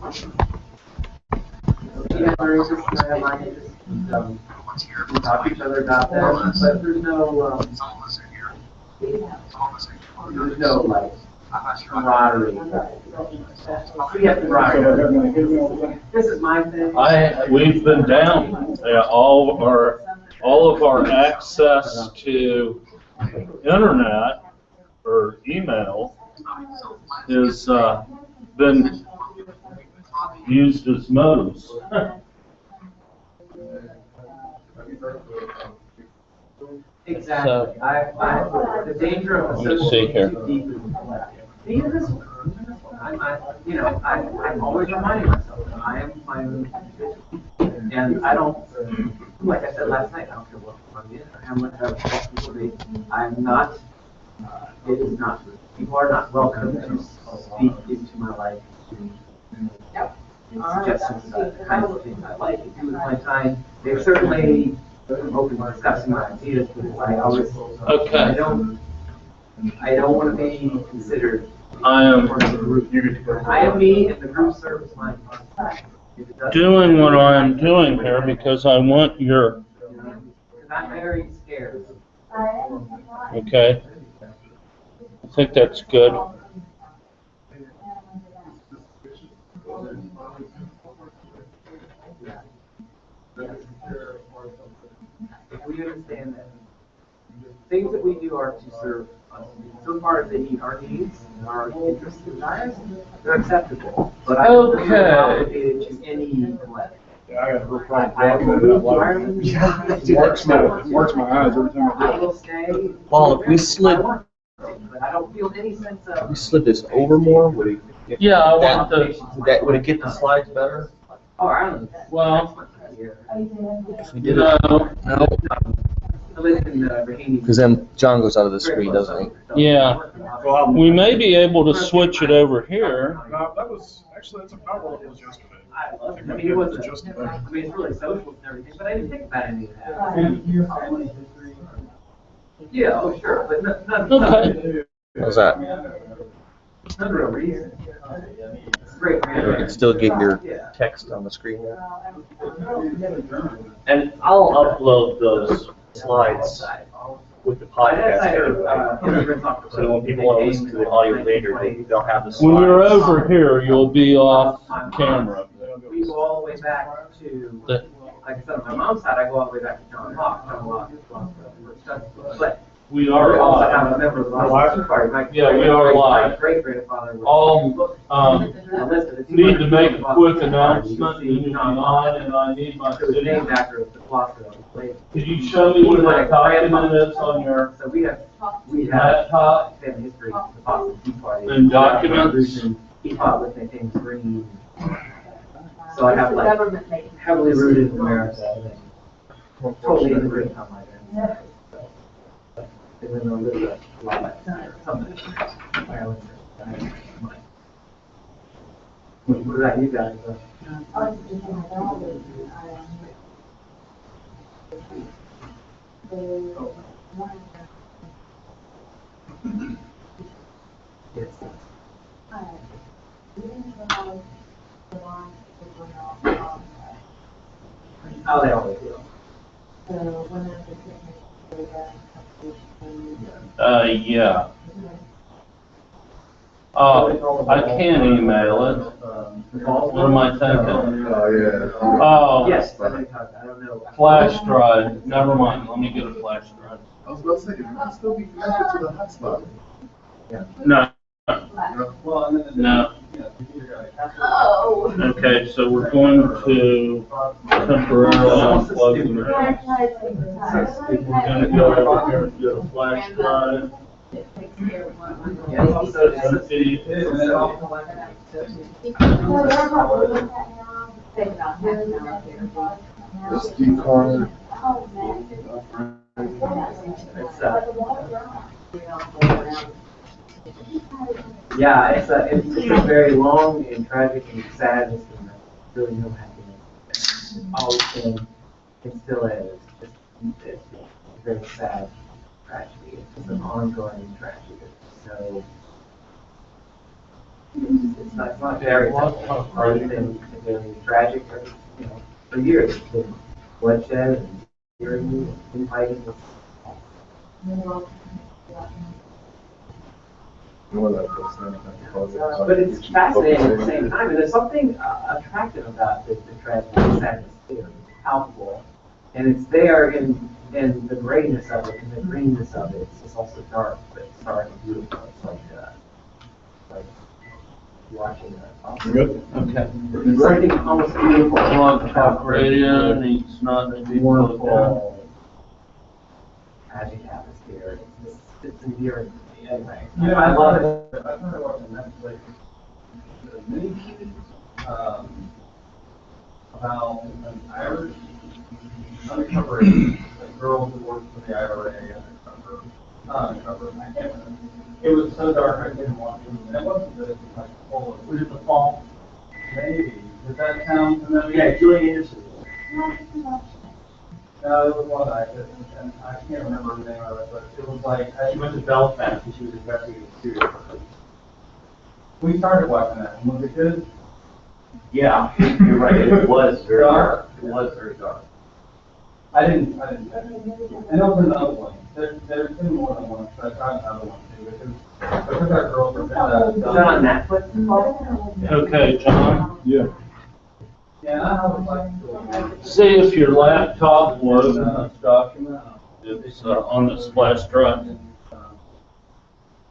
Yeah, our interests and I have my interests. We talk to each other about that, but there's no like camaraderie. We have camaraderie. This is my thing. We've been down. All of our access to internet or email has been used as modes. Exactly. So, the danger of let me see here. I'm always reminding myself that I am my own individual. And I don't, like I said last night, I don't care what I'm in or how much I talk to people. I'm not, it is not, people are not welcome to speak into my life. Suggestions about the kinds of things I like to do with my time. They're certainly open to discussing my ideas, but I always, okay. I don't want to be considered I am me, and the group serves my doing what I'm doing here because I want your. I'm very scared. Okay. I think that's good. If we understand that things that we do are to serve us, so far as they meet our needs and our interests and desires, they're acceptable. But I don't feel obligated to any collective. Yeah, I got a real problem. Marks my eyes every time I I do it. will stay. Paul, if we slid, But I don't feel any sense of. if we slid this over more, would it get, Yeah, I want the. would it get the slides better? Oh, Ireland. Well, If we did it, no. no, I live in Raheny. because then John goes out of the screen, doesn't he? Yeah. We may be able to switch it over here. No, that was, actually, that's a power that was yesterday. I love it. I mean, it wasn't, I mean, it's really social and everything, but I didn't think about any of that. Yeah, oh, sure, but none. Okay. How's that? None real reason. It's great. You can still get your Yeah. text on the screen there. And I'll upload those slides with the podcast. So when people want to listen to the audio later, they'll have the slides. When you're over here, you'll be off camera. We go all the way back to, like I said, on my mom's side, I go all the way back to John Locke. But We I are also have live. a member of the Tea Party. Yeah, we are live. My great-grandfather was. All need to make a quick announcement. You will be on, and I need my It was city. named after the Plaza. Could you show me what that document is on your So we have laptop? family history, the Boston Tea Party. And documents? He fought with my things green. So I have like heavily rooted in America. And totally immigrant on my end. And then a little bit like something. Ireland. What about you guys? Yes. Oh, they always do. Yeah. I can email it. What am I thinking? Oh, yeah. Oh, Yes, I don't know. flash drive. Never mind. Let me get a flash drive. I was about to say, you can still be connected to the hotspot. No. No. Oh. Okay, so we're going to temporarily unplug the machine. We're going to go over here and do a flash drive. SD card. Yeah, it's a very long and tragic and sad and really no happiness. Always been, it still is. It's a very sad tragedy. It's just an ongoing tragedy. So It's not very tragic, for years, it's been bloodshed and hearing and fighting. But it's fascinating at the same time, and there's something attractive about the tragedy and sadness too. It's palpable, and it's there in the grayness of it, and the greenness of it. It's just also dark, but it's dark and beautiful. It's like watching a Good. Okay. something almost beautiful. Blog Talk Radio needs not to be Wonderful. Tragic atmosphere. It's endearing to me. Anyway, Yeah, I love it. I started watching Netflix, the mini about an Irish undercover agent, a girl who works for the IRA undercover. I can't remember. It was so dark I didn't watch it. And it wasn't that it was like full of. Was it The Fall? Maybe. Does that sound familiar? Yeah, Julie Anderson. No, it was one that and I can't remember the name of it, but it was like, She went to Belfast and she was investigating serial killers. we started watching that, and was it good? Yeah, you're right, it was very dark. It was very dark. I didn't catch it. And there was another one. There's been more than one, but I tried another one too, because that girl from Is that on Netflix? Okay, John, Yeah. Yeah, I was like. see if your laptop will open this document. It's on the splash drive.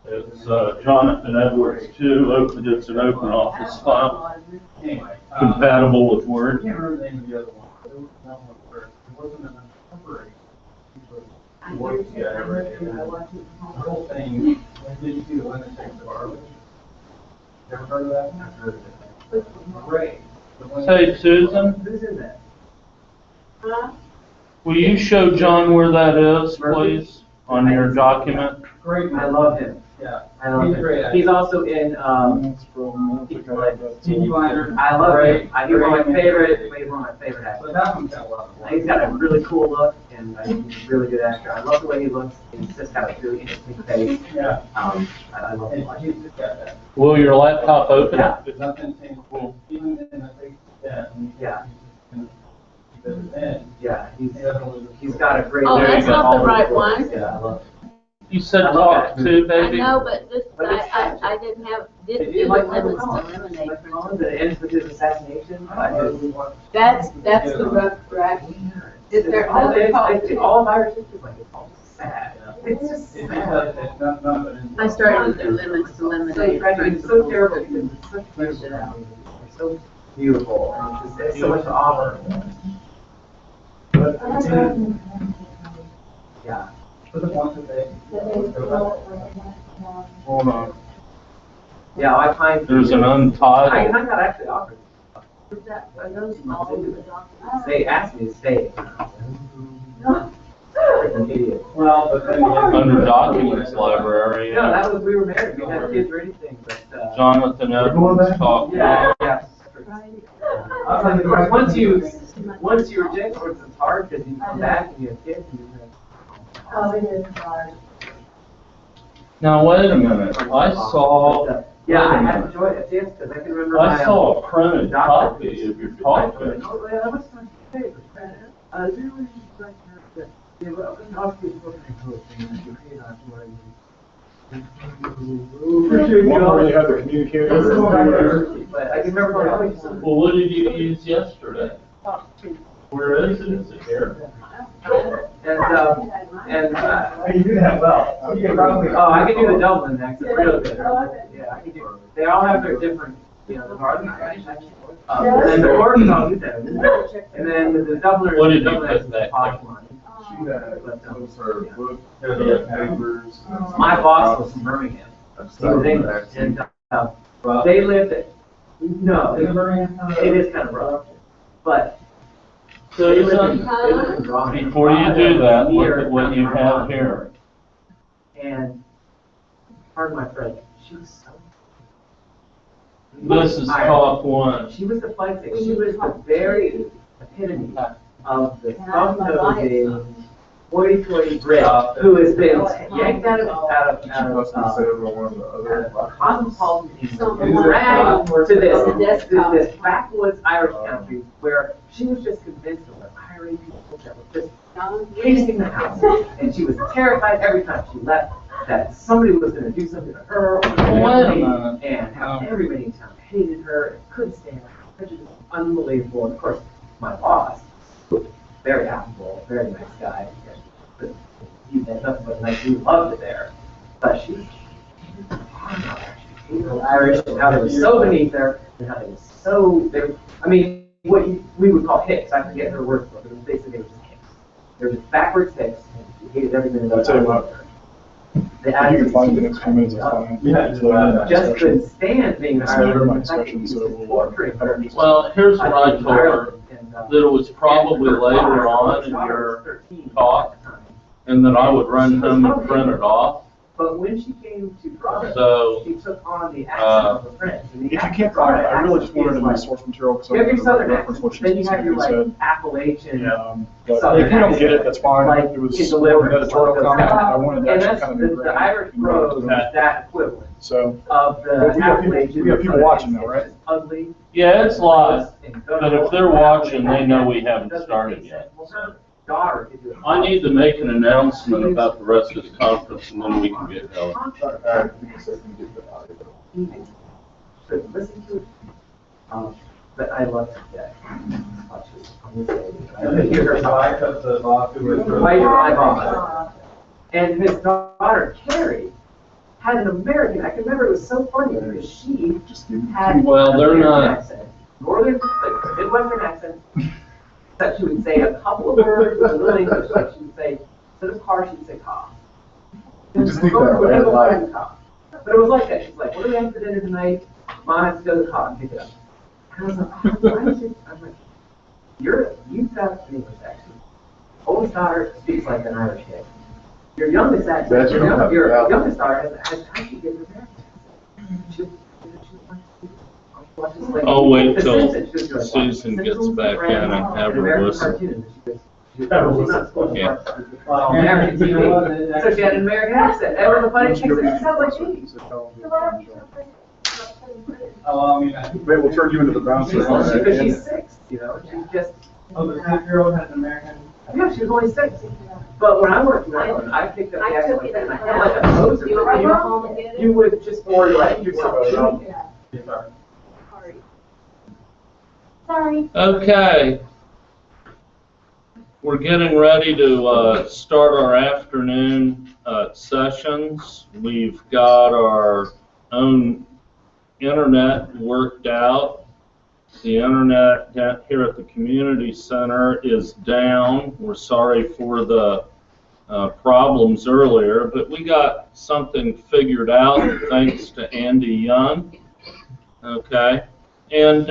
It's Jonathan Edwards 2, it's an open office file, Anyway. compatible with I Word. can't remember the name of the other one. There was one where it wasn't an undercover agent. He worked for the IRA. The whole thing, did you see the one that takes the garbage? Ever heard of that? I've heard of it. Great. The one that- Hey, Susan, Who's in that? will you show John where that is, please, on your document? Great. I love him. Yeah. I love He's him. great. He's also in, That's from, Tiki Liner. I love him. He's one of my Great. favorite, he's one of my favorite actors. So that one's got a lot of. He's got a really cool look, and he's a really good actor. I love the way he looks. He's just got a really interesting face. Yeah. I love him. And he's just got that. Will your laptop open it? Yeah. There's nothing changed. Even in the face, yeah. Yeah. And Yeah, he doesn't he's got a great. Oh, There that's you go. not the right one. Yeah, I love it. You said I love talk that. to, I baby. know, but this, But it's I didn't do the You like lemons to Collins? lemonade. Like Collins, that ends with his assassination. That's the rough draft. Is there other coffee? All of Irish history, like, it's all sad. It's just It's sad. because it's not, I started with the lemons to So lemonade. tragic, it's so terrible because it's such beautiful. It's so beautiful, and it's just, so much to offer. But, yeah. for the ones that they. Hold on. Yeah, I find. There's an I untitled. got actually offered. Are those all in the document? They asked me to stay. Freaking idiot. Well, but then. Under documents library. No, that was, we were married, we didn't have kids or anything, but, Jonathan Edwards talk. yeah, yeah. I was like, once you reject words, it's hard because you come back and you have kids and you're Oh, it is hard. Now, wait a minute, I saw, Yeah, I had enjoyed it, yes, because I can remember my. I saw a printed copy of your talk. Oh, yeah, that was my favorite. They were just like, they were off the book and book, and you paid off more than One where they had the communicator. But I can remember my always. Well, what did you use yesterday? Where is it? Is it here? And, You do that well. You can probably. oh, I can do the Dublin next, it's real good. Yeah, I can do, they all have their different, the Northern Irish. And then the Corkers all do that. And then the Dubliners. What did you Dubliners put is back posh there? one. She was her book, papers. My boss was from Birmingham. He was English, and, they lived at, no, it is kind of rough, but. So, they lived Susan, in Birmingham. before you do that, look at what you have here. And, pardon my French, she was so. This is talk one. She was the flight stick. She was the very epitome of the soft-nosing, hoity-toity Brit who has been yanked out of cosmopolitan dragged to this backwoods Irish country where she was just convinced of the Irish people that were just tasting the house. And she was terrified every time she left that somebody was going to do something to her or and how everybody in town hated her and couldn't stand her. Prejudice was unbelievable. And of course, my boss, very affable, very nice guy. But he had nothing but nice. We loved it there. But she Irish and how they were so beneath her and how they were so. I mean, what we would call hicks. I forget her word for it, but basically they were just hicks. They were just backwards hicks. And she hated every minute of it. I'll tell you what. You can find the next few minutes, it's fine. Yeah, just couldn't stand being an It's never my Irish. discussion, so we'll Well, here's what I told her, that it was probably later on in your talk, and that I would run home and print it off. But when she came to Providence, So, she took on the accent of the French. And the If you can't find it, I really just wanted in the source material, because I You have your wanted to southern reference what accent, she then you have your specifically like said. Appalachian. But Southern if you don't get it, accent. that's fine. Like, It was it's more of an delivered. editorial comment. I wanted to And actually that's, kind of be the great. Irish prose is that equivalent So, of But the we got people- Appalachian. we got people watching now, right? It's ugly. yeah, it's live, but if they're watching, they know we haven't started yet. Daughter could do it. I need to make an announcement about the rest of the conference, and then we can get going. Should listen to it. But I love it. Yeah. Watch this. I'm gonna say it. I hear her talk. Why you're my boss. And his daughter, Carrie, had an American, I can remember it was so funny because she had Well, they're an not- American accent, northern, like Midwestern accent, that she would say a couple of words with a little English, like she would say, instead of car, she would say car. Just think that way. But it was like that, she's like, what do we have for dinner tonight? Mom has to go to the car and pick it up. And I was like, why is it, I'm like, you've got an English accent. Oldest daughter speaks like an Irish kid. Your youngest accent, your youngest daughter has actually given an American accent. I'll wait till Susan gets back in and have her listen. Yeah. American TV. So she had an American accent. That was a funny thing. It sounds like she. Maybe we'll turn you into the bouncer. Because she's 6, you know, she's just. Oh, the 6-year-old has an American. Yeah, she was only 6. But when I worked with her, I picked up the accent like that, and I felt like a poser. You would just more like yourself. Sorry. Okay. We're getting ready to start our afternoon sessions. We've got our own internet worked out. The internet down here at the community center is down. We're sorry for the problems earlier, but we got something figured out thanks to Andy Young. Okay, and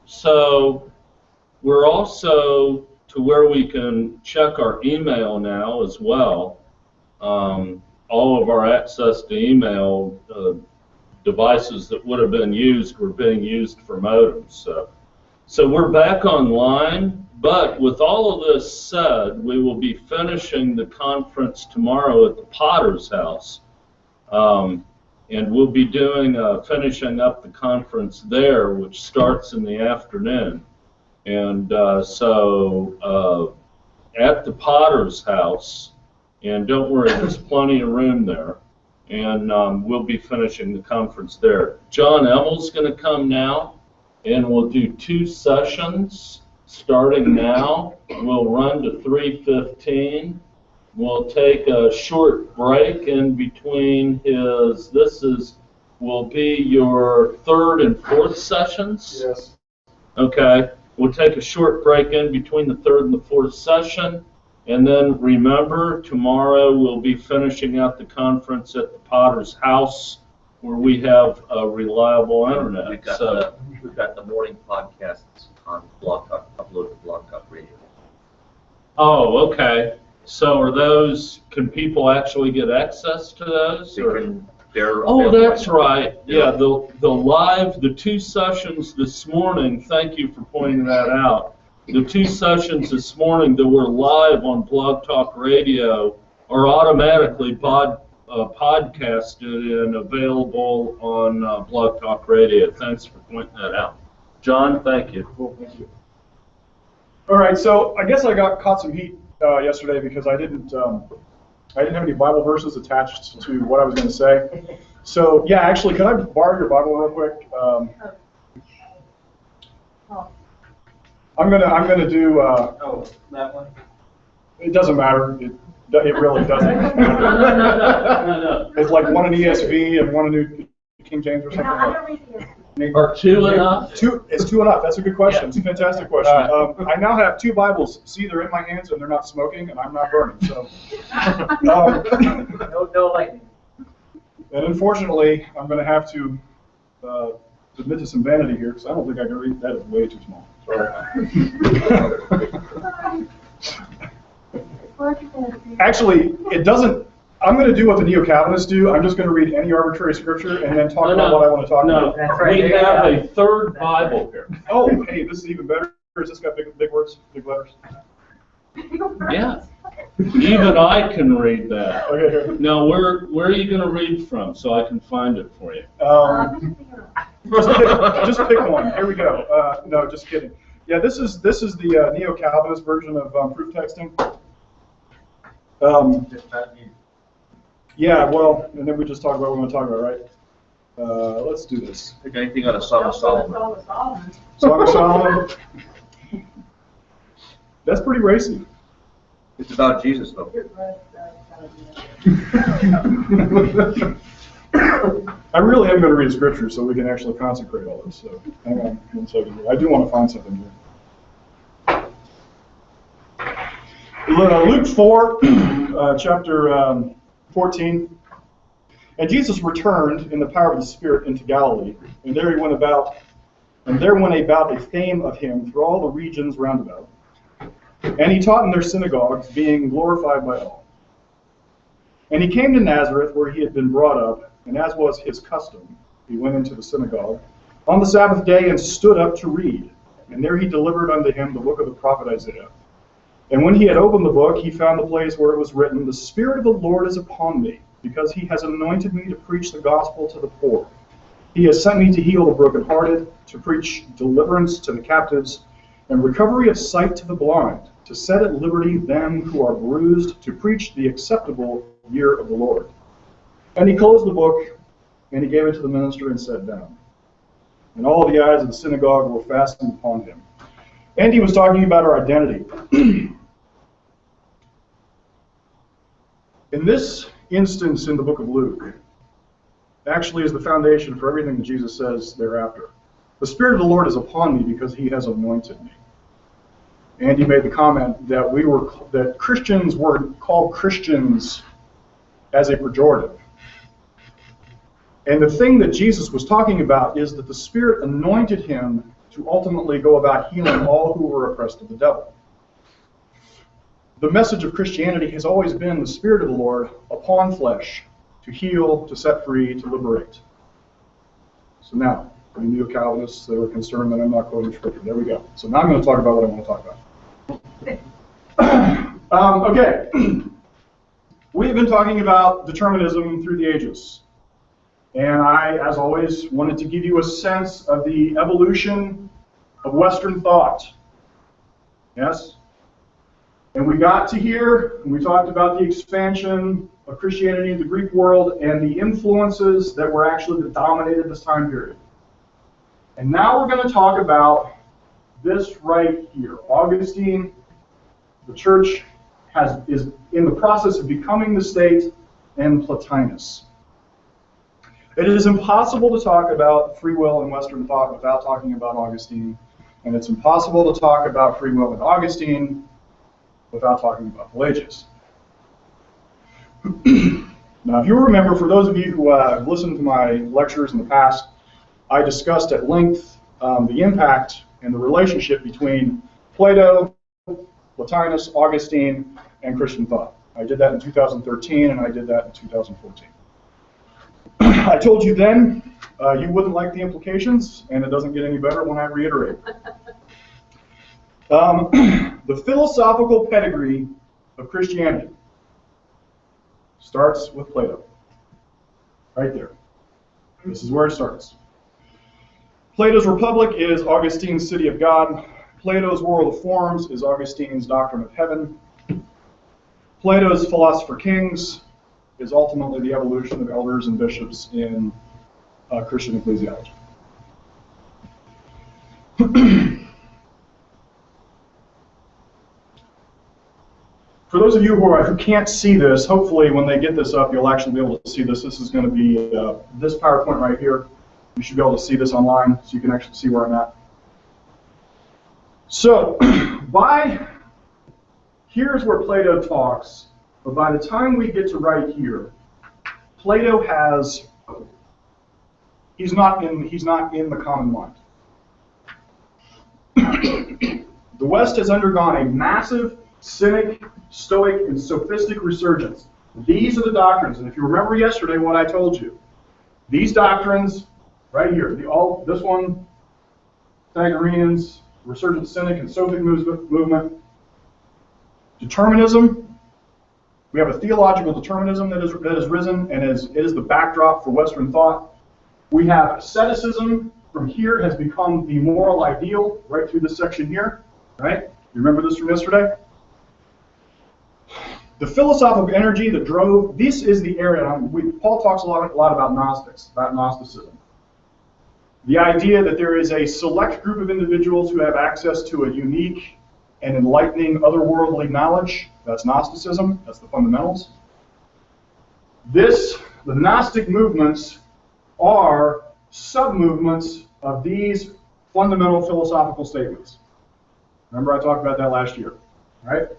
so we're also to where we can check our email now as well. All of our access to email devices that would have been used were being used for modems. So we're back online, but with all of this said, we will be finishing the conference tomorrow at the Potter's House. And we'll be doing finishing up the conference there, which starts in the afternoon. And so at the Potter's House, and don't worry, there's plenty of room there. And we'll be finishing the conference there. John Emmel's going to come now, and we'll do 2 sessions starting now. We'll run to 3:15. We'll take a short break in between his, will be your 3rd and 4th sessions? Yes. Okay, we'll take a short break in between the 3rd and the 4th session, and then remember, tomorrow we'll be finishing out the conference at the Potter's House, where we have a reliable internet. We've got the morning podcasts on Blog Talk, uploaded to Blog Talk Radio. Oh, okay. So are those, can people actually get access to those? Oh, that's right. Yeah, the 2 sessions this morning, thank you for pointing that out. the 2 sessions this morning that were live on Blog Talk Radio are automatically podcasted and available on Blog Talk Radio. Thanks for pointing that out. John, thank you. Cool, thank you. All right, so I guess I got caught some heat yesterday because I didn't have any Bible verses attached to what I was going to say. So yeah, actually, can I borrow your Bible real quick? I'm gonna do. Oh, that one? It doesn't matter. It really doesn't matter. No. It's like one in ESV and one in New King James or something. Are 2 enough? It's 2 enough. That's a good question. Yeah. It's a fantastic question. All I now have 2 Bibles. See, they're in my hands and they're not smoking and I'm not burning. So, No lightning. and unfortunately, I'm going to have to admit to some vanity here because I don't think I can read. That is way too small. Actually, it doesn't. I'm going to do what the Neo-Calvinists do. I'm just going to read any arbitrary scripture and then talk about what I want to talk about. No, we have a 3rd Bible here. Oh, hey, this is even better. Has this got big words, big letters? Yeah. Even I can read that. Okay, here. Now, where are you going to read from so I can find it for you? Just pick one. Here we go. No, just kidding. Yeah, this is the Neo-Calvinist version of proof texting. Yeah, well, and then we just talk about what we want to talk about, right? Let's do this. Think anything on a Song of Solomon? Song of Solomon. That's pretty racy. It's about Jesus, though. I really am going to read scripture so we can actually consecrate all this. So hang on 1 second here. I do want to find something here. Luke 4, chapter 14. And Jesus returned in the power of the Spirit into Galilee, and there went about a fame of him through all the regions round about. And he taught in their synagogues, being glorified by all. And he came to Nazareth, where he had been brought up, and as was his custom, he went into the synagogue on the Sabbath day and stood up to read. And there he delivered unto him the book of the prophet Isaiah. And when he had opened the book, he found the place where it was written, The Spirit of the Lord is upon me, because he has anointed me to preach the gospel to the poor. He has sent me to heal the brokenhearted, to preach deliverance to the captives, and recovery of sight to the blind, to set at liberty them who are bruised, to preach the acceptable year of the Lord. And he closed the book, and he gave it to the minister and sat down. And all the eyes of the synagogue were fastened upon him. And he was talking about our identity. In this instance in the book of Luke, actually is the foundation for everything that Jesus says thereafter. The Spirit of the Lord is upon me because he has anointed me. And he made the comment that that Christians were called Christians as a pejorative. And the thing that Jesus was talking about is that the Spirit anointed him to ultimately go about healing all who were oppressed of the devil. The message of Christianity has always been the Spirit of the Lord upon flesh to heal, to set free, to liberate. So now, the Neo-Calvinists that are concerned that I'm not quoting Scripture, there we go. So now I'm going to talk about what I want to talk about. Okay. We've been talking about determinism through the ages. And I, as always, wanted to give you a sense of the evolution of Western thought. Yes? And we got to here, and we talked about the expansion of Christianity in the Greek world and the influences that were actually that dominated this time period. And now we're going to talk about this right here. Augustine, the church is in the process of becoming the state, and Plotinus. It is impossible to talk about free will in Western thought without talking about Augustine, and it's impossible to talk about free will in Augustine without talking about Pelagius. Now, if you remember, for those of you who have listened to my lectures in the past, I discussed at length the impact and the relationship between Plato, Plotinus, Augustine, and Christian thought. I did that in 2013, and I did that in 2014. I told you then you wouldn't like the implications, and it doesn't get any better when I reiterate. The philosophical pedigree of Christianity starts with Plato. Right there. This is where it starts. Plato's Republic is Augustine's City of God. Plato's World of Forms is Augustine's Doctrine of Heaven. Plato's Philosopher Kings is ultimately the evolution of elders and bishops in Christian ecclesiology. For those of you who can't see this, hopefully when they get this up, you'll actually be able to see this. This is going to be this PowerPoint right here. You should be able to see this online, so you can actually see where I'm at. So, here's where Plato talks, but by the time we get to right here, Plato he's not in the common mind. The West has undergone a massive Cynic, Stoic, and Sophistic resurgence. These are the doctrines, and if you remember yesterday what I told you, these doctrines right here, this one, Pythagoreans, resurgent Cynic and Stoic movement, determinism. We have a theological determinism that has risen, and it is the backdrop for Western thought. We have asceticism from here has become the moral ideal right through this section here, right? You remember this from yesterday? The philosophical energy that drove, this is the area, Paul talks a lot about Gnostics, about Gnosticism. The idea that there is a select group of individuals who have access to a unique and enlightening otherworldly knowledge, that's Gnosticism, that's the fundamentals. The Gnostic movements are sub-movements of these fundamental philosophical statements. Remember I talked about that last year, right?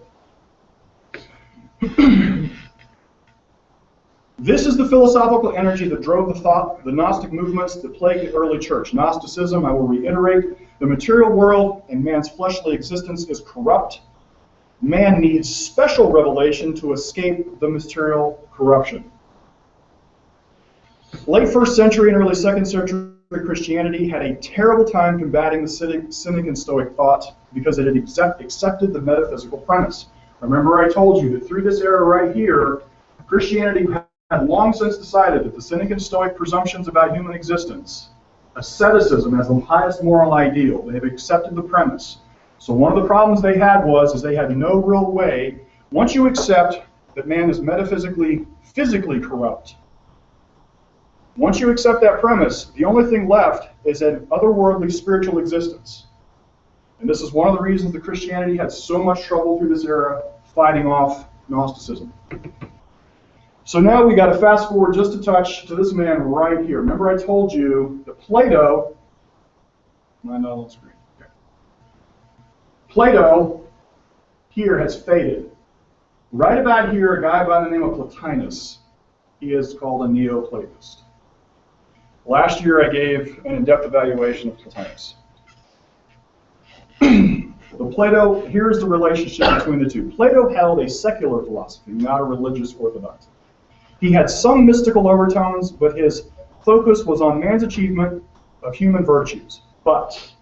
This is the philosophical energy that drove the Gnostic movements that plagued the early church. Gnosticism, I will reiterate, the material world and man's fleshly existence is corrupt. Man needs special revelation to escape the material corruption. Late 1st century and early 2nd century Christianity had a terrible time combating the Cynic and Stoic thought because it had accepted the metaphysical premise. Remember I told you that through this era right here, Christianity had long since decided that the Cynic and Stoic presumptions about human existence, asceticism as the highest moral ideal, they have accepted the premise. So one of the problems they had is they had no real way, once you accept that man is physically corrupt, once you accept that premise, the only thing left is an otherworldly spiritual existence. And this is one of the reasons that Christianity had so much trouble through this era fighting off Gnosticism. So now we got to fast forward just a touch to this man right here. Remember I told you that Plato, not on screen. Okay. Plato here has faded. Right about here, a guy by the name of Plotinus, he is called a Neoplatist. Last year I gave an in-depth evaluation of Plotinus. Plato, here's the relationship between the two. Plato held a secular philosophy, not a religious orthodoxy. He had some mystical overtones, but his focus was on man's achievement of human virtues. But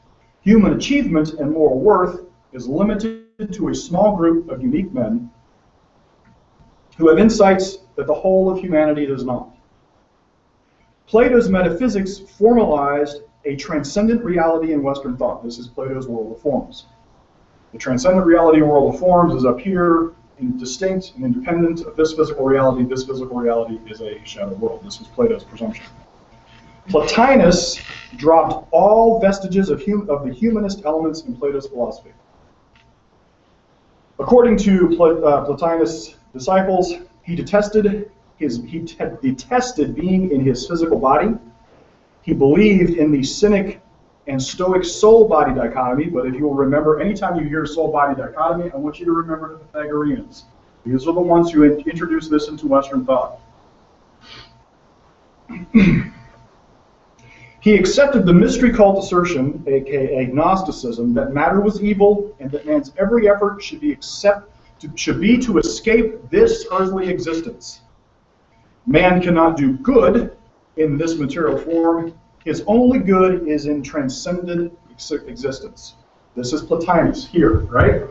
human achievement and moral worth is limited to a small group of unique men who have insights that the whole of humanity does not. Plato's metaphysics formalized a transcendent reality in Western thought. This is Plato's World of Forms. The transcendent reality World of Forms is up here, distinct and independent of this physical reality. This physical reality is a shadow world. This was Plato's presumption. Plotinus dropped all vestiges of the humanist elements in Plato's philosophy. According to Plotinus' disciples, he detested being in his physical body. He believed in the Cynic and Stoic soul-body dichotomy, but if you will remember, anytime you hear soul-body dichotomy, I want you to remember the Pythagoreans. These are the ones who introduced this into Western thought. He accepted the mystery cult assertion, aka Gnosticism, that matter was evil and that man's every effort should be to escape this earthly existence. Man cannot do good in this material form. His only good is in transcendent existence. This is Plotinus here, right?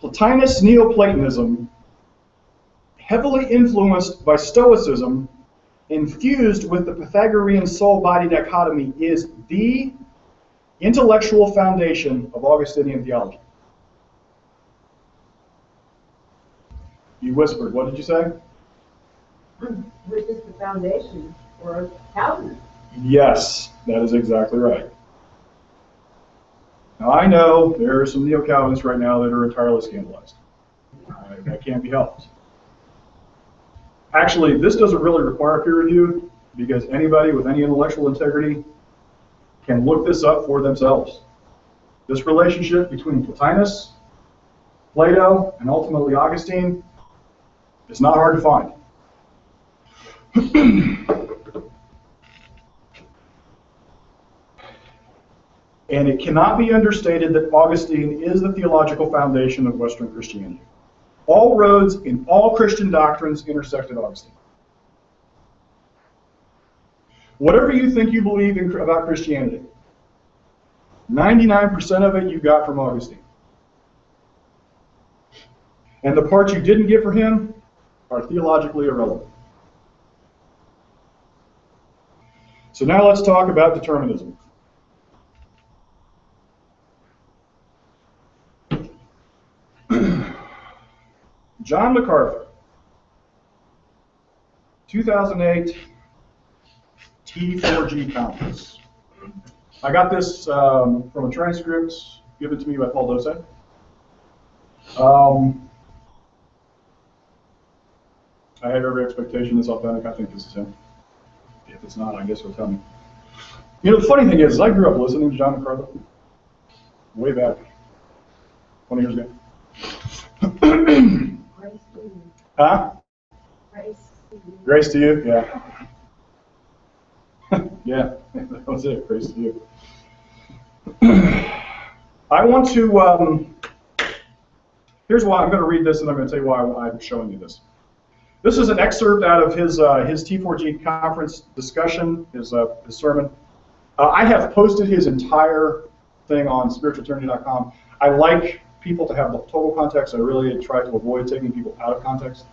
Plotinus Neoplatonism, heavily influenced by Stoicism, infused with the Pythagorean soul-body dichotomy, is the intellectual foundation of Augustinian theology. You whispered, what did you say? Which is the foundation for Calvinism. Yes, that is exactly right. Now I know there are some neo-Calvinists right now that are entirely scandalized. That can't be helped. Actually, this doesn't really require peer review because anybody with any intellectual integrity can look this up for themselves. This relationship between Plotinus, Plato, and ultimately Augustine is not hard to find. And it cannot be understated that Augustine is the theological foundation of Western Christianity. All roads in all Christian doctrines intersect at Augustine. Whatever you think you believe about Christianity, 99% of it you got from Augustine. And the parts you didn't get from him are theologically irrelevant. So now let's talk about determinism. John MacArthur, 2008 T4G conference. I got this from a transcript given to me by Paul Dose. I have every expectation it's authentic. I think this is him. If it's not, I guess he'll tell me. You know, the funny thing is I grew up listening to John MacArthur way back, 20 years ago. Grace to you. Huh? Grace to you. Grace to you, yeah. Yeah, that was it, grace to you. I want to, here's why, I'm going to read this and I'm going to tell you why I'm showing you this. This is an excerpt out of his T4G conference discussion, his sermon. I have posted his entire thing on spiritualeternity.com. I like people to have the total context. I really try to avoid taking people out of context.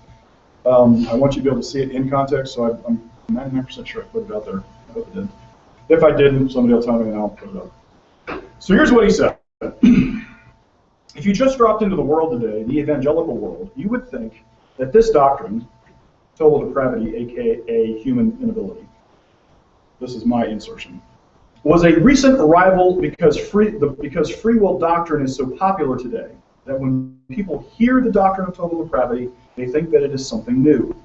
I want you to be able to see it in context, so I'm 99% sure I put it out there. I hope I did. If I didn't, somebody will tell me and I'll put it up. So here's what he said. If you just dropped into the world today, the evangelical world, you would think that this doctrine, total depravity, aka human inability, this is my insertion, was a recent arrival because free will doctrine is so popular today that when people hear the doctrine of total depravity, they think that it is something new.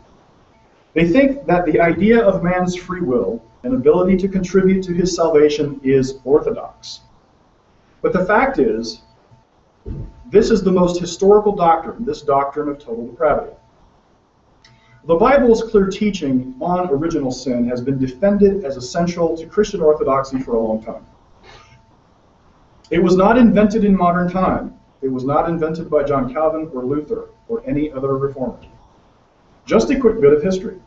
They think that the idea of man's free will and ability to contribute to his salvation is orthodox. But the fact is, this is the most historical doctrine, this doctrine of total depravity. The Bible's clear teaching on original sin has been defended as essential to Christian orthodoxy for a long time. It was not invented in modern time. It was not invented by John Calvin or Luther or any other reformer. Just a quick bit of history.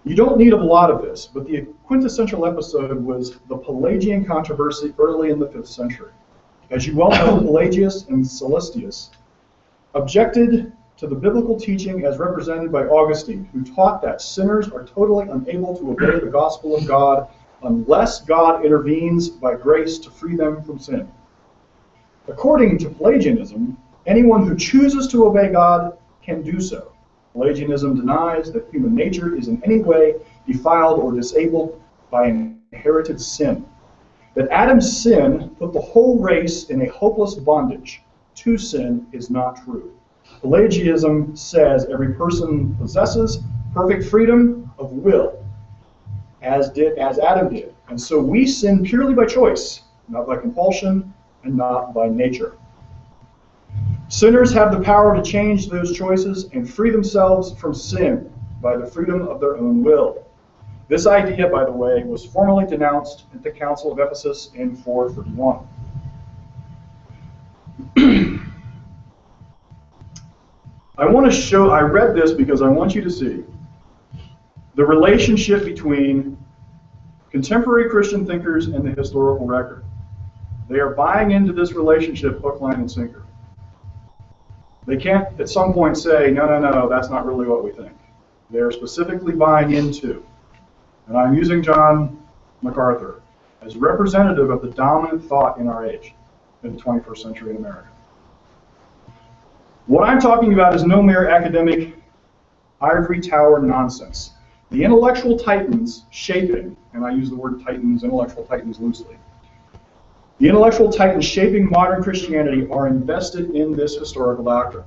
You don't need a lot of this, but the quintessential episode was the Pelagian controversy early in the 5th century. As you well know, Pelagius and Celestius objected to the biblical teaching as represented by Augustine, who taught that sinners are totally unable to obey the gospel of God unless God intervenes by grace to free them from sin. According to Pelagianism, anyone who chooses to obey God can do so. Pelagianism denies that human nature is in any way defiled or disabled by inherited sin. That Adam's sin put the whole race in a hopeless bondage to sin is not true. Pelagianism says every person possesses perfect freedom of will, as Adam did. And so we sin purely by choice, not by compulsion, and not by nature. Sinners have the power to change those choices and free themselves from sin by the freedom of their own will. This idea, by the way, was formally denounced at the Council of Ephesus in 431. I read this because I want you to see the relationship between contemporary Christian thinkers and the historical record. They are buying into this relationship hook, line, and sinker. They can't at some point say, no, that's not really what we think. They are specifically buying into, and I'm using John MacArthur as representative of the dominant thought in our age, in the 21st century in America. What I'm talking about is no mere academic ivory tower nonsense. The intellectual titans shaping, and I use the word titans, intellectual titans loosely, the intellectual titans shaping modern Christianity are invested in this historical doctrine.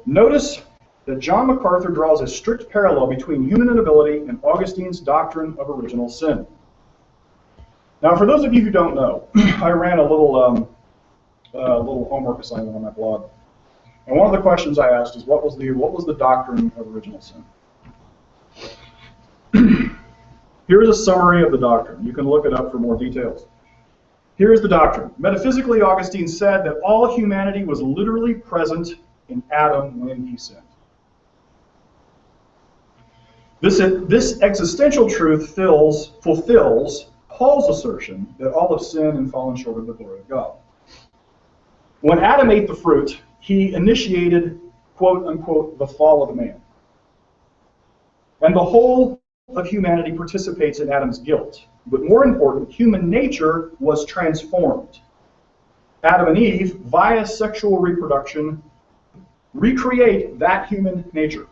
Notice that John MacArthur draws a strict parallel between human inability and Augustine's doctrine of original sin. Now, for those of you who don't know, I ran a little homework assignment on my blog, and one of the questions I asked is, what was the doctrine of original sin? Here's a summary of the doctrine. You can look it up for more details. Here is the doctrine. Metaphysically, Augustine said that all humanity was literally present in Adam when he sinned. This existential truth fulfills Paul's assertion that all have sinned and fallen short of the glory of God. When Adam ate the fruit, he initiated, quote unquote, the fall of man. And the whole of humanity participates in Adam's guilt. But more important, human nature was transformed. Adam and Eve, via sexual reproduction, recreate that human nature.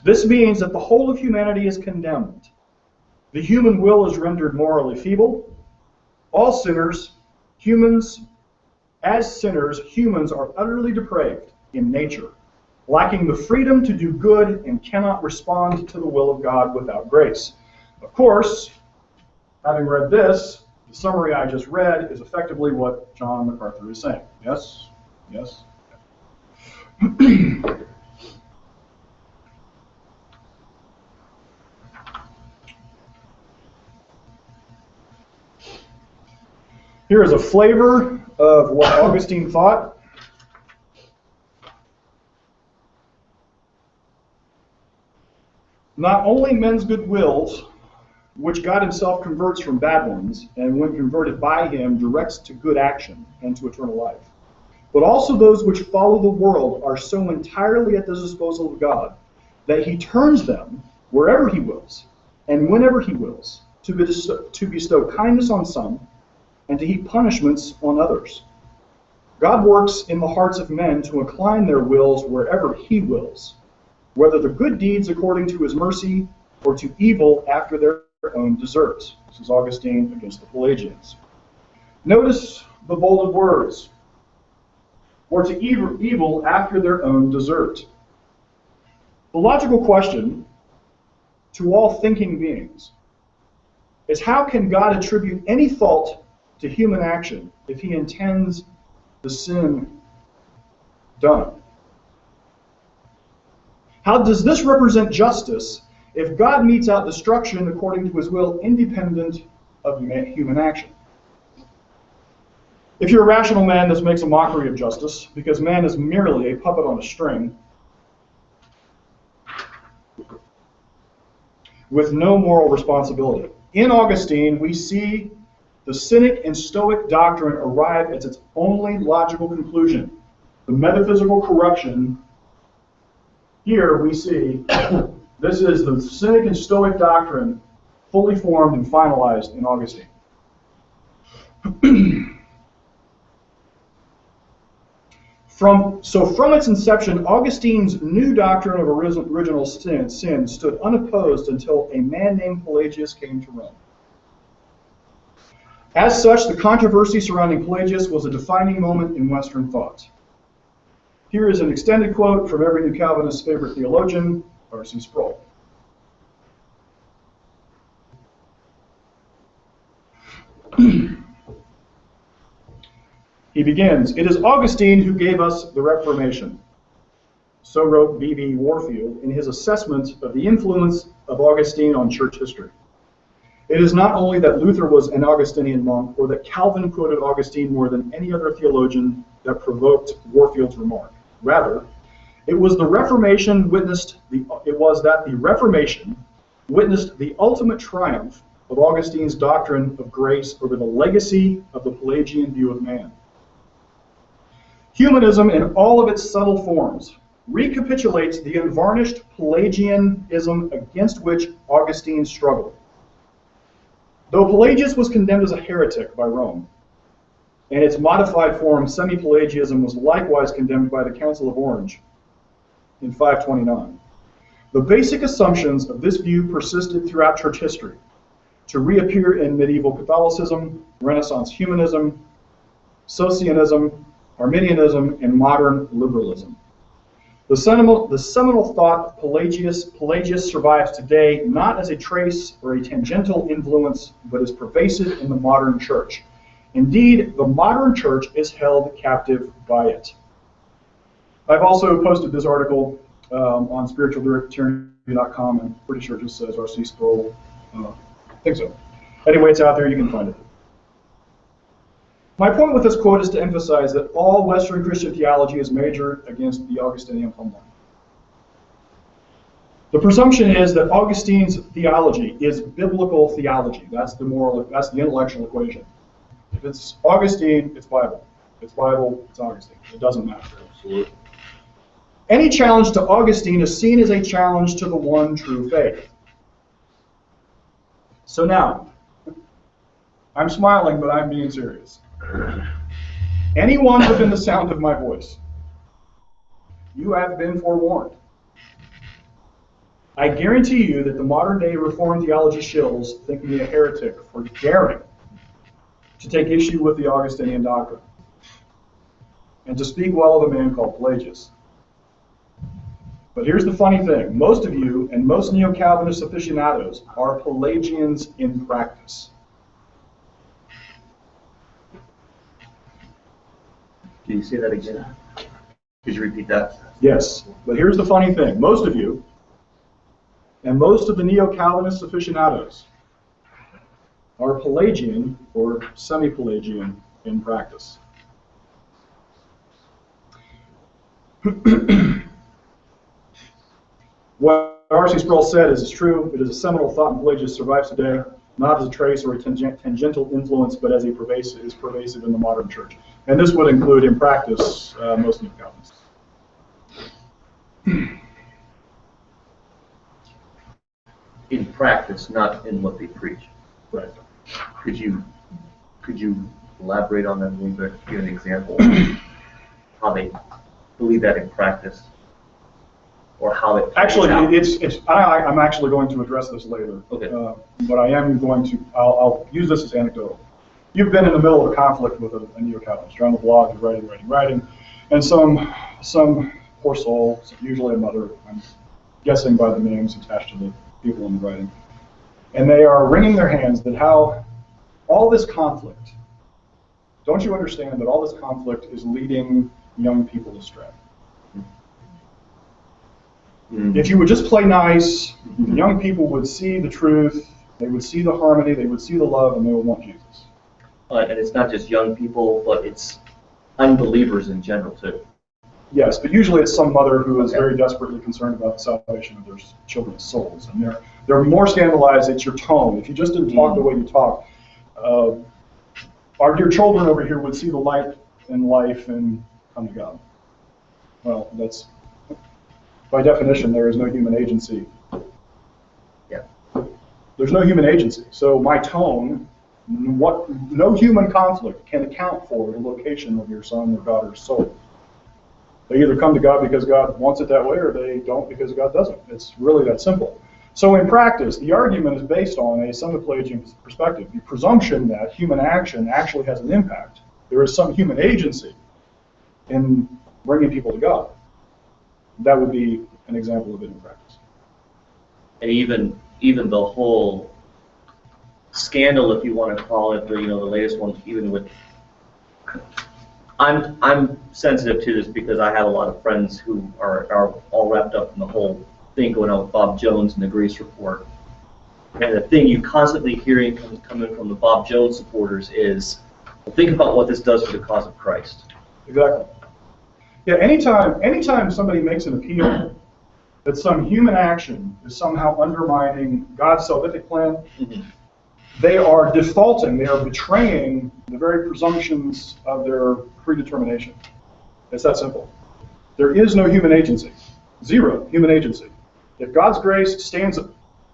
This means that the whole of humanity is condemned. The human will is rendered morally feeble. All sinners, humans, as sinners, humans are utterly depraved in nature, lacking the freedom to do good and cannot respond to the will of God without grace. Of course, having read this, the summary I just read is effectively what John MacArthur is saying. Yes? Yes? Here is a flavor of what Augustine thought. Not only men's good wills, which God himself converts from bad ones, and when converted by him, directs to good action and to eternal life, but also those which follow the world are so entirely at the disposal of God that he turns them wherever he wills and whenever he wills to bestow kindness on some and to heap punishments on others. God works in the hearts of men to incline their wills wherever he wills, whether the good deeds according to his mercy or to evil after their own deserts. This is Augustine against the Pelagians. Notice the bolded words, or to evil after their own desert. The logical question to all thinking beings is, how can God attribute any fault to human action if he intends the sin done? How does this represent justice if God metes out destruction according to his will, independent of human action? If you're a rational man, this makes a mockery of justice, because man is merely a puppet on a string with no moral responsibility. In Augustine, we see the Cynic and Stoic doctrine arrive at its only logical conclusion, the metaphysical corruption. Here we see this is the Cynic and Stoic doctrine fully formed and finalized in Augustine. From its inception, Augustine's new doctrine of original sin stood unopposed until a man named Pelagius came to Rome. As such, the controversy surrounding Pelagius was a defining moment in Western thought. Here is an extended quote from every new Calvinist's favorite theologian, R.C. Sproul. He begins, "It is Augustine who gave us the Reformation." So wrote B.B. Warfield in his assessment of the influence of Augustine on church history. It is not only that Luther was an Augustinian monk, or that Calvin quoted Augustine more than any other theologian that provoked Warfield's remark. Rather, it was that the Reformation witnessed the ultimate triumph of Augustine's doctrine of grace over the legacy of the Pelagian view of man. Humanism, in all of its subtle forms, recapitulates the unvarnished Pelagianism against which Augustine struggled. Though Pelagius was condemned as a heretic by Rome, and its modified form, semi-Pelagianism, was likewise condemned by the Council of Orange in 529, the basic assumptions of this view persisted throughout church history, to reappear in medieval Catholicism, Renaissance humanism, Socianism, Arminianism, and modern liberalism. The seminal thought of Pelagius survives today not as a trace or a tangential influence, but is pervasive in the modern church. Indeed, the modern church is held captive by it. I've also posted this article on spiritualtyranny.com, and I'm pretty sure it just says RC Sproul. I think so. Anyway, it's out there, you can find it. My point with this quote is to emphasize that all Western Christian theology is measured against the Augustinian plumb line. The presumption is that Augustine's theology is biblical theology. That's the intellectual equation. If it's Augustine, it's Bible. If it's Bible, it's Augustine. It doesn't matter. Absolutely. Any challenge to Augustine is seen as a challenge to the one true faith. So now, I'm smiling, but I'm being serious. Anyone within the sound of my voice, you have been forewarned. I guarantee you that the modern-day Reformed theology shills think me a heretic for daring to take issue with the Augustinian doctrine and to speak well of a man called Pelagius. But here's the funny thing. Most of you and most Neo-Calvinist aficionados are Pelagians in practice. Can you say that again? Could you repeat that? Yes, but here's the funny thing. Most of you and most of the Neo-Calvinist aficionados are Pelagian or semi-Pelagian in practice. What R.C. Sproul said is true. It is a seminal thought in Pelagius survives today, not as a trace or a tangential influence, but as is pervasive in the modern church. And this would include, in practice, most Neo-Calvinists. In practice, not in what they preach. Right. Could you elaborate on that a little bit? Give an example how they believe that in practice, or how it Actually, out. I'm actually going to address this later. Okay. But I am going to. I'll use this as anecdotal. You've been in the middle of a conflict with a Neo-Calvinist. You're on the blog, you're writing, and some poor soul, usually a mother, I'm guessing by the names attached to the people in the writing, and they are wringing their hands that how all this conflict. Don't you understand that all this conflict is leading young people astray? Mm-hmm. If you would just play nice, the young people would see the truth, they would see the harmony, they would see the love, and they would want Jesus. And it's not just young people, but it's unbelievers in general, too. Yes, but usually it's some mother who is very desperately concerned about the salvation of their children's souls. And they're more scandalized at your tone. If you just didn't talk the way you talk, our dear children over here would see the light in life and come to God. Well, that's, by definition, there is no human agency. Yeah. There's no human agency. So my tone, no human conflict can account for the location of your son or daughter's soul. They either come to God because God wants it that way, or they don't because God doesn't. It's really that simple. So in practice, the argument is based on a semi-Pelagian perspective, the presumption that human action actually has an impact. There is some human agency in bringing people to God. That would be an example of it in practice. And even the whole scandal, if you want to call it, the latest one, even with. I'm sensitive to this because I have a lot of friends who are all wrapped up in the whole thing going on with Bob Jones and the Grace Report. And the thing you constantly hearing coming from the Bob Jones supporters is, well, think about what this does for the cause of Christ. Exactly. Yeah, anytime somebody makes an appeal that some human action is somehow undermining God's salvific plan, they are defaulting, they are betraying the very presumptions of their predetermination. It's that simple. There is no human agency. Zero human agency. If God's grace stands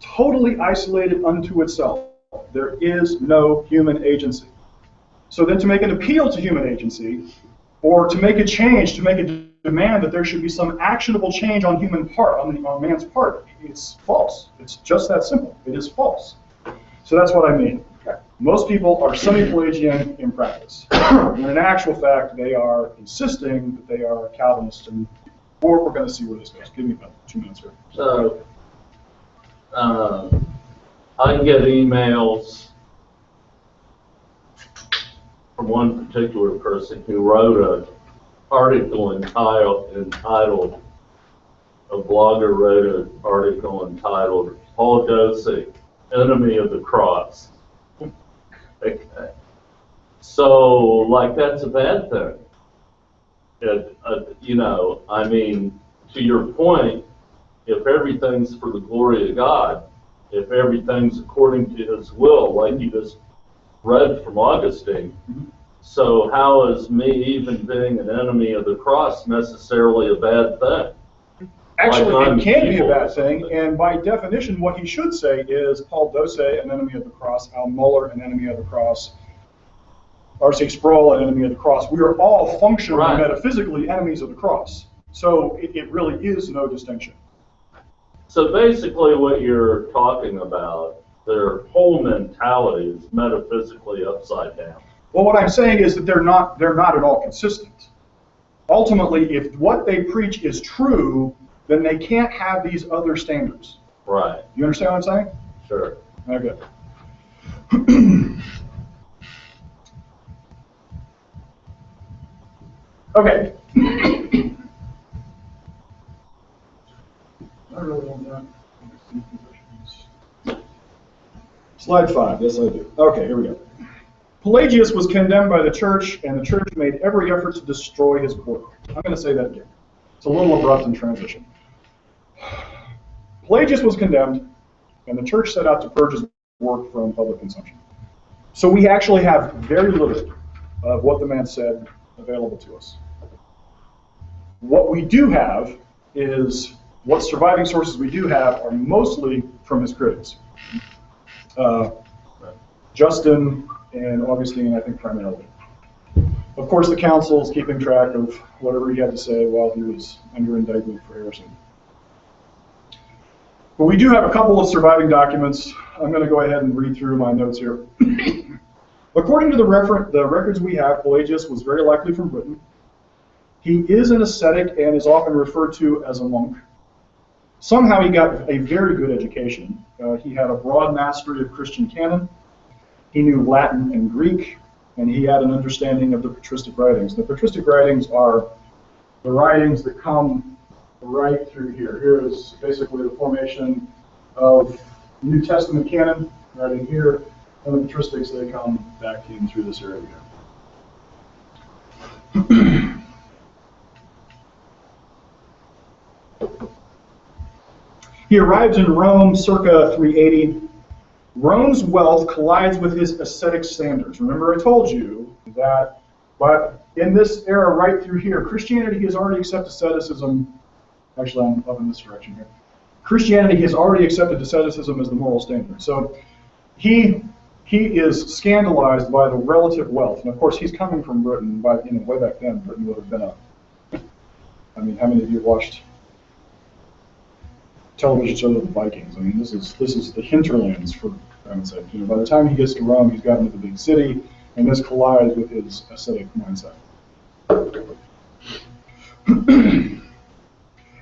totally isolated unto itself, there is no human agency. So then to make an appeal to human agency, or to make a change, to make a demand that there should be some actionable change on on man's part, it's false. It's just that simple. It is false. So that's what I mean. Most people are semi-Pelagian in practice. And in actual fact, they are insisting that they are Calvinists, and we're going to see where this goes. Give me about 2 minutes here. So, I get emails from one particular person who wrote an article entitled, a blogger wrote an article entitled, Paul Dosey, Enemy of the Cross. Okay. So, like, that's a bad thing. I mean, to your point, if everything's for the glory of God, if everything's according to His will, like you just read from Augustine, so how is me even being an enemy of the cross necessarily a bad thing? Actually, Like it can be a evil bad or thing, something. and by definition, what he should say is Paul Dosey, an enemy of the cross, Al Mohler, an enemy of the cross, R.C. Sproul, an enemy of the cross. We are all functionally, Right. metaphysically enemies of the cross. So it really is no distinction. So basically what you're talking about, their whole mentality is metaphysically upside down. Well, what I'm saying is that they're not at all consistent. Ultimately, if what they preach is true, then they can't have these other standards. Right, You understand what I'm saying? sure. Okay. Okay. I really want that. Slide 5, yes I do. Okay, here we go. Pelagius was condemned by the church, and the church made every effort to destroy his work. I'm going to say that again. It's a little abrupt in transition. Pelagius was condemned, and the church set out to purge his work from public consumption. So we actually have very little of what the man said available to us. What we do have is, what surviving sources we do have are mostly from his critics. Justin and Augustine, I think, primarily. Of course, the council is keeping track of whatever he had to say while he was under indictment for heresy. But we do have a couple of surviving documents. I'm going to go ahead and read through my notes here. According to the records we have, Pelagius was very likely from Britain. He is an ascetic and is often referred to as a monk. Somehow he got a very good education. He had a broad mastery of Christian canon. He knew Latin and Greek, and he had an understanding of the patristic writings. The patristic writings are the writings that come right through here. Here is basically the formation of New Testament canon, right in here, and the patristics, they come back in through this area here. He arrives in Rome circa 380. Rome's wealth collides with his ascetic standards. Remember I told you that, but in this era right through here, Christianity has already accepted asceticism. Actually, I'm up in this direction here. Christianity has already accepted asceticism as the moral standard. So he is scandalized by the relative wealth. And of course, he's coming from Britain. By way back then, Britain would have been I mean, how many of you watched television shows of the Vikings? I mean, this is the hinterlands for Roman's sake. By the time he gets to Rome, he's gotten to the big city, and this collides with his ascetic mindset.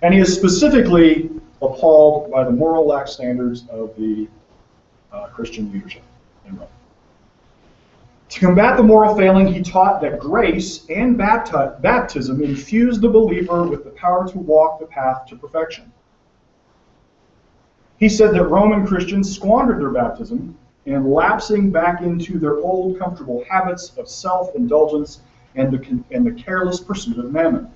And he is specifically appalled by the moral lax standards of the Christian leadership in Rome. To combat the moral failing, he taught that grace and baptism infuse the believer with the power to walk the path to perfection. He said that Roman Christians squandered their baptism and lapsing back into their old comfortable habits of self-indulgence and the careless pursuit of mammon.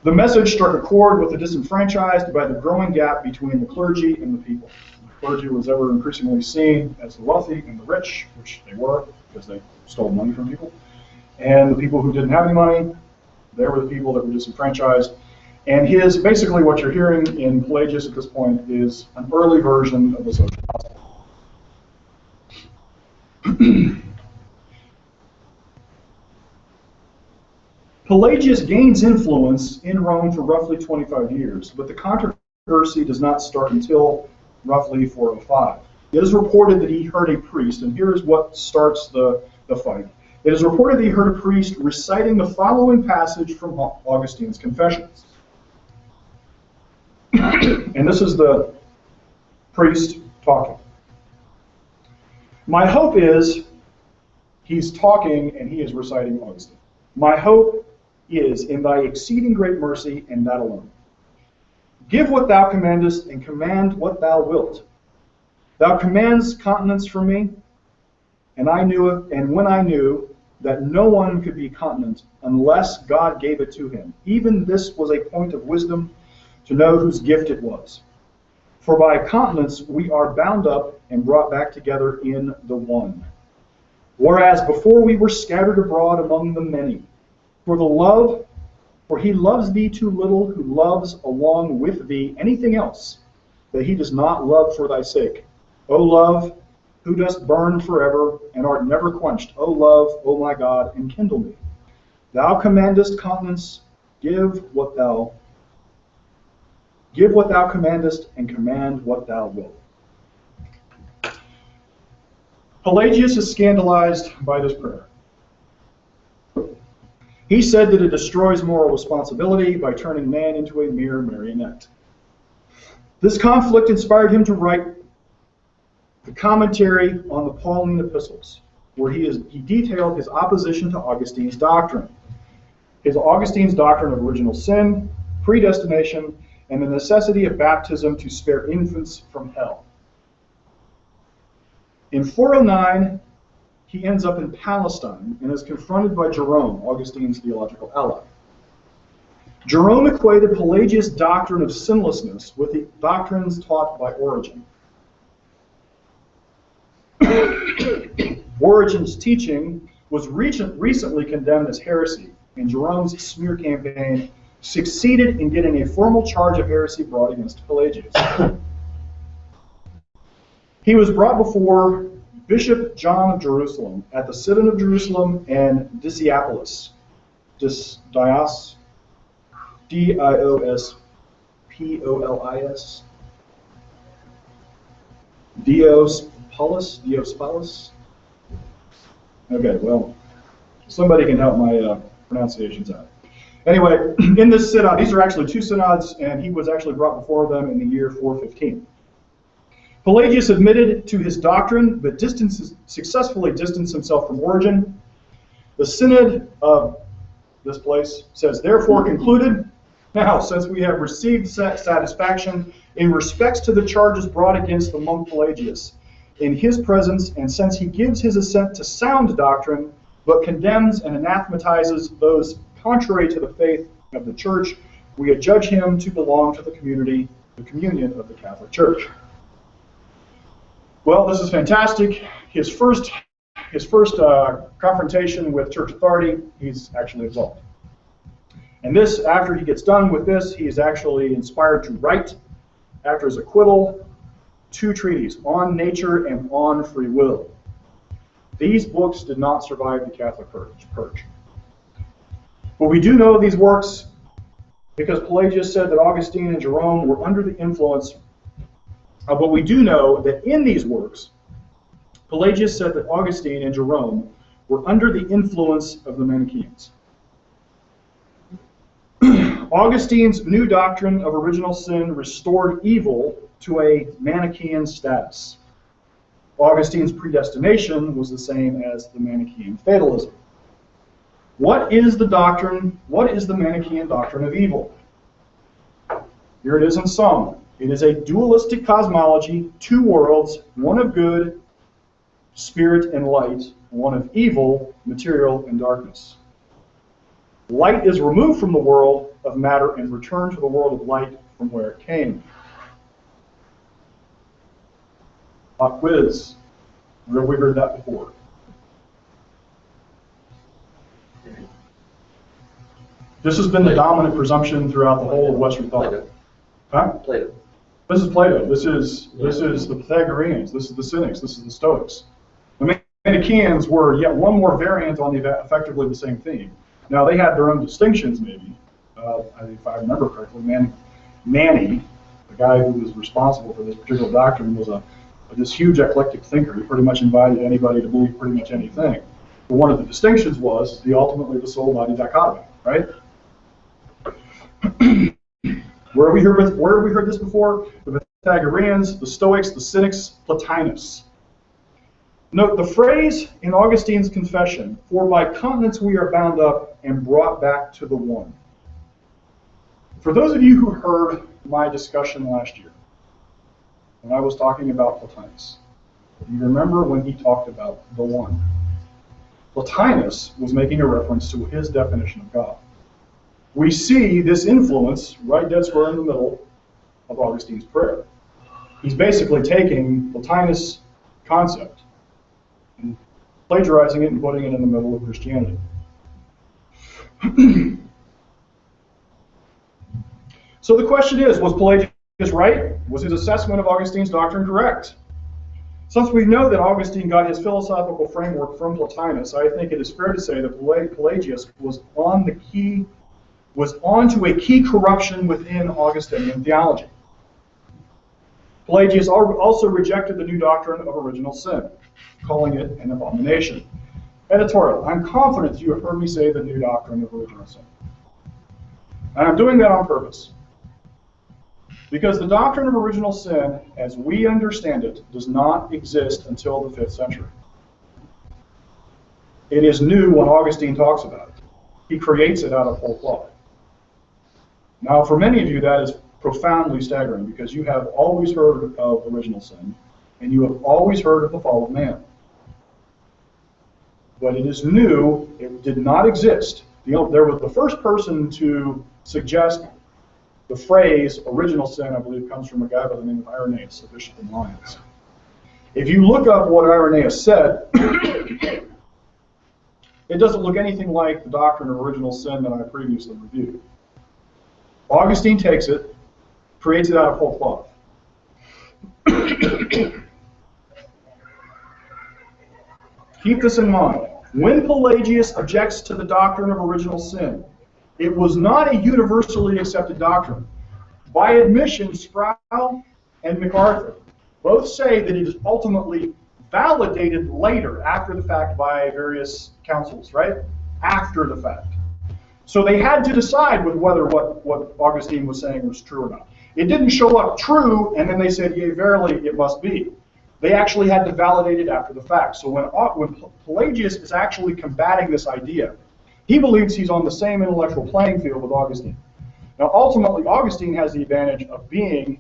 The message struck a chord with the disenfranchised by the growing gap between the clergy and the people. The clergy was ever increasingly seen as the wealthy and the rich, which they were because they stole money from people. And the people who didn't have any money, they were the people that were disenfranchised. And basically what you're hearing in Pelagius at this point is an early version of the social gospel. Pelagius gains influence in Rome for roughly 25 years, but the controversy does not start until roughly 405. It is reported that he heard a priest, and here is what starts the fight. It is reported that he heard a priest reciting the following passage from Augustine's Confessions. And this is the priest talking. My hope is, he's talking and he is reciting Augustine. My hope is in thy exceeding great mercy, and that alone. Give what thou commandest, and command what thou wilt. Thou commandest continence for me, and when I knew that no one could be continent unless God gave it to him. Even this was a point of wisdom, to know whose gift it was. For by continence we are bound up and brought back together in the one. Whereas before we were scattered abroad among the many. For he loves thee too little, who loves along with thee anything else that he does not love for thy sake. O love, who dost burn forever and art never quenched. O love, O my God, enkindle me. Thou commandest continence, give what thou commandest, and command what thou wilt. Pelagius is scandalized by this prayer. He said that it destroys moral responsibility by turning man into a mere marionette. This conflict inspired him to write the commentary on the Pauline epistles, where he detailed his opposition to Augustine's doctrine. Augustine's doctrine of original sin, predestination, and the necessity of baptism to spare infants from hell. In 409, he ends up in Palestine and is confronted by Jerome, Augustine's theological ally. Jerome equated Pelagius' doctrine of sinlessness with the doctrines taught by Origen. Origen's teaching was recently condemned as heresy, and Jerome's smear campaign succeeded in getting a formal charge of heresy brought against Pelagius. He was brought before Bishop John of Jerusalem at the Synod of Jerusalem and Diospolis. Diospolis. Diospolis. Okay, well, somebody can help my pronunciations out. Anyway, in this synod, these are actually two synods, and he was actually brought before them in the year 415. Pelagius admitted to his doctrine, but successfully distanced himself from Origen. The synod of this place says, therefore concluded, now since we have received satisfaction in respects to the charges brought against the monk Pelagius in his presence, and since he gives his assent to sound doctrine, but condemns and anathematizes those contrary to the faith of the Church, we adjudge him to belong to the communion of the Catholic Church. Well, this is fantastic. His first confrontation with church authority, he's actually absolved. And this, after he gets done with this, he is actually inspired to write, after his acquittal, 2 treatises, on nature and on free will. These books did not survive the Catholic purge. But we do know these works because Pelagius said that Augustine and Jerome were under the influence. But we do know that in these works, Pelagius said that Augustine and Jerome were under the influence of the Manichaeans. Augustine's new doctrine of original sin restored evil to a Manichaean status. Augustine's predestination was the same as the Manichaean fatalism. What is the doctrine? What is the Manichaean doctrine of evil? Here it is in sum. It is a dualistic cosmology, 2 worlds, one of good, spirit and light, one of evil, material and darkness. Light is removed from the world, of matter and return to the world of light from where it came. Pop quiz. Where have we heard that before? This has been the dominant presumption throughout the whole of Western thought. Huh? Plato. This is Plato. This is the Pythagoreans. This is the Cynics. This is the Stoics. The Manichaeans were yet one more variant on effectively the same theme. Now they had their own distinctions, maybe. If I remember correctly, Manny, the guy who was responsible for this particular doctrine, was this huge eclectic thinker. He pretty much invited anybody to believe pretty much anything. But one of the distinctions was ultimately the soul-body dichotomy, right? Where have we heard this before? The Pythagoreans, the Stoics, the Cynics, Plotinus. Note the phrase in Augustine's Confession, "For by continence we are bound up and brought back to the one." For those of you who heard my discussion last year, when I was talking about Plotinus, do you remember when he talked about the one? Plotinus was making a reference to his definition of God. We see this influence right dead square in the middle of Augustine's prayer. He's basically taking Plotinus' concept and plagiarizing it and putting it in the middle of Christianity. So the question is, was Pelagius right? Was his assessment of Augustine's doctrine correct? Since we know that Augustine got his philosophical framework from Plotinus, I think it is fair to say that Pelagius was onto a key corruption within Augustinian theology. Pelagius also rejected the new doctrine of original sin, calling it an abomination. Editorial: I'm confident you have heard me say the new doctrine of original sin. And I'm doing that on purpose. Because the doctrine of original sin, as we understand it, does not exist until the 5th century. It is new when Augustine talks about it. He creates it out of whole cloth. Now, for many of you, that is profoundly staggering because you have always heard of original sin and you have always heard of the fall of man. But it is new. It did not exist. There was the first person to suggest the phrase original sin, I believe, comes from a guy by the name of Irenaeus, a bishop in Lyons. If you look up what Irenaeus said, it doesn't look anything like the doctrine of original sin that I previously reviewed. Augustine takes it, creates it out of whole cloth. Keep this in mind. When Pelagius objects to the doctrine of original sin, it was not a universally accepted doctrine. By admission, Sproul and MacArthur both say that it is ultimately validated later, after the fact, by various councils, right? After the fact. So they had to decide whether what Augustine was saying was true or not. It didn't show up true, and then they said, yea, verily, it must be. They actually had to validate it after the fact. So when Pelagius is actually combating this idea, he believes he's on the same intellectual playing field with Augustine. Now, ultimately, Augustine has the advantage of being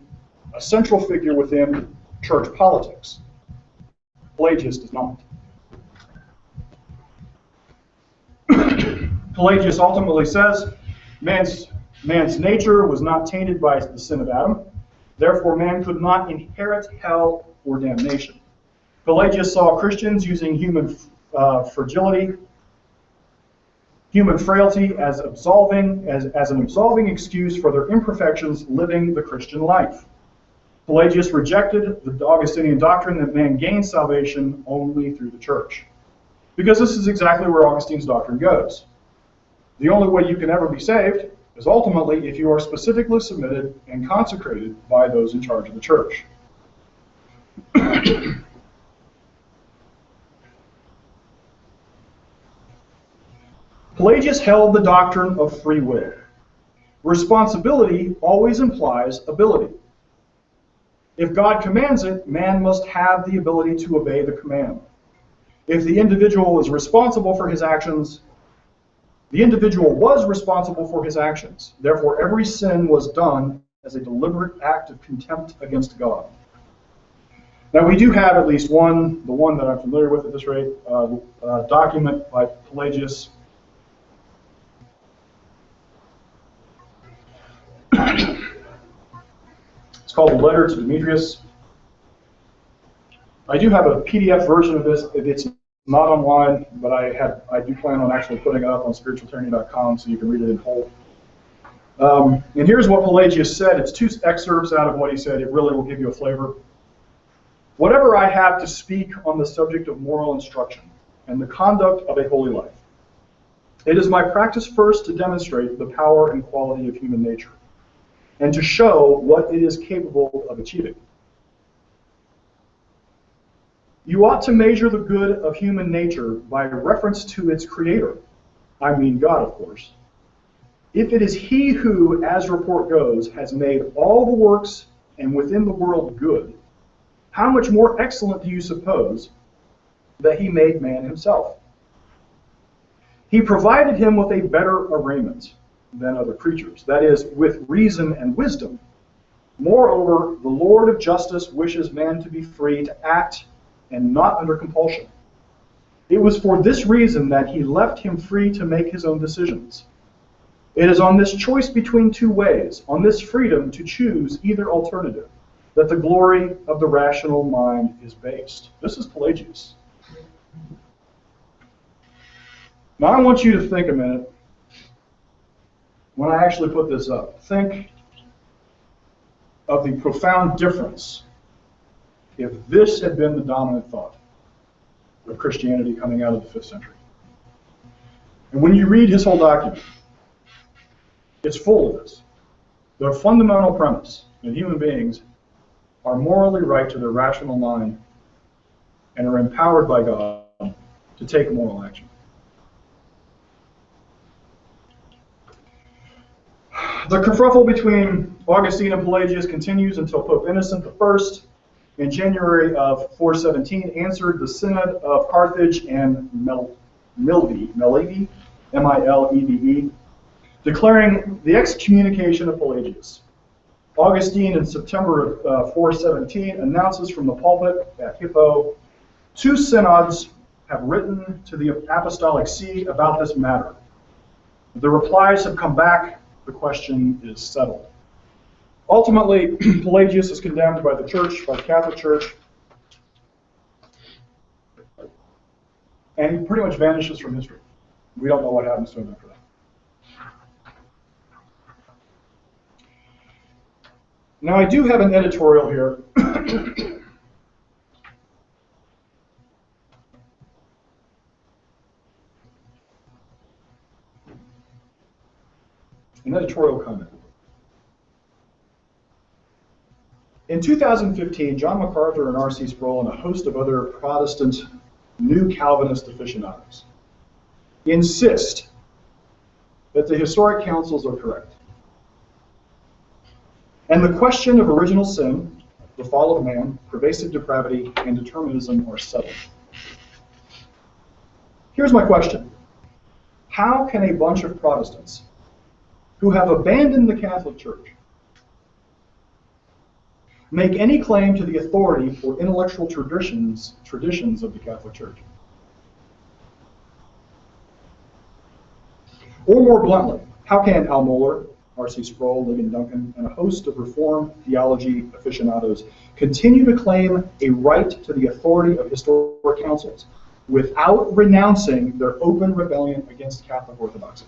a central figure within church politics. Pelagius does not. Pelagius ultimately says, man's nature was not tainted by the sin of Adam. Therefore, man could not inherit hell or damnation. Pelagius saw Christians using human fragility, human frailty as an absolving excuse for their imperfections living the Christian life. Pelagius rejected the Augustinian doctrine that man gains salvation only through the church. Because this is exactly where Augustine's doctrine goes. The only way you can ever be saved is ultimately if you are specifically submitted and consecrated by those in charge of the church. Pelagius held the doctrine of free will. Responsibility always implies ability. If God commands it, man must have the ability to obey the command. If the individual is responsible for his actions, the individual was responsible for his actions. Therefore, every sin was done as a deliberate act of contempt against God. Now, we do have at least one, the one that I'm familiar with at this rate, document by Pelagius. It's called The Letter to Demetrius. I do have a PDF version of this. It's not online, but I do plan on actually putting it up on spiritualtyranny.com so you can read it in whole. And here's what Pelagius said. It's 2 excerpts out of what he said. It really will give you a flavor. Whatever I have to speak on the subject of moral instruction and the conduct of a holy life, it is my practice first to demonstrate the power and quality of human nature, and to show what it is capable of achieving. You ought to measure the good of human nature by reference to its creator, I mean God, of course. If it is he who, as report goes, has made all the works and within the world good, how much more excellent do you suppose that he made man himself? He provided him with a better arraignment than other creatures, that is, with reason and wisdom. Moreover, the Lord of justice wishes man to be free to act and not under compulsion. It was for this reason that he left him free to make his own decisions. It is on this choice between 2 ways, on this freedom to choose either alternative, that the glory of the rational mind is based. This is Pelagius. Now I want you to think a minute, when I actually put this up, think of the profound difference if this had been the dominant thought of Christianity coming out of the 5th century. And when you read his whole document, it's full of this. The fundamental premise that human beings are morally right to their rational mind and are empowered by God to take moral action. The kerfuffle between Augustine and Pelagius continues until Pope Innocent I, in January of 417, answered the Synod of Carthage and Mileve, M-I-L-E-V-E, declaring the excommunication of Pelagius. Augustine, in September of 417, announces from the pulpit at Hippo, 2 synods have written to the Apostolic See about this matter. The replies have come back. The question is settled. Ultimately, Pelagius is condemned by the Church, by the Catholic Church, and he pretty much vanishes from history. We don't know what happens to him after that. Now, I do have an editorial here. An editorial comment. In 2015, John MacArthur and R.C. Sproul and a host of other Protestant New Calvinist aficionados insist that the historic councils are correct. And the question of original sin, the fall of man, pervasive depravity, and determinism are settled. Here's my question. How can a bunch of Protestants who have abandoned the Catholic Church make any claim to the authority or intellectual traditions of the Catholic Church? Or more bluntly, how can Al Mohler, R.C. Sproul, Ligon Duncan, and a host of Reformed theology aficionados continue to claim a right to the authority of historic councils without renouncing their open rebellion against Catholic orthodoxy?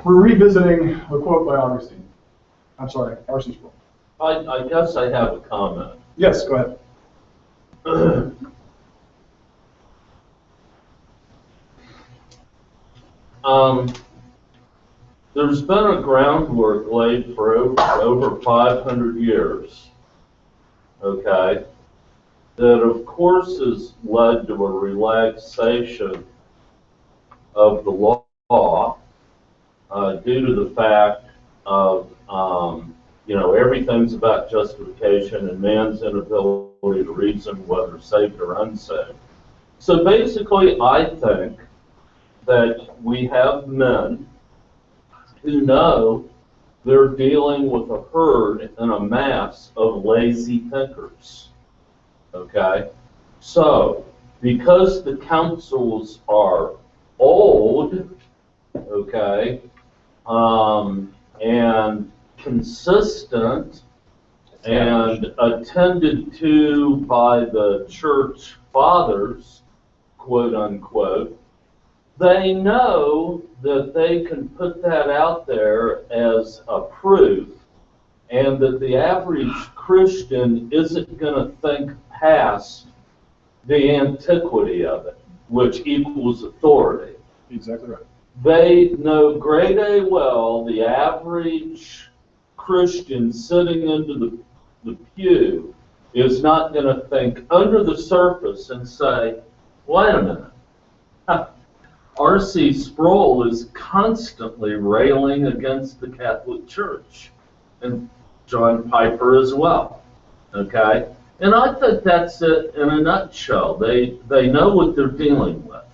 We're revisiting a quote by Augustine. I'm sorry, R.C. Sproul. I guess I have a comment. Yes, go ahead. There's been a groundwork laid for over 500 years, okay, that of course has led to a relaxation of the law due to the fact of, everything's about justification and man's inability to reason whether saved or unsaved. So basically, I think that we have men who know they're dealing with a herd and a mass of lazy thinkers, okay? So, because the councils are old, okay, and consistent and attended to by the church fathers, quote unquote, they know that they can put that out there as a proof, and that the average Christian isn't going to think past the antiquity of it, which equals authority. Exactly right. They know great a well the average Christian sitting under the pew is not going to think under the surface and say, wait a minute, R.C. Sproul is constantly railing against the Catholic Church, and John Piper as well, okay? And I think that's it in a nutshell. They know what they're dealing with.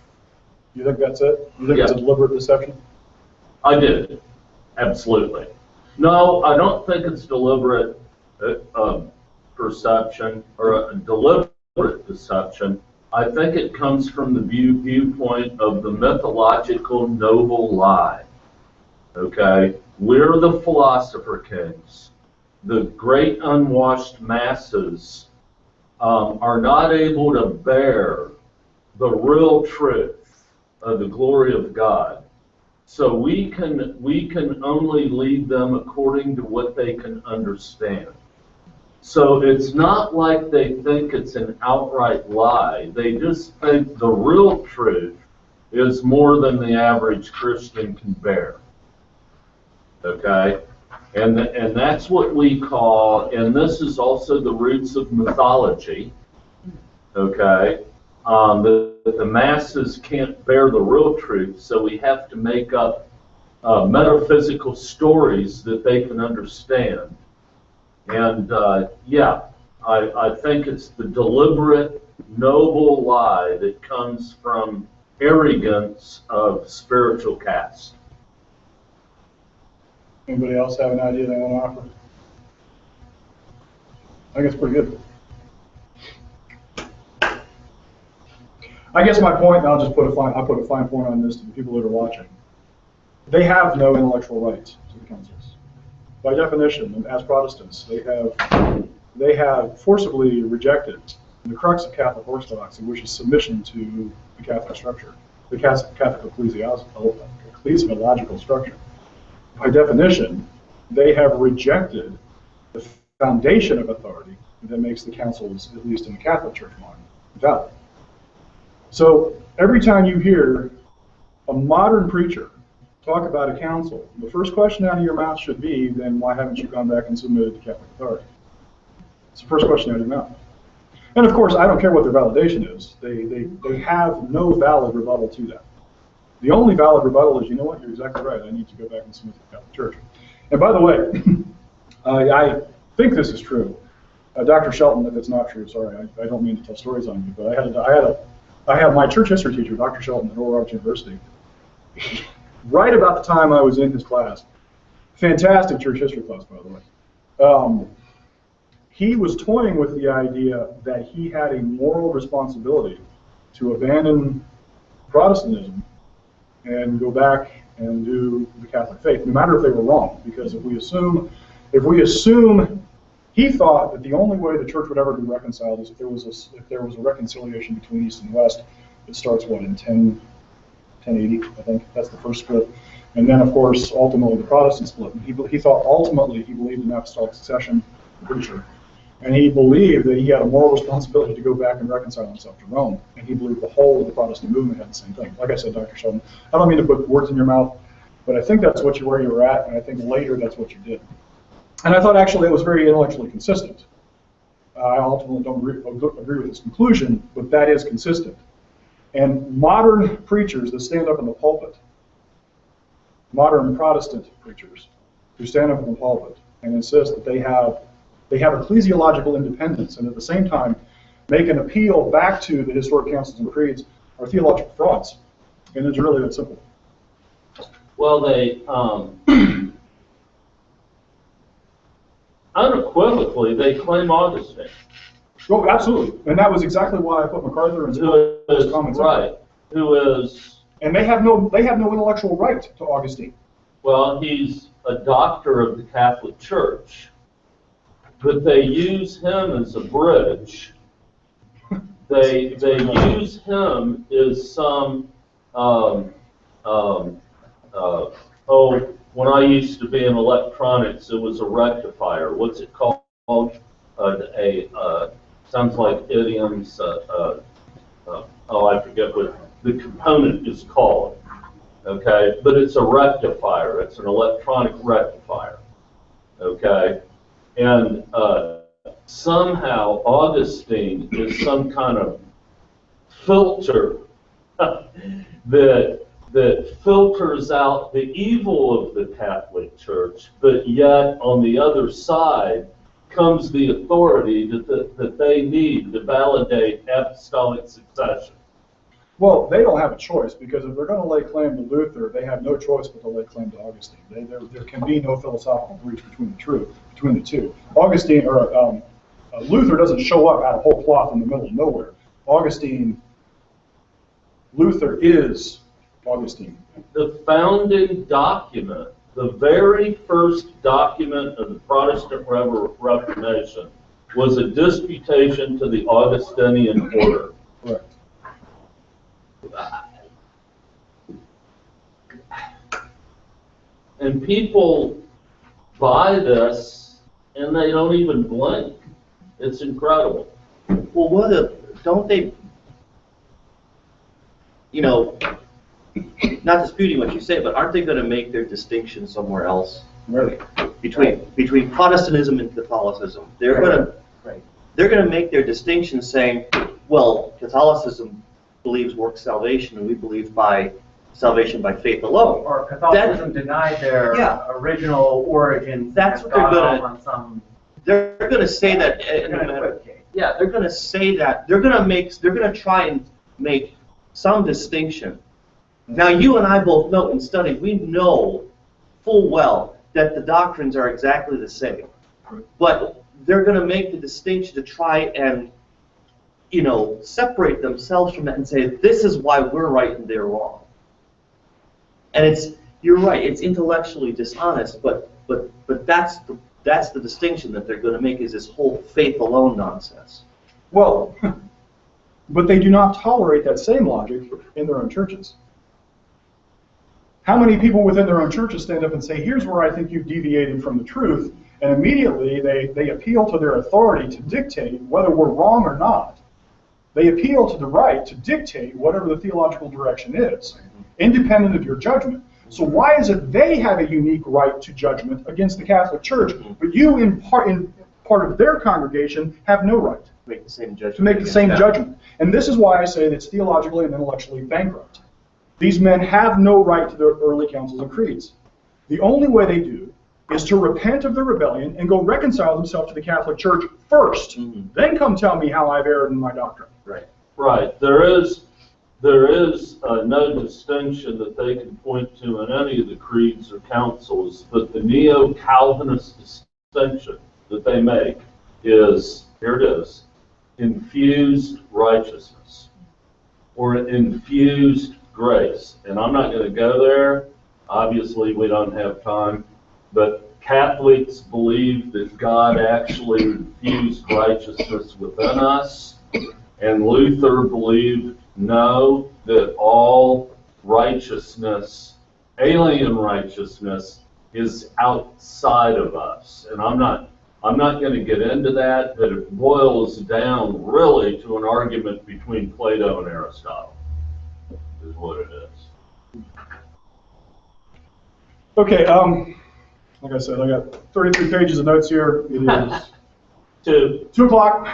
You think that's it? You think it's a deliberate deception? I do, absolutely. No, I don't think it's deliberate perception or a deliberate deception. I think it comes from the viewpoint of the mythological noble lie. Okay, we're the philosopher kings. The great unwashed masses are not able to bear the real truth of the glory of God. So we can only lead them according to what they can understand. So it's not like they think it's an outright lie. They just think the real truth is more than the average Christian can bear. Okay? And that's what we call, and this is also the roots of mythology, okay? The masses can't bear the real truth, so we have to make up metaphysical stories that they can understand. And yeah, I think it's the deliberate, noble lie that comes from arrogance of spiritual caste. Anybody else have an idea they want to offer? I think it's pretty good. I guess my point, and I'll just put a fine point on this to the people that are watching. They have no intellectual rights to the councils. By definition, and as Protestants, they have forcibly rejected the crux of Catholic orthodoxy, which is submission to the Catholic structure, the Catholic ecclesiological structure. By definition, they have rejected the foundation of authority that makes the councils, at least in the Catholic Church model, valid. So every time you hear a modern preacher talk about a council, the first question out of your mouth should be, then why haven't you gone back and submitted to Catholic authority? It's the first question out of your mouth. And of course, I don't care what their validation is. They have no valid rebuttal to that. The only valid rebuttal is, you know what, you're exactly right, I need to go back and submit to the Catholic Church. And by the way, I think this is true. Dr. Shelton, if it's not true, sorry, I don't mean to tell stories on you, but I had my church history teacher, Dr. Shelton at Oral Roberts University, right about the time I was in his class. Fantastic church history class, by the way. He was toying with the idea that he had a moral responsibility to abandon Protestantism and go back and do the Catholic faith, no matter if they were wrong. Because if we assume, he thought that the only way the church would ever be reconciled is if there was a reconciliation between East and West. It starts what, in 1080, I think that's the first split, and then of course ultimately the Protestant split. He thought ultimately he believed in apostolic succession, I'm pretty sure. And he believed that he had a moral responsibility to go back and reconcile himself to Rome. And he believed the whole of the Protestant movement had the same thing. Like I said, Dr. Sheldon, I don't mean to put words in your mouth, but I think that's where you were at, and I think later that's what you did. And I thought actually it was very intellectually consistent. I ultimately don't agree with his conclusion, but that is consistent. And modern preachers that stand up in the pulpit, modern Protestant preachers who stand up in the pulpit and insist that they have ecclesiological independence, and at the same time make an appeal back to the historic councils and creeds, are theological frauds. And it's really that simple. Well, they unequivocally they claim Augustine. Oh, absolutely. And that was exactly why I put MacArthur in Who his is, comments. right, who is, And they have no intellectual right to Augustine. well, he's a doctor of the Catholic Church, but they use him as a bridge. They use him as some, when I used to be in electronics, it was a rectifier. What's it called? Sounds like idioms. I forget what the component is called. Okay, but it's a rectifier. It's an electronic rectifier. Okay, and somehow Augustine is some kind of filter that filters out the evil of the Catholic Church, but yet on the other side comes the authority that they need to validate apostolic succession. Well, they don't have a choice, because if they're going to lay claim to Luther, they have no choice but to lay claim to Augustine. There can be no philosophical breach between the two. Augustine, or Luther doesn't show up out of whole cloth in the middle of nowhere. Luther is Augustine. The founding document, the very first document of the Protestant Reformation, was a disputation to the Augustinian order. Correct. And people buy this and they don't even blink. It's incredible. Well, don't they, not disputing what you say, but aren't they going to make their distinction somewhere else? Right. Between Protestantism and Catholicism. They're going to make their distinction saying, well, Catholicism believes works salvation, and we believe by salvation by faith alone. Or Catholicism denied their original origins. That's what they're going to. They're going to say that. Yeah, they're going to say that. They're going to try and make some distinction. Now, you and I both know in study, we know full well that the doctrines are exactly the same, but they're going to make the distinction to try and separate themselves from that and say, this is why we're right and they're wrong. And you're right, it's intellectually dishonest, but that's the distinction that they're going to make, is this whole faith alone nonsense. Well, but they do not tolerate that same logic in their own churches. How many people within their own churches stand up and say, here's where I think you've deviated from the truth, and immediately they appeal to their authority to dictate whether we're wrong or not. They appeal to the right to dictate whatever the theological direction is, independent of your judgment. So why is it they have a unique right to judgment against the Catholic Church, but you, in part of their congregation, have no right to make the same judgment? To make the same judgment. And this is why I say that it's theologically and intellectually bankrupt. These men have no right to their early councils and creeds. The only way they do is to repent of their rebellion and go reconcile themselves to the Catholic Church first. Then come tell me how I've erred in my doctrine. Right. There is no distinction that they can point to in any of the creeds or councils, but the neo-Calvinist distinction that they make is, here it is, infused righteousness or infused grace. And I'm not going to go there. Obviously, we don't have time. But Catholics believe that God actually infused righteousness within us. And Luther believed, no, that all righteousness, alien righteousness, is outside of us. And I'm not going to get into that, but it boils down really to an argument between Plato and Aristotle, is what it is. Okay, like I said, I got 33 pages of notes here. It is 2 o'clock.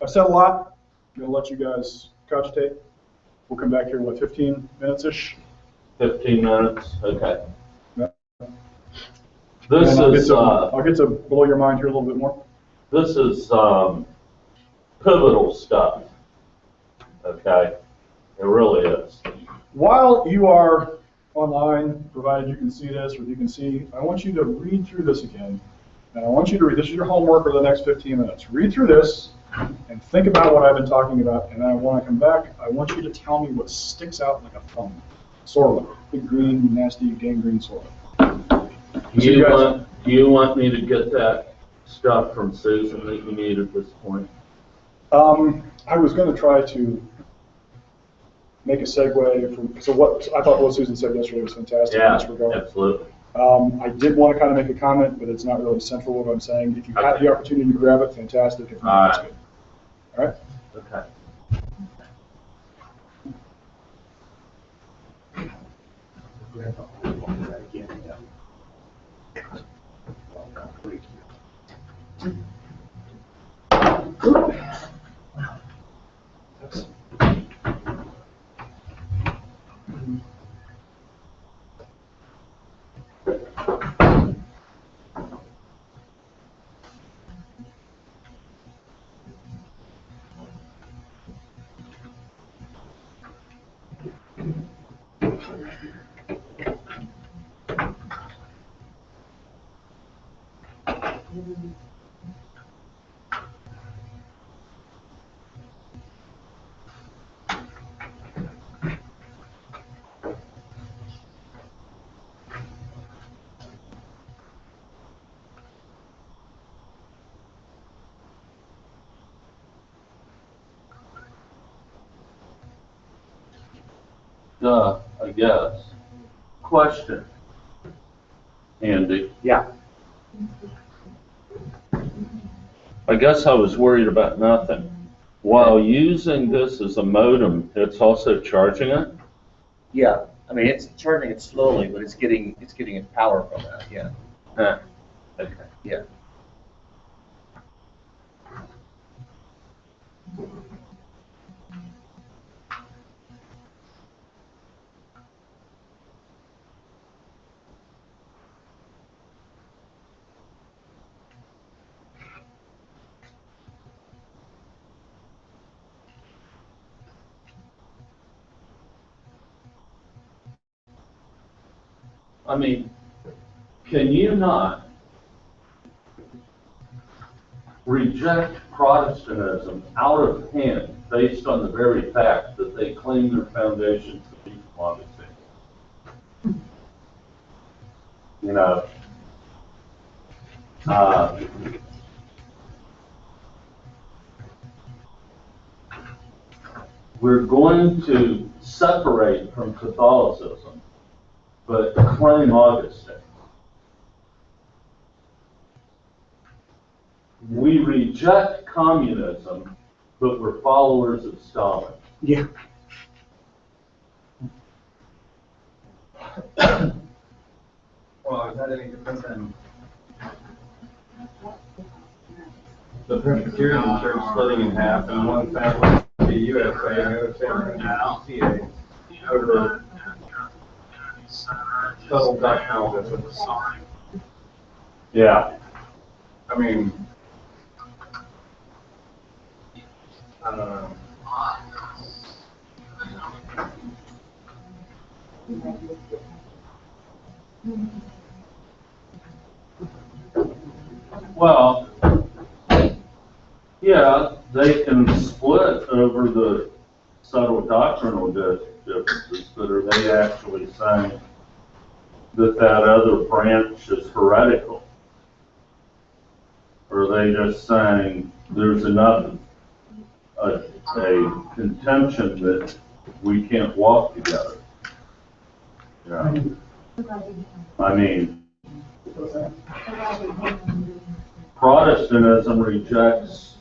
I've said a lot. I'm going to let you guys cogitate. We'll come back here in, 15 minutes-ish? 15 minutes? Okay. Yeah. This is... I'll get to blow your mind here a little bit more. This is pivotal stuff. Okay? It really is. While you are online, provided you can see this, or you can see, I want you to read through this again And I want you to read, this is your homework for the next 15 minutes. Read through this and think about what I've been talking about. And then when I come back, I want you to tell me what sticks out like a thumb. Sorla, big green, nasty, gangrene sorla. Do you want me to get that stuff from Susan that you need at this point? I was going to try to make a segue from, so I thought what Susan said yesterday was fantastic in this regard. Absolutely. I did want to kind of make a comment, but it's not really central to what I'm saying. If you have the opportunity to grab it, fantastic. If not, that's good. All right? Okay. I guess. Question, Andy. Yeah. I guess I was worried about nothing. While using this as a modem, it's also charging it? Yeah. I mean, it's charging it slowly, but it's getting its power from that. Yeah. Huh. Okay. Yeah. I mean, can you not reject Protestantism out of hand based on the very fact that they claim their foundation to be from Augustine? You know, we're going to separate from Catholicism, but claim Augustine. We reject communism, but we're followers of Stalin. Yeah. Well, is that any different than the Presbyterian Church splitting in half and one family the USA and the other family the PCA over subtle doctrinal difference? Yeah. I mean, I don't know. Well, yeah, they can split over the subtle doctrinal differences, but are they actually saying that other branch is heretical? Or are they just saying there's enough a contention that we can't walk together? Yeah. I mean, Protestantism rejects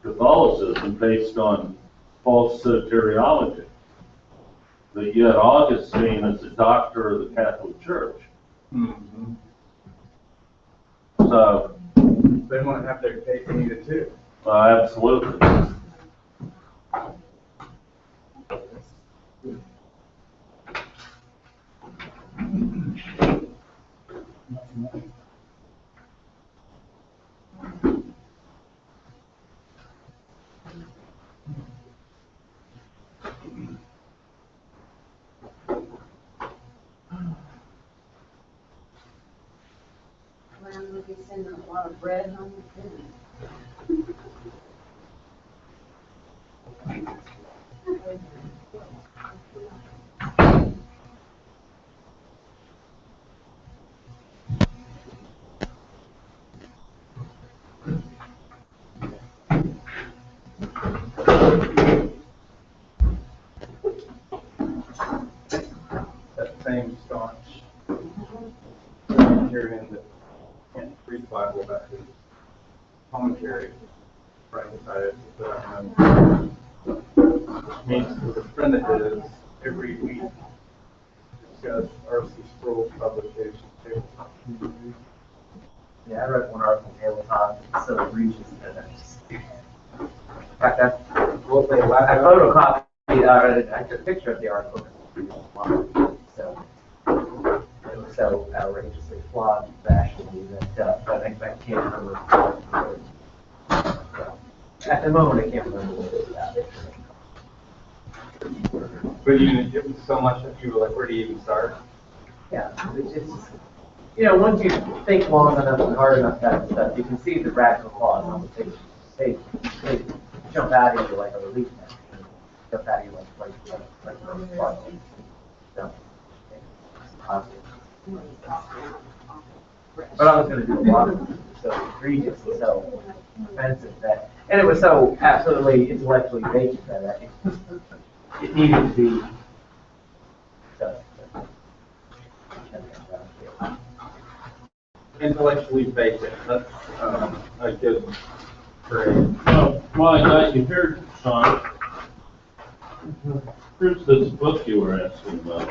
Catholicism based on false soteriology. But yet Augustine is a doctor of the Catholic Church. Mm-hmm. So, They want to have their cake and eat it too. absolutely. When I'm looking send a lot of bread home too. That same staunch Unitarian that can't read the Bible about his commentary, right beside it, which means with a friend of his, every week discuss R.C. Sproul's publication table. Yeah, I read one article tabletop, it's so egregious that I just. In fact, I photocopied, I took a picture of the article. So, it was so outrageously flawed factually that I can't remember. So, at the moment, I can't remember what it was about. But it was so much that you were like, where do you even start? Yeah, it's just, once you think long enough and hard enough that stuff, you can see the radical flaws on the page. They jump out at you like a relief net. Jump out at you like a sparkle. So, but I was going to do a lot of it. So egregious and so offensive and it was so absolutely intellectually vacant that it needed to be. So, Intellectually vacant. That's a good phrase. Well, while I got you here, Sean, here's this book you were asking about.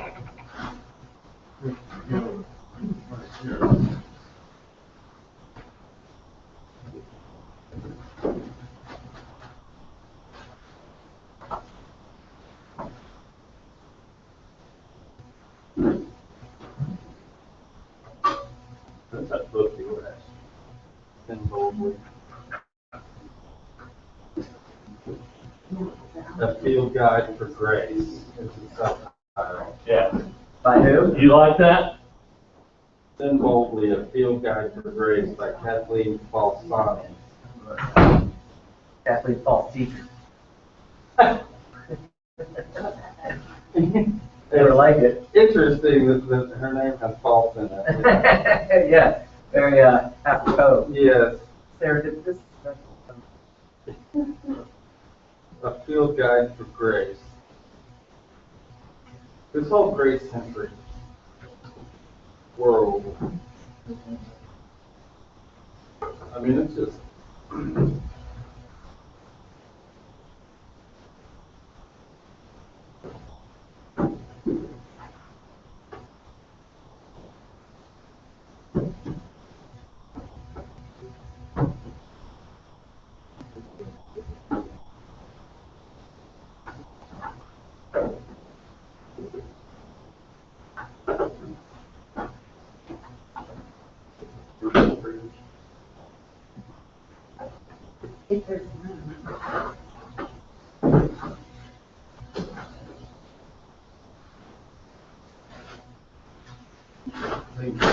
That's that book you were asking. Sin boldly. A field guide for grace is the subtitle. Yeah. By who? You like that? Sin boldly, a field guide for grace by Kathleen Falsani. Kathleen False Teacher. Never like it. Interesting that her name has false in it. Yeah, very apropos. Yes, Serendipitous. a field guide for grace. This whole grace-centric world, I mean, it's just, If there's none.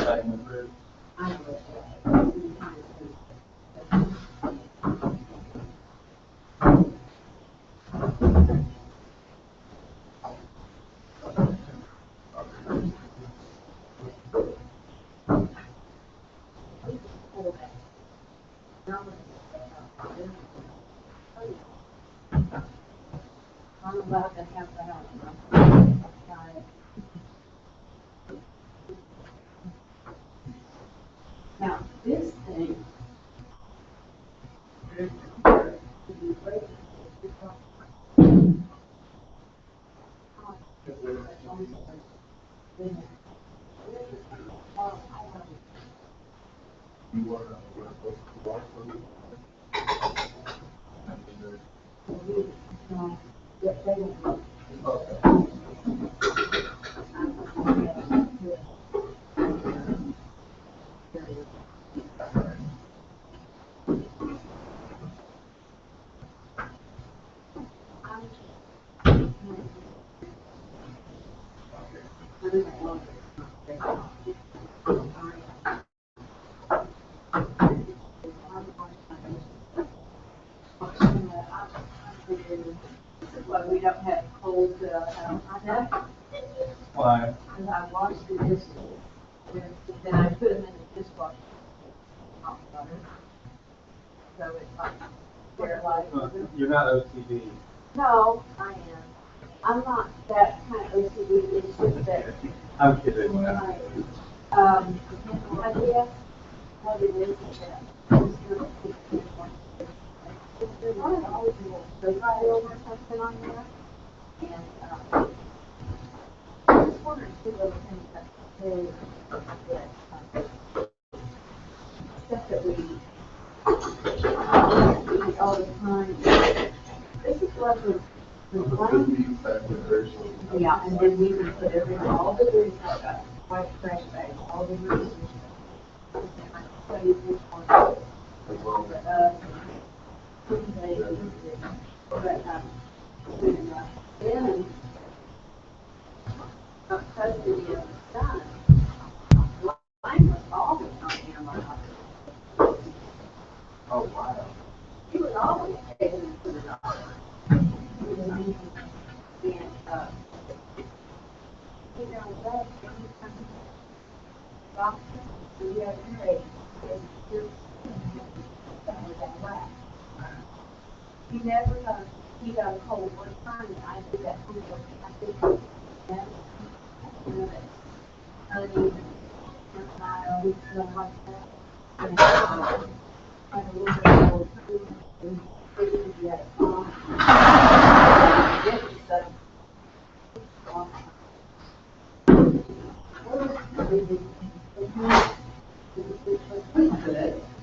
I will. I'm allowed to have the house. Got it. Now, this thing. I never, Why? because I washed the dishes. Then I put them in the dishwasher. Hot butter. So it's like, they're like. You're not OCD. No, I am. I'm not that kind of OCD, it's just that, I'm kidding. I guess what it is that I'm just gonna keep it one. There's always a little sugar or something on there. And, I was wondering if there were things that they, stuff that we eat all the time. This is what the yeah, and then we can put everything, all the grease, like a white trash bag, all the grease. And I can tell you which one. Then, custody of the son, mine was always on antibiotics. Oh, wow. He was always taking it to the doctor. And, you know, that doctor, we have trade, and still, that wax. He got a cold one time, and I did that homework, I think, that, you know, that honey, and mild, stuff like that. And had a little bit of old food, and figured he had a cough. Get the stuff.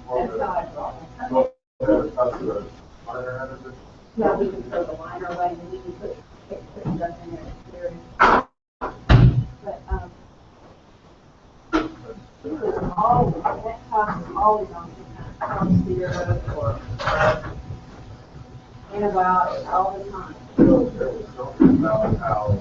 That's how I brought it. Yeah, we can throw the liner away and we can put stuff in there. But, he was always, that cough was always on some kind of syrup or antibiotics all the time. About how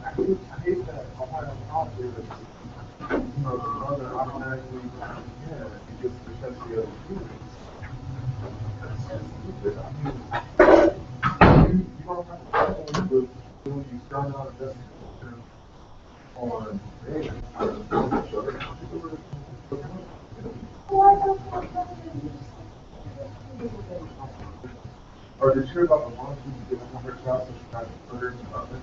I hate that Ohio cop is, you know, the mother automatically, yeah, he gets the custody of the kids. That's so stupid. I mean, you don't have to tell them, but when you start out investigation on there, or did you hear about the mom who gave her child and she tried to put her in the oven?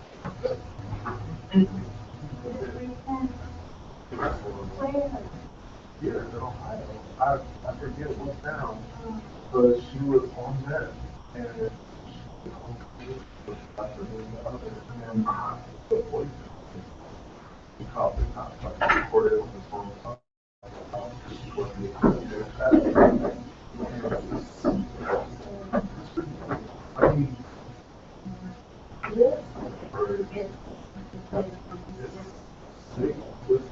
Here in Ohio, I forget what town, but she was on meth and she was after in the oven and the poison. He called the cops, like reported it on his phone. She wasn't able to do that. I mean, sick with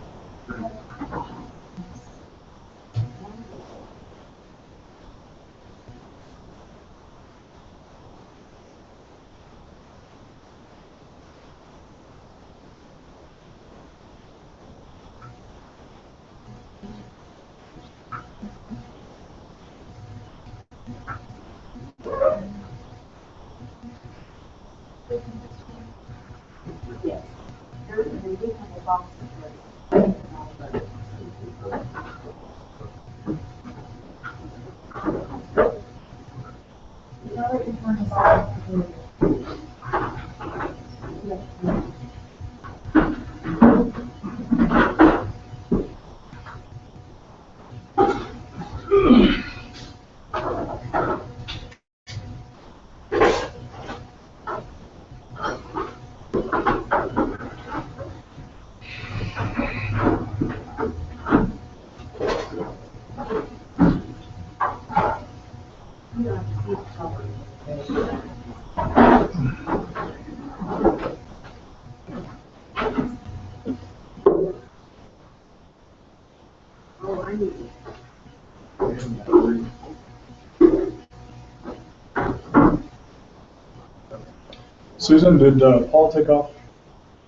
Susan, did Paul take off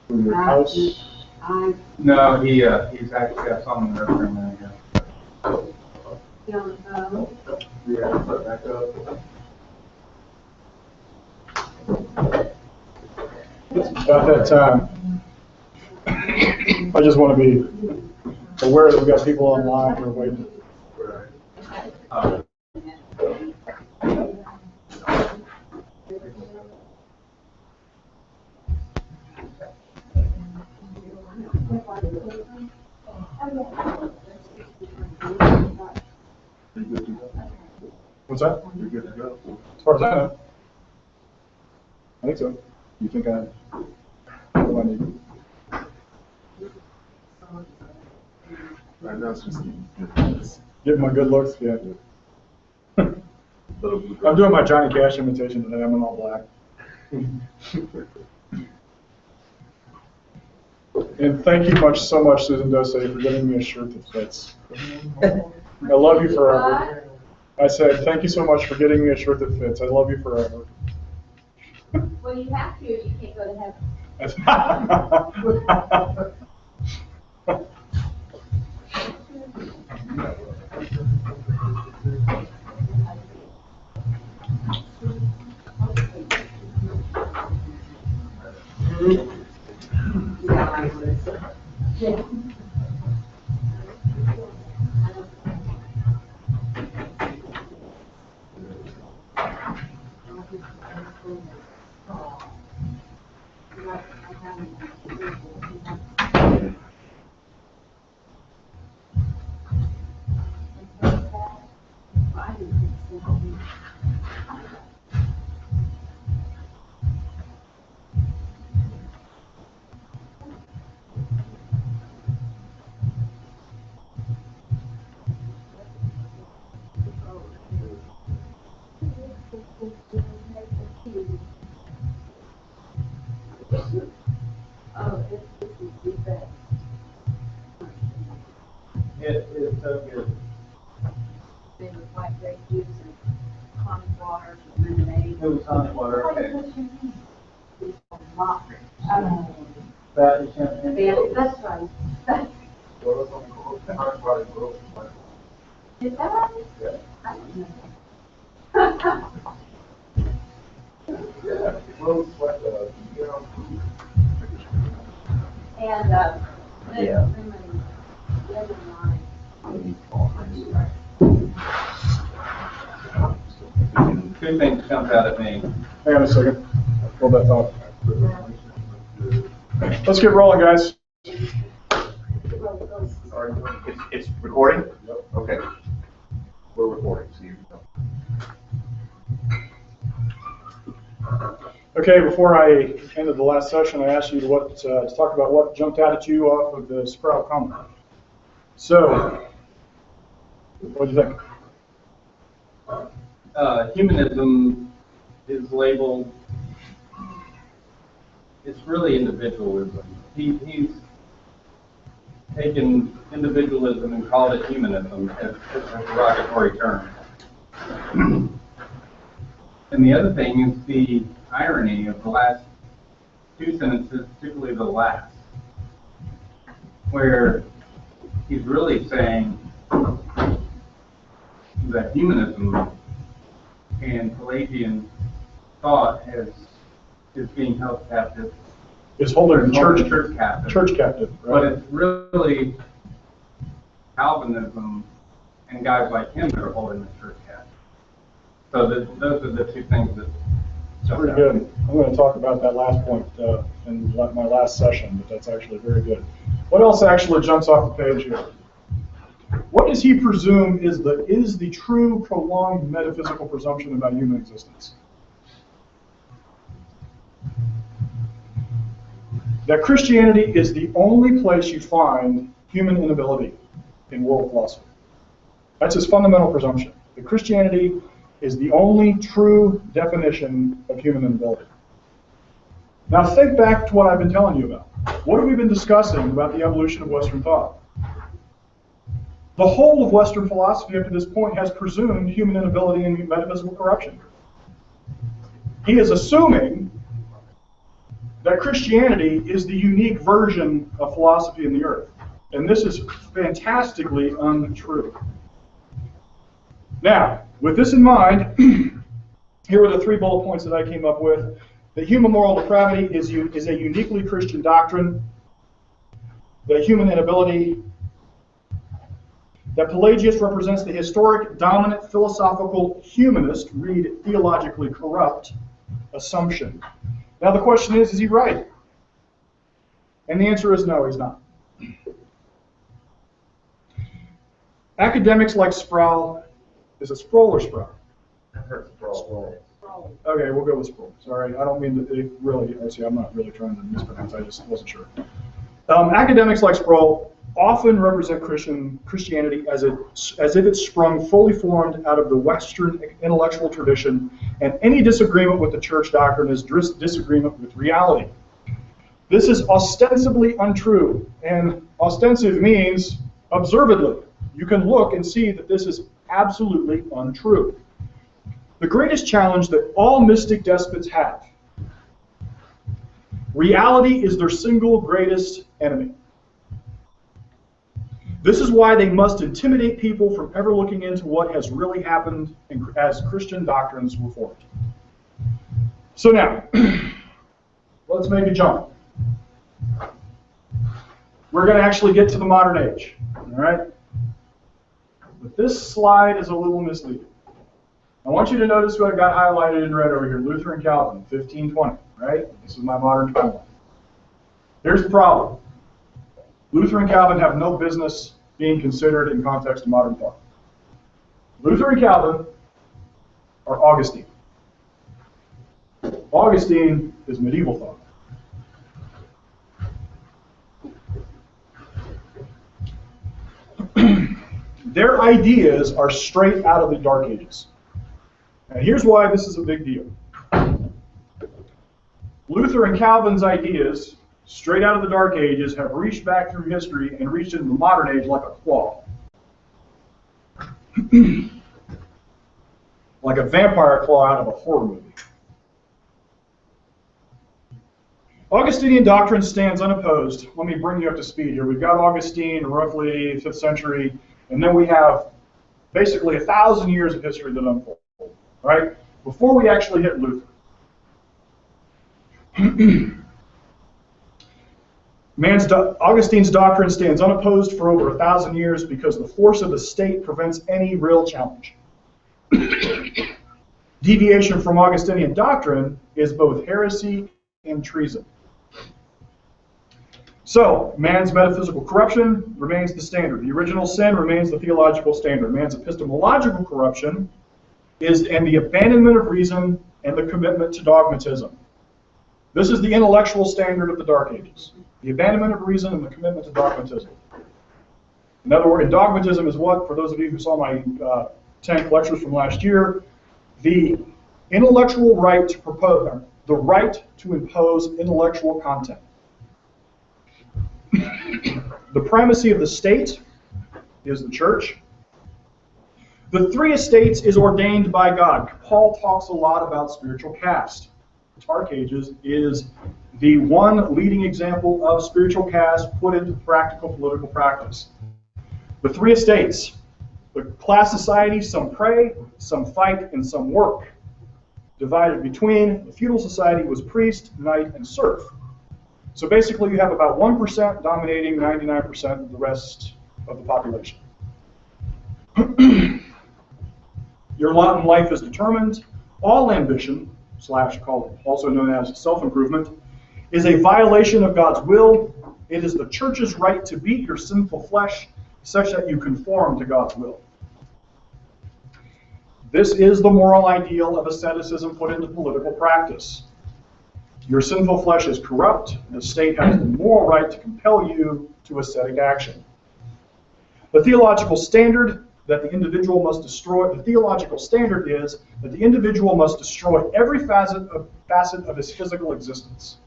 from your house? No, he's actually, I saw him in the restroom now, You don't know. yeah. Put it back up. It's about that time. I just want to be aware that we got people online who are waiting. What's that? You're good to go. As far as I know. I think so. You think what do I need? Right now it's just Give my good looks, yeah. I'm doing my Johnny Cash imitation today. I'm in all black. And thank you so much, Susan Dose, for getting me a shirt that fits. I love you forever. I said, thank you so much for getting me a shirt that fits. I love you forever. Well, you have to, you can't go to heaven. Yeah. It's so good. They was like grape juice and tonic water, lemonade. It was tonic water, okay. Mock. That is champagne. Yeah, that's right. Is that right? Yeah. I don't know. And, Yeah. lemon lime. Two things jumped out at me. Hang on a second. Hold that thought. Let's get rolling, guys. It's recording? Yep. Okay. We're recording, so you know. Okay, before I ended the last session, I asked you to talk about what jumped out at you off of the Sprout comment. So, what do you think? Humanism is labeled, it's really individualism. He's taken individualism and called it humanism as a derogatory term. And the other thing is the irony of the last two sentences, particularly the last, where he's really saying that humanism and Pelagian thought is being held captive. Is holding the church captive. Church captive, right? But it's really Calvinism and guys like him that are holding the church captive. So those are the two things that. Pretty good. I'm going to talk about that last point in my last session, but that's actually very good. What else actually jumps off the page here? What does he presume is the true prolonged metaphysical presumption about human existence? That Christianity is the only place you find human inability in world philosophy. That's his fundamental presumption. That Christianity is the only true definition of human inability. Now think back to what I've been telling you about. What have we been discussing about the evolution of Western thought? The whole of Western philosophy up to this point has presumed human inability and metaphysical corruption. He is assuming that Christianity is the unique version of philosophy in the earth. And this is fantastically untrue. Now, with this in mind, here are the 3 bullet points that I came up with. That human moral depravity is a uniquely Christian doctrine. That human inability. That Pelagius represents the historic, dominant, philosophical, humanist, read theologically corrupt, assumption. Now the question is he right? And the answer is no, he's not. Academics like Sproul, is it Sproul or Sproul? I've heard Sproul. Okay, we'll go with Sproul. Sorry, I don't mean to really, see, I'm not really trying to mispronounce, I just wasn't sure. Academics like Sproul often represent Christianity as if it sprung fully formed out of the Western intellectual tradition, and any disagreement with the church doctrine is disagreement with reality. This is ostensibly untrue, and ostensive means observedly. You can look and see that this is absolutely untrue. The greatest challenge that all mystic despots have, reality is their single greatest enemy. This is why they must intimidate people from ever looking into what has really happened as Christian doctrines were formed. So now, let's make a jump. We're going to actually get to the modern age, all right? But this slide is a little misleading. I want you to notice what I got highlighted in red over here, Luther and Calvin, 1520, right? This is my modern timeline. Here's the problem. Luther and Calvin have no business being considered in context of modern thought. Luther and Calvin are Augustine. Augustine is medieval thought. Their ideas are straight out of the Dark Ages. And here's why this is a big deal. Luther and Calvin's ideas, straight out of the Dark Ages, have reached back through history and reached into the modern age like a claw. Like a vampire claw out of a horror movie. Augustinian doctrine stands unopposed. Let me bring you up to speed here. We've got Augustine, roughly 5th century, and then we have basically 1,000 years of history that unfolds, right? Before we actually hit Luther. Augustine's doctrine stands unopposed for over 1,000 years because the force of the state prevents any real challenge. Deviation from Augustinian doctrine is both heresy and treason. So, man's metaphysical corruption remains the standard. The original sin remains the theological standard. Man's epistemological corruption is the abandonment of reason and the commitment to dogmatism. This is the intellectual standard of the Dark Ages. The abandonment of reason and the commitment to dogmatism. In other words, dogmatism is what, for those of you who saw my TANC lectures from last year, the intellectual right to propose, the right to impose intellectual content. The primacy of the state is the church. The 3 estates is ordained by God. Paul talks a lot about spiritual caste. The Dark Ages is the one leading example of spiritual caste put into practical political practice. The 3 estates. The class society, some pray, some fight, and some work. Divided between, the feudal society was priest, knight, and serf. So basically you have about 1% dominating 99% of the rest of the population. Your lot in life is determined. All ambition, also known as self-improvement, is a violation of God's will. It is the church's right to beat your sinful flesh such that you conform to God's will. This is the moral ideal of asceticism put into political practice. Your sinful flesh is corrupt. The state has the moral right to compel you to ascetic action. The theological standard that the individual must destroy, the theological standard is that the individual must destroy every facet of his physical existence.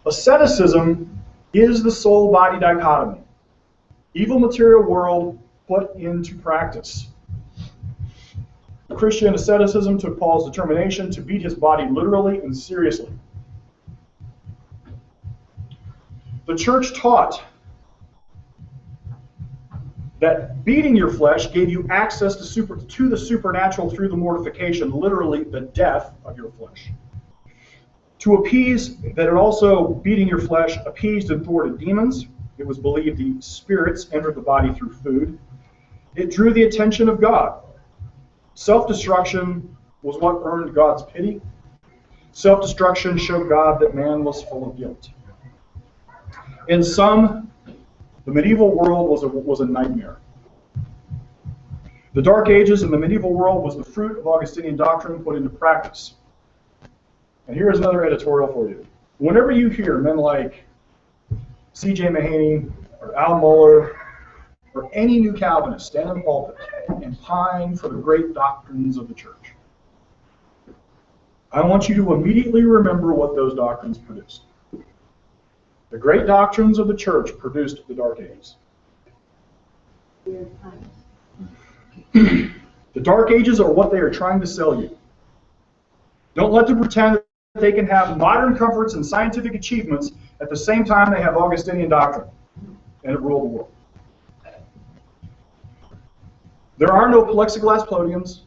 Asceticism is the soul-body dichotomy. Evil material world put into practice. Christian asceticism took Paul's determination to beat his body literally and seriously. The church taught that beating your flesh gave you access to the supernatural through the mortification, literally the death of your flesh. To appease, that it also, beating your flesh, appeased and thwarted demons. It was believed the spirits entered the body through food. It drew the attention of God. Self-destruction was what earned God's pity. Self-destruction showed God that man was full of guilt. In sum, the medieval world was a nightmare. The Dark Ages in the medieval world was the fruit of Augustinian doctrine put into practice. And here's another editorial for you. Whenever you hear men like C.J. Mahaney or Al Mohler or any new Calvinist stand in the pulpit and pine for the great doctrines of the church, I want you to immediately remember what those doctrines produced. The great doctrines of the church produced the Dark Ages. The Dark Ages are what they are trying to sell you. Don't let them pretend that they can have modern comforts and scientific achievements at the same time they have Augustinian doctrine, and it ruled the world. There are no plexiglass podiums,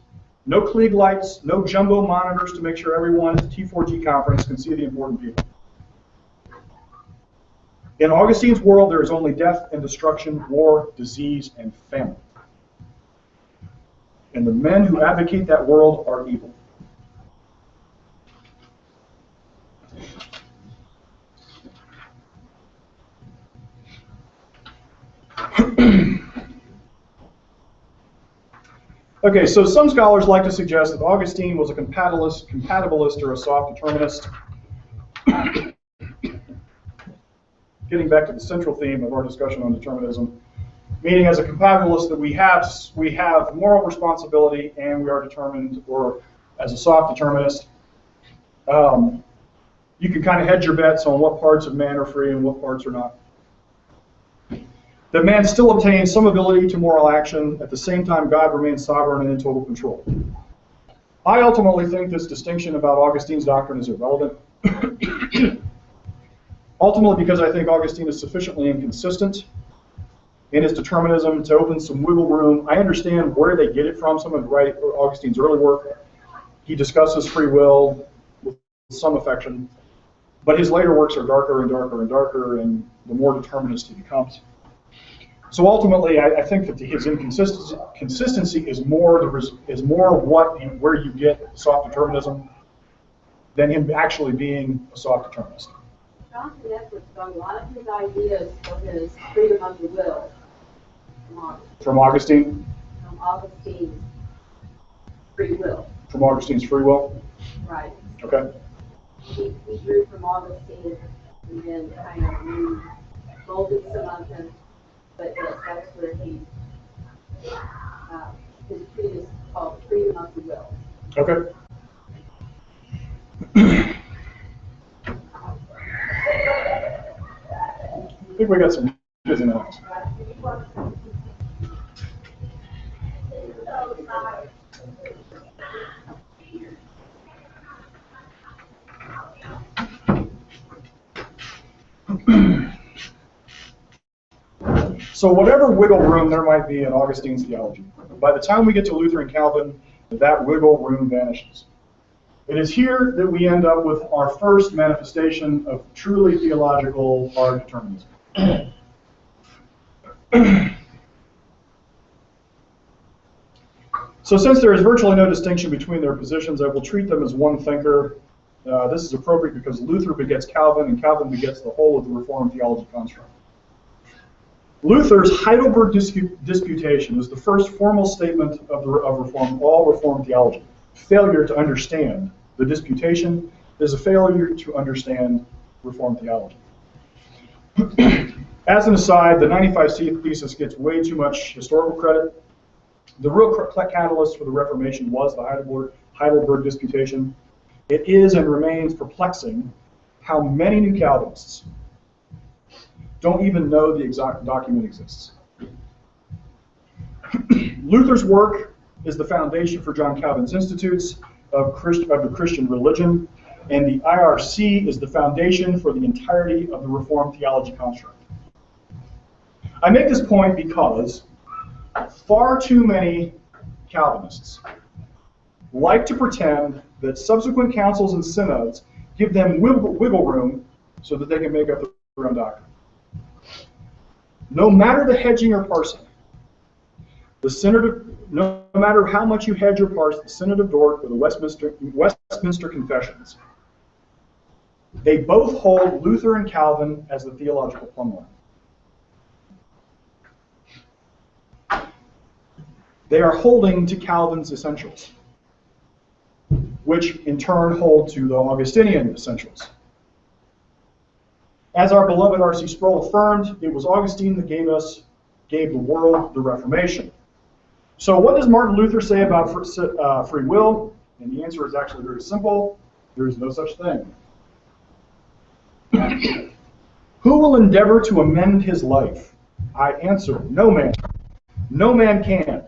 no Klieg lights, no jumbo monitors to make sure everyone at the T4G conference can see the important people. In Augustine's world, there is only death and destruction, war, disease, and famine. And the men who advocate that world are evil. Okay, so some scholars like to suggest that Augustine was a compatibilist or a soft determinist. Getting back to the central theme of our discussion on determinism, meaning as a compatibilist that we have moral responsibility and we are determined, or as a soft determinist, you can kind of hedge your bets on what parts of man are free and what parts are not. That man still obtains some ability to moral action, at the same time God remains sovereign and in total control. I ultimately think this distinction about Augustine's doctrine is irrelevant. Ultimately because I think Augustine is sufficiently inconsistent in his determinism to open some wiggle room. I understand where they get it from. Some of Augustine's early work, he discusses free will with some affection, but his later works are darker and darker and darker, and the more determinist he becomes. So ultimately, I think that his inconsistency is more where you get soft determinism than him actually being a soft determinist. Jonathan Edwards got a lot of his ideas for his freedom of the will From Augustine? From Augustine's free will. From Augustine's free will? Right. Okay. He drew from Augustine and then kind of molded some of him, but yes, that's where he, his treatise is called Freedom of the Will. Okay. I think we got some busy minutes. So whatever wiggle room there might be in Augustine's theology, by the time we get to Luther and Calvin, that wiggle room vanishes. It is here that we end up with our first manifestation of truly theological hard determinism. So since there is virtually no distinction between their positions, I will treat them as one thinker. This is appropriate because Luther begets Calvin, and Calvin begets the whole of the Reformed theology construct. Luther's Heidelberg Disputation is the first formal statement of Reform, all Reformed theology. Failure to understand the disputation is a failure to understand Reformed theology. As an aside, the 95 thesis gets way too much historical credit. The real catalyst for the Reformation was the Heidelberg Disputation. It is and remains perplexing how many new Calvinists don't even know the exact document exists. Luther's work is the foundation for John Calvin's Institutes of the Christian Religion, and the IRC is the foundation for the entirety of the Reformed theology construct. I make this point because far too many Calvinists like to pretend that subsequent councils and synods give them wiggle room so that they can make up their own doctrine. No matter the hedging or parsing, no matter how much you hedge or parse the Synod of Dort or the Westminster Confessions, they both hold Luther and Calvin as the theological plumb line. They are holding to Calvin's essentials, which in turn hold to the Augustinian essentials. As our beloved R.C. Sproul affirmed, it was Augustine that gave the world the Reformation. So what does Martin Luther say about free will? And the answer is actually very simple. There is no such thing. Who will endeavor to amend his life? I answer, no man. No man can.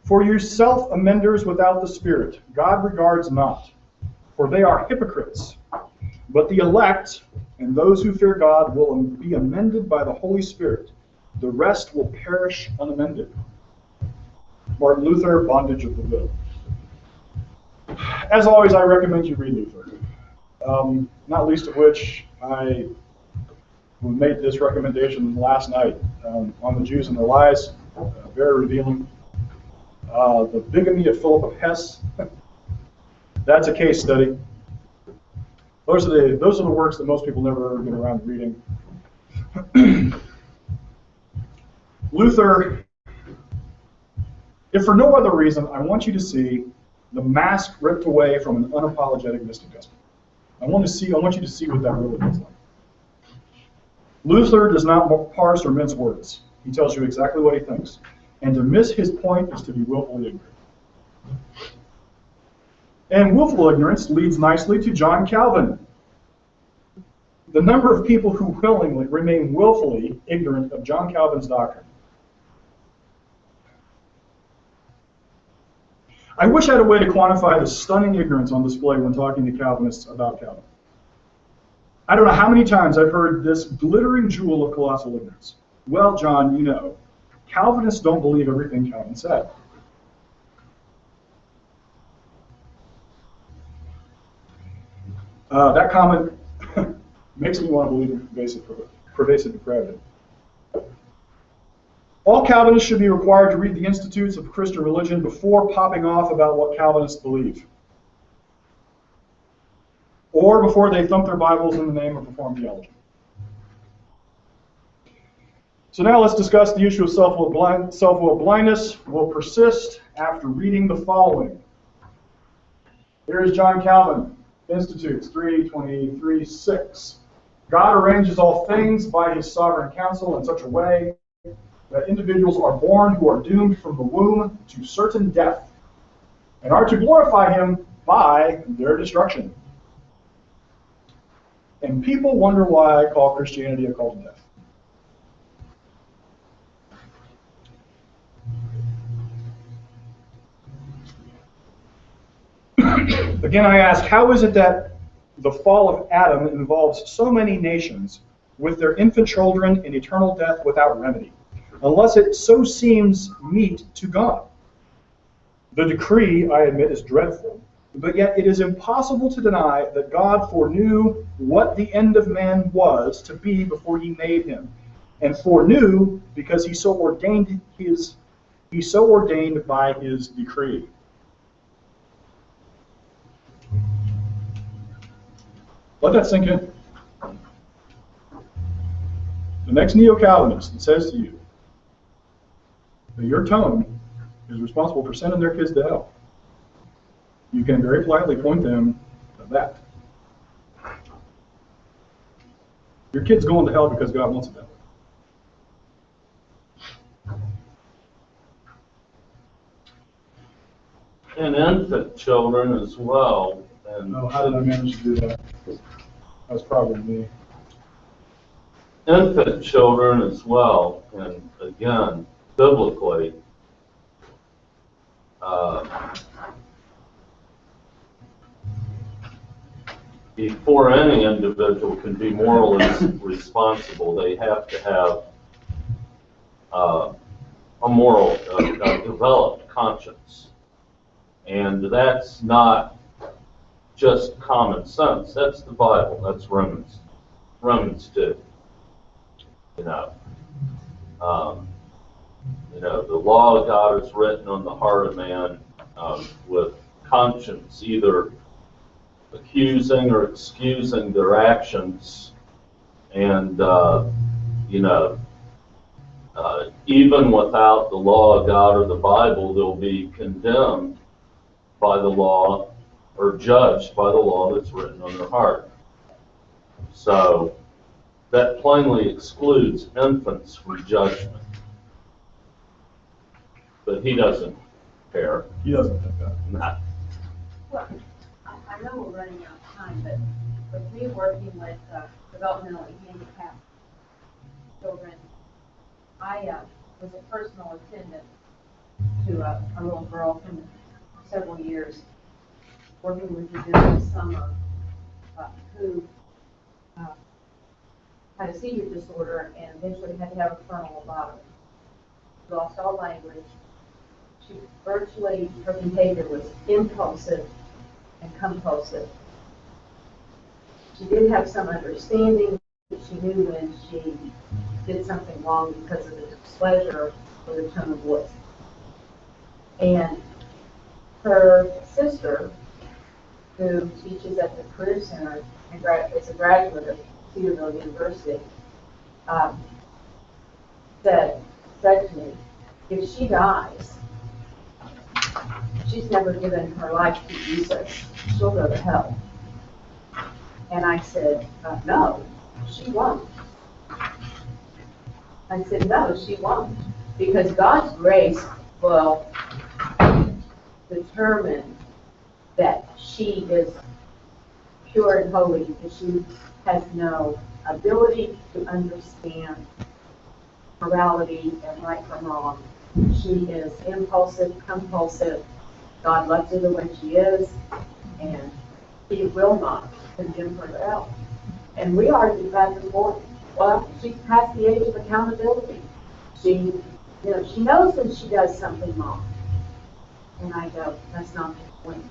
For yourself amenders without the Spirit, God regards not, for they are hypocrites. But the elect, and those who fear God, will be amended by the Holy Spirit. The rest will perish unamended. Martin Luther, Bondage of the Will. As always, I recommend you read Luther. Not least of which, I made this recommendation last night on the Jews and their lies. Very revealing. The Bigamy of Philip of Hesse. That's a case study. Those are the works that most people never get around to reading. Luther, if for no other reason, I want you to see the mask ripped away from an unapologetic mysticism. I want you to see what that really looks like. Luther does not parse or mince words. He tells you exactly what he thinks. And to miss his point is to be willfully ignorant. And willful ignorance leads nicely to John Calvin. The number of people who willingly remain willfully ignorant of John Calvin's doctrine. I wish I had a way to quantify the stunning ignorance on display when talking to Calvinists about Calvin. I don't know how many times I've heard this glittering jewel of colossal ignorance. Well, John, you know, Calvinists don't believe everything Calvin said. That comment makes me want to believe in pervasive depravity. All Calvinists should be required to read the Institutes of Christian Religion before popping off about what Calvinists believe, or before they thump their Bibles in the name of Reformed theology. So now let's discuss the issue of self-will blindness will persist after reading the following. Here is John Calvin, Institutes 3:23-6. God arranges all things by his sovereign counsel in such a way that individuals are born who are doomed from the womb to certain death, and are to glorify him by their destruction. And people wonder why I call Christianity a cult of death. Again, I ask, how is it that the fall of Adam involves so many nations with their infant children in eternal death without remedy, unless it so seems meet to God? The decree, I admit, is dreadful, but yet it is impossible to deny that God foreknew what the end of man was to be before he made him, and foreknew because he so ordained his He so ordained by his decree. Let that sink in. The next neo-Calvinist that says to you that your tone is responsible for sending their kids to hell, you can very politely point them to that. Your kid's going to hell because God wants it that way. And infant children as well. And Oh, how did I manage to do that? That's probably me. infant children as well, and again, biblically, before any individual can be morally responsible, they have to have a moral, a developed conscience. And that's not just common sense. That's the Bible. That's Romans 2. You know, the law of God is written on the heart of man, with conscience either accusing or excusing their actions, and even without the law of God or the Bible, they'll be condemned by the law or judged by the law that's written on their heart. So that plainly excludes infants from judgment. But he doesn't care. He doesn't think that. Nah. Well, I know we're running out of time, but with me working with developmentally handicapped children, I was a personal attendant to a little girl from several years, working with her during the summer, who had a seizure disorder and eventually had to have a frontal lobotomy. She lost all language. Her behavior was impulsive and compulsive. She did have some understanding. She knew when she did something wrong because of the displeasure or the tone of voice. And her sister, who teaches at the Career Center and is a graduate of Cedarville University, said to me, if she dies, she's never given her life to Jesus, she'll go to hell. And I said, no, she won't. I said, no, she won't. Because God's grace will determine that she is pure and holy, because she has no ability to understand morality and right from wrong. She is impulsive, compulsive. God loves her the way she is, and He will not condemn her to hell. And we argued back and forth. Well, she's past the age of accountability. She knows when she does something wrong. And I go, that's not the point.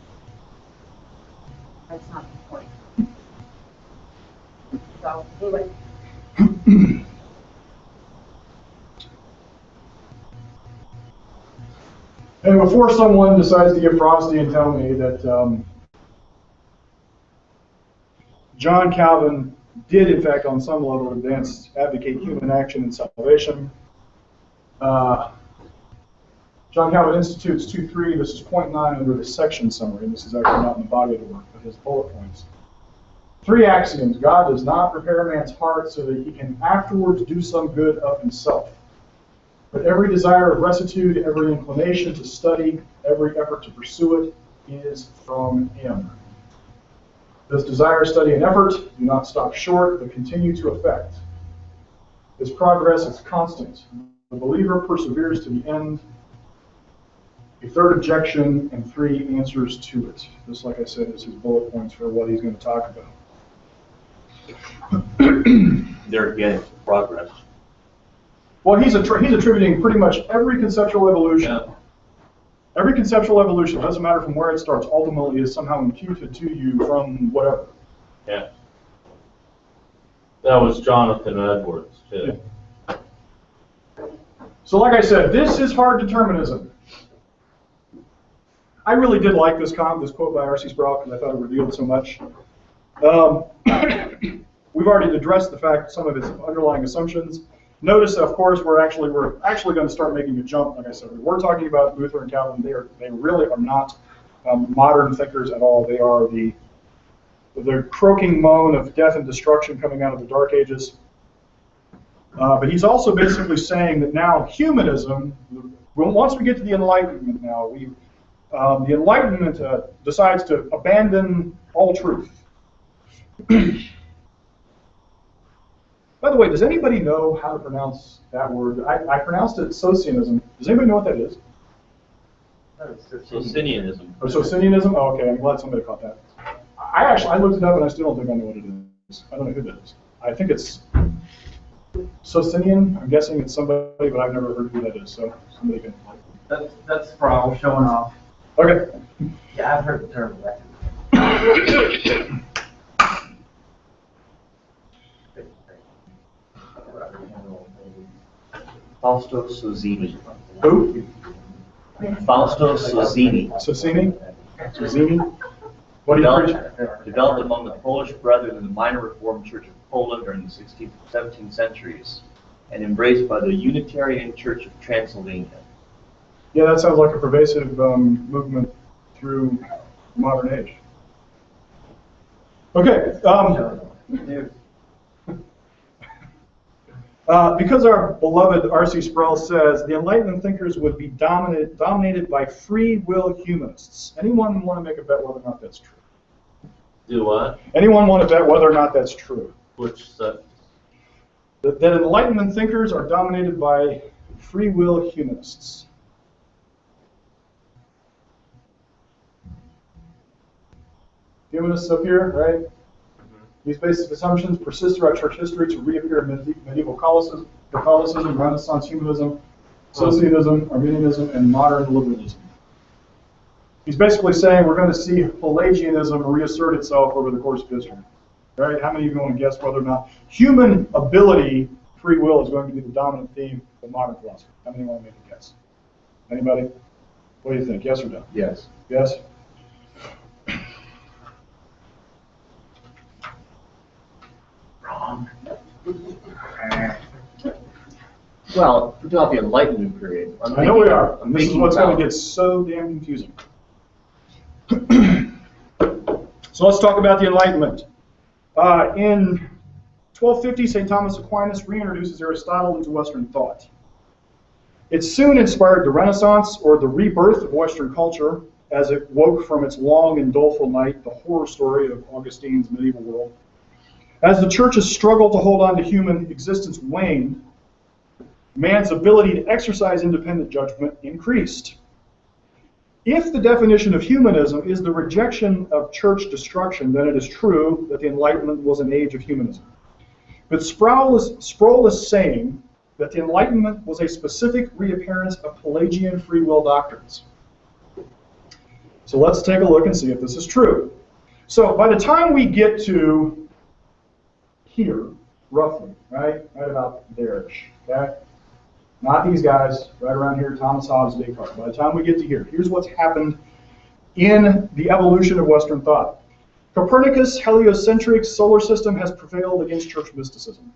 That's not the point. So, anyway. And before someone decides to get frosty and tell me that John Calvin did, in fact, on some level, advocate human action and salvation, John Calvin Institutes 2.3, this is point 9 under the section summary. This is actually not in the body of the work, but his bullet points. 3 axioms. God does not prepare a man's heart so that he can afterwards do some good of himself. But every desire of rectitude, every inclination to study, every effort to pursue it is from Him. This desire, study, and effort do not stop short, but continue to effect. This progress is constant. The believer perseveres to the end. A third objection and 3 answers to it. This, like I said, is his bullet points for what he's going to talk about. There again, it's progress. Well, he's attributing pretty much every conceptual evolution. Yeah. Every conceptual evolution, doesn't matter from where it starts, ultimately is somehow imputed to you from whatever. Yeah. That was Jonathan Edwards, too. So like I said, this is hard determinism. I really did like this quote by R.C. Sproul because I thought it revealed so much. We've already addressed the fact some of its underlying assumptions. Notice, of course, we're actually going to start making a jump. Like I said, we're talking about Luther and Calvin. They really are not modern thinkers at all. They are the croaking moan of death and destruction coming out of the Dark Ages. But he's also basically saying that now humanism, once we get to the Enlightenment now, the Enlightenment decides to abandon all truth. By the way, does anybody know how to pronounce that word? I pronounced it Socianism. Does anybody know what that is? Socinianism. Or Socinianism? Oh, okay, I'm glad somebody caught that. I looked it up and I still don't think I know what it is. I don't know who that is. I think it's Socinian. I'm guessing it's somebody, but I've never heard who that is. So somebody can. That's Sproul showing off. Okay. Yeah, I've heard the term. Fausto Sozzini. Who? Fausto Sozzini. Socini? Sozzini? What do you preach? Developed among the Polish Brethren in the minor Reformed Church of Poland during the 16th and 17th centuries, and embraced by the Unitarian Church of Transylvania. Yeah, that sounds like a pervasive movement through the modern age. Okay. Because our beloved R.C. Sproul says the Enlightenment thinkers would be dominated by free will humanists. Anyone want to make a bet whether or not that's true? Do what? Anyone want to bet whether or not that's true? Which stuff? That Enlightenment thinkers are dominated by free will humanists. Humanists up here, right? These basic assumptions persist throughout church history to reappear in medieval Catholicism, Renaissance humanism, Socianism, Arminianism, and modern liberalism. He's basically saying we're going to see Pelagianism reassert itself over the course of history. Right? How many of you want to guess whether or not human ability, free will, is going to be the dominant theme of modern philosophy? How many want to make a guess? Anybody? What do you think? Yes or no? Yes. Yes? Wrong. Well, we're talking about the Enlightenment period. I know we are. I'm This is thinking what's going about- to get so damn confusing. So let's talk about the Enlightenment. In 1250, St. Thomas Aquinas reintroduces Aristotle into Western thought. It soon inspired the Renaissance, or the rebirth of Western culture, as it woke from its long and doleful night, the horror story of Augustine's medieval world. As the church's struggle to hold on to human existence waned, man's ability to exercise independent judgment increased. If the definition of humanism is the rejection of church destruction, then it is true that the Enlightenment was an age of humanism. But Sproul is saying that the Enlightenment was a specific reappearance of Pelagian free will doctrines. So let's take a look and see if this is true. So by the time we get to here, roughly, right about there-ish, okay? Not these guys, right around here, Thomas Hobbes, Descartes. By the time we get to here, here's what's happened in the evolution of Western thought. Copernicus' heliocentric solar system has prevailed against church mysticism.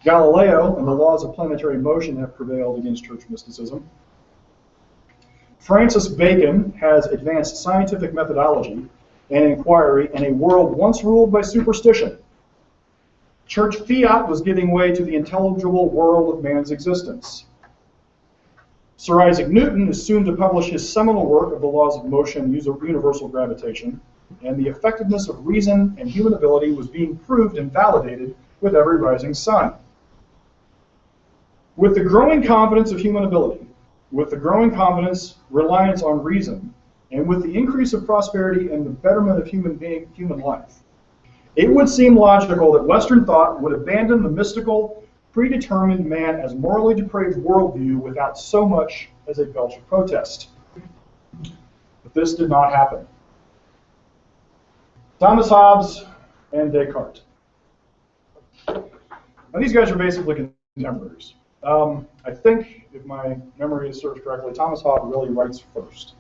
Galileo and the laws of planetary motion have prevailed against church mysticism. Francis Bacon has advanced scientific methodology and inquiry in a world once ruled by superstition. Church fiat was giving way to the intelligible world of man's existence. Sir Isaac Newton is soon to publish his seminal work of the laws of motion and universal gravitation, and the effectiveness of reason and human ability was being proved and validated with every rising sun. With the growing confidence of human ability, with the growing confidence, reliance on reason, and with the increase of prosperity and the betterment of human life, it would seem logical that Western thought would abandon the mystical, predetermined man as morally depraved worldview without so much as a belch of protest. But this did not happen. Thomas Hobbes and Descartes. Now these guys are basically contemporaries. I think, if my memory serves correctly, Thomas Hobbes really writes first.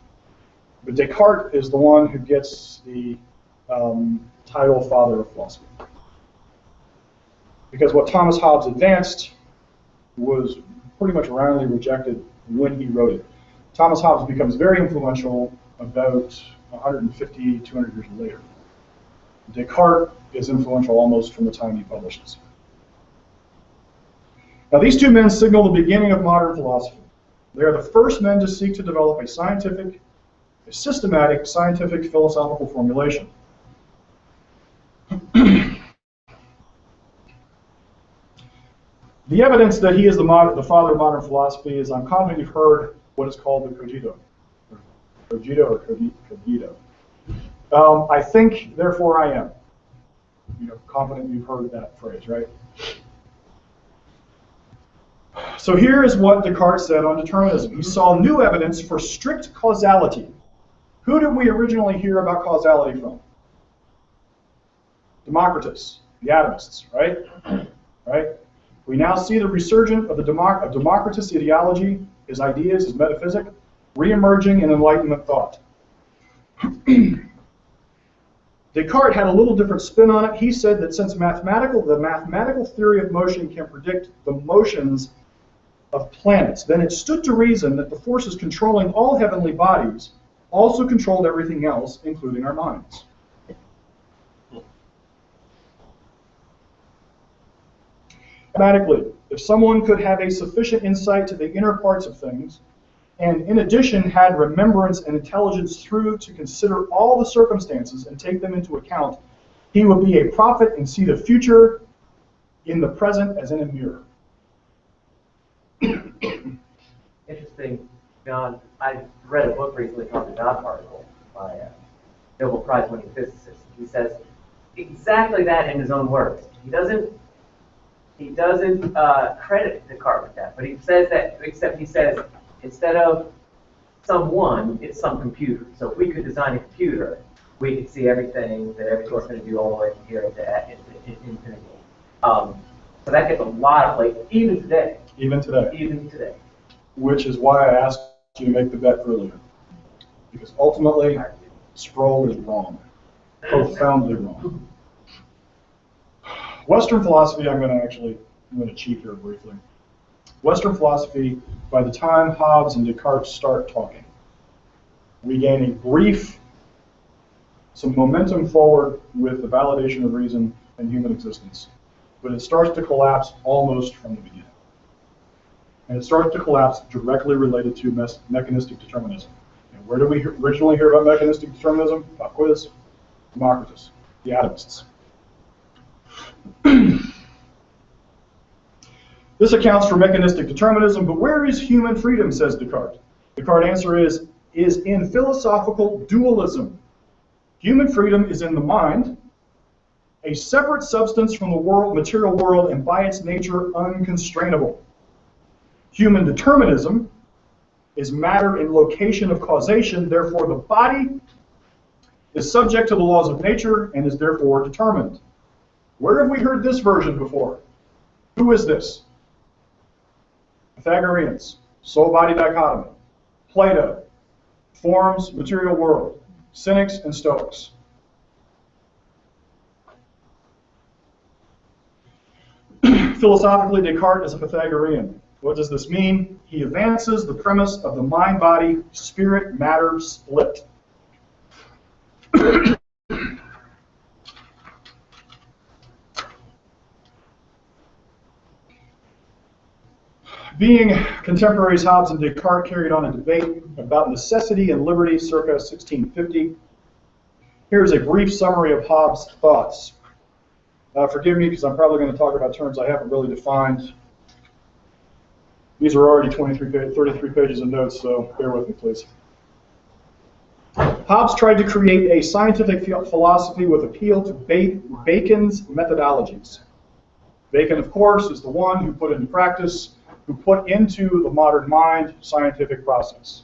But Descartes is the one who gets the title Father of Philosophy. Because what Thomas Hobbes advanced was pretty much roundly rejected when he wrote it. Thomas Hobbes becomes very influential about 150, 200 years later. Descartes is influential almost from the time he publishes. Now, these two men signal the beginning of modern philosophy. They are the first men to seek to develop a systematic scientific philosophical formulation. The evidence that he is the father of modern philosophy is, I'm confident you've heard what is called the cogito. Cogito. I think, therefore I am. Confident you've heard that phrase, right? So here is what Descartes said on determinism. He saw new evidence for strict causality. Who did we originally hear about causality from? Democritus, the atomists, right? Right? We now see the resurgence of the Democritus ideology, his ideas, his metaphysic, re-emerging in Enlightenment thought. Descartes had a little different spin on it. He said that since the mathematical theory of motion can predict the motions of planets, then it stood to reason that the forces controlling all heavenly bodies also controlled everything else, including our minds. Mathematically, if someone could have a sufficient insight to the inner parts of things, and in addition had remembrance and intelligence through to consider all the circumstances and take them into account, he would be a prophet and see the future in the present as in a mirror. Interesting, John. I read a book recently called The God Particle by a Nobel Prize-winning physicist. He says exactly that in his own words. He doesn't credit Descartes with that, but he says that. Except he says instead of someone, it's some computer. So if we could design a computer, we could see everything that every source going to do all the way from here to infinity. So that gets a lot of play, even today. Even today. Even today. Which is why I asked you to make the bet earlier. Because ultimately, Sproul is wrong. Profoundly wrong. Western philosophy, I'm going to cheat here briefly. Western philosophy, by the time Hobbes and Descartes start talking, we gain some momentum forward with the validation of reason and human existence. But it starts to collapse almost from the beginning. And it starts to collapse directly related to mechanistic determinism. And where did we originally hear about mechanistic determinism? Pop quiz. Democritus, the atomists. This accounts for mechanistic determinism, but where is human freedom, says Descartes? Descartes' answer is in philosophical dualism. Human freedom is in the mind, a separate substance from the material world, and by its nature unconstrainable. Human determinism is matter in location of causation, therefore the body is subject to the laws of nature and is therefore determined. Where have we heard this version before? Who is this? Pythagoreans, soul-body dichotomy, Plato, forms, material world, Cynics and Stoics. Philosophically, Descartes is a Pythagorean. What does this mean? He advances the premise of the mind-body, spirit-matter split. Being contemporaries, Hobbes and Descartes carried on a debate about necessity and liberty circa 1650. Here's a brief summary of Hobbes' thoughts. Forgive me because I'm probably going to talk about terms I haven't really defined. These are already 33 pages of notes, so bear with me, please. Hobbes tried to create a scientific philosophy with appeal to Bacon's methodologies. Bacon, of course, is the one who put into practice, who put into the modern mind scientific process.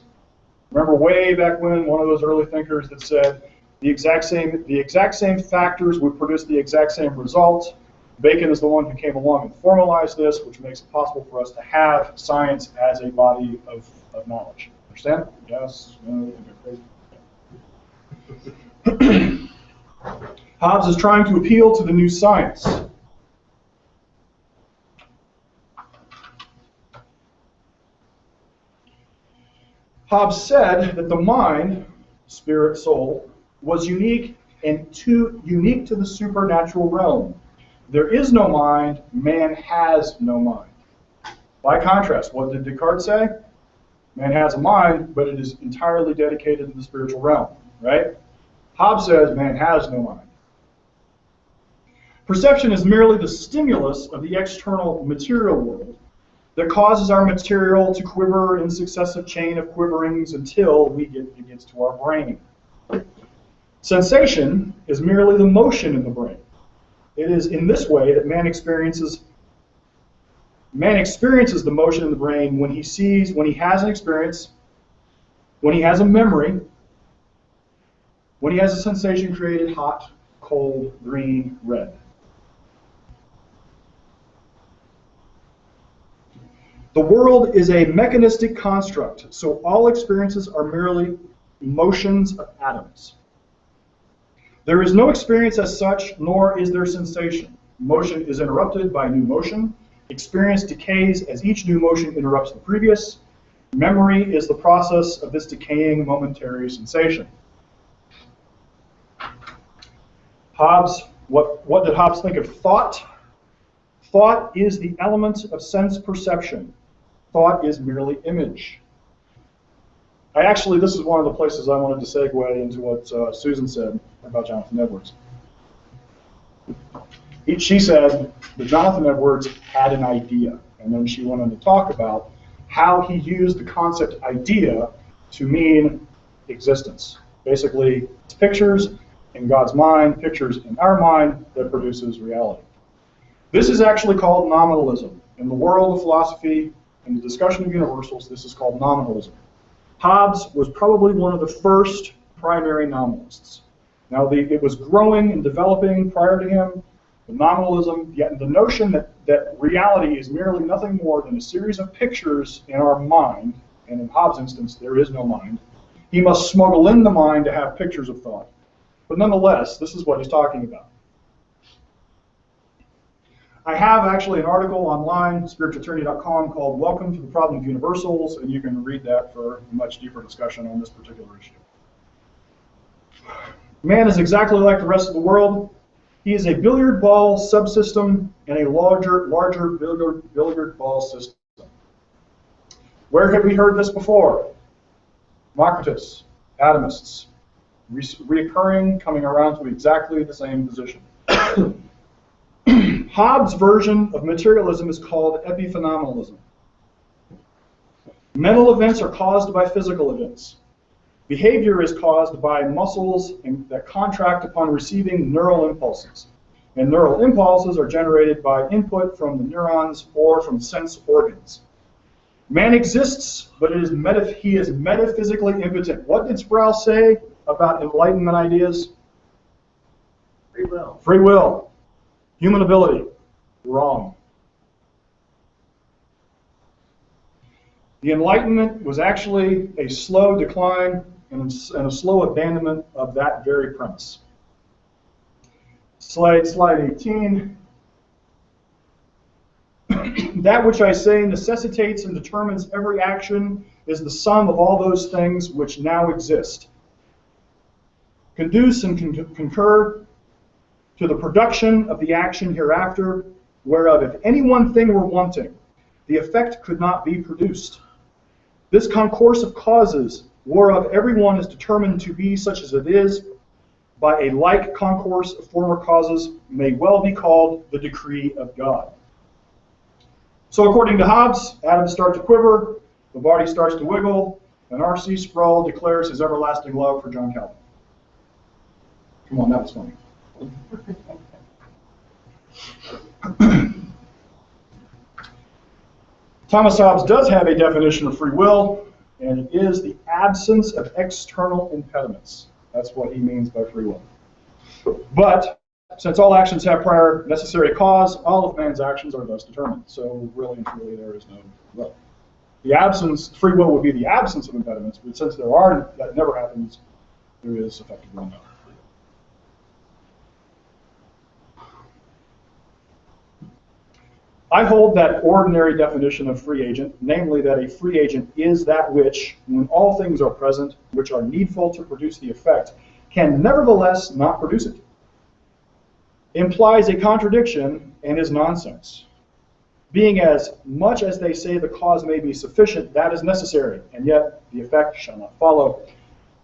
Remember way back when, one of those early thinkers that said the exact same factors would produce the exact same result, Bacon is the one who came along and formalized this, which makes it possible for us to have science as a body of knowledge. Understand? Yes? No? Crazy? Hobbes is trying to appeal to the new science. Hobbes said that the mind, spirit, soul, was unique to the supernatural realm. There is no mind, man has no mind. By contrast, what did Descartes say? Man has a mind, but it is entirely dedicated to the spiritual realm, right? Hobbes says man has no mind. Perception is merely the stimulus of the external material world that causes our material to quiver in successive chain of quiverings until it gets to our brain. Sensation is merely the motion in the brain. It is in this way that man experiences the motion in the brain when he has an experience, when he has a memory, when he has a sensation created hot, cold, green, red. The world is a mechanistic construct, so all experiences are merely motions of atoms. There is no experience as such, nor is there sensation. Motion is interrupted by new motion. Experience decays as each new motion interrupts the previous. Memory is the process of this decaying momentary sensation. Hobbes, what did Hobbes think of thought? Thought is the element of sense perception. Thought is merely image. This is one of the places I wanted to segue into what Susan said about Jonathan Edwards. She said that Jonathan Edwards had an idea, and then she went on to talk about how he used the concept idea to mean existence. Basically, it's pictures in God's mind, pictures in our mind that produces reality. This is actually called nominalism. In the world of philosophy, in the discussion of universals, this is called nominalism. Hobbes was probably one of the first primary nominalists. Now, it was growing and developing prior to him, the nominalism, yet the notion that reality is merely nothing more than a series of pictures in our mind, and in Hobbes' instance, there is no mind. He must smuggle in the mind to have pictures of thought. But nonetheless, this is what he's talking about. I have actually an article online, spiritualtyranny.com, called Welcome to the Problem of Universals, and you can read that for a much deeper discussion on this particular issue. Man is exactly like the rest of the world. He is a billiard ball subsystem in a larger billiard ball system. Where have we heard this before? Democritus, atomists, reoccurring, coming around to exactly the same position. Hobbes' version of materialism is called epiphenomenalism. Mental events are caused by physical events. Behavior is caused by muscles that contract upon receiving neural impulses. And neural impulses are generated by input from the neurons or from sense organs. Man exists, but he is metaphysically impotent. What did Sproul say about Enlightenment ideas? Free will. Free will. Human ability. Wrong. The Enlightenment was actually a slow decline and a slow abandonment of that very premise. Slide 18. That which I say necessitates and determines every action is the sum of all those things which now exist. Conduce and concur to the production of the action hereafter, whereof if any one thing were wanting, the effect could not be produced. This concourse of causes, whereof every one is determined to be such as it is, by a like concourse of former causes, may well be called the decree of God. So according to Hobbes, atoms start to quiver, the body starts to wiggle, and R.C. Sproul declares his everlasting love for John Calvin. Come on, that was funny. Thomas Hobbes does have a definition of free will, and it is the absence of external impediments. That's what he means by free will. But since all actions have prior necessary cause, all of man's actions are thus determined. So really and truly, there is no will. The absence, free will would be the absence of impediments, but since that never happens, there is effectively no. I hold that ordinary definition of free agent, namely that a free agent is that which, when all things are present, which are needful to produce the effect, can nevertheless not produce it, implies a contradiction and is nonsense. Being as much as they say the cause may be sufficient, that is necessary, and yet the effect shall not follow.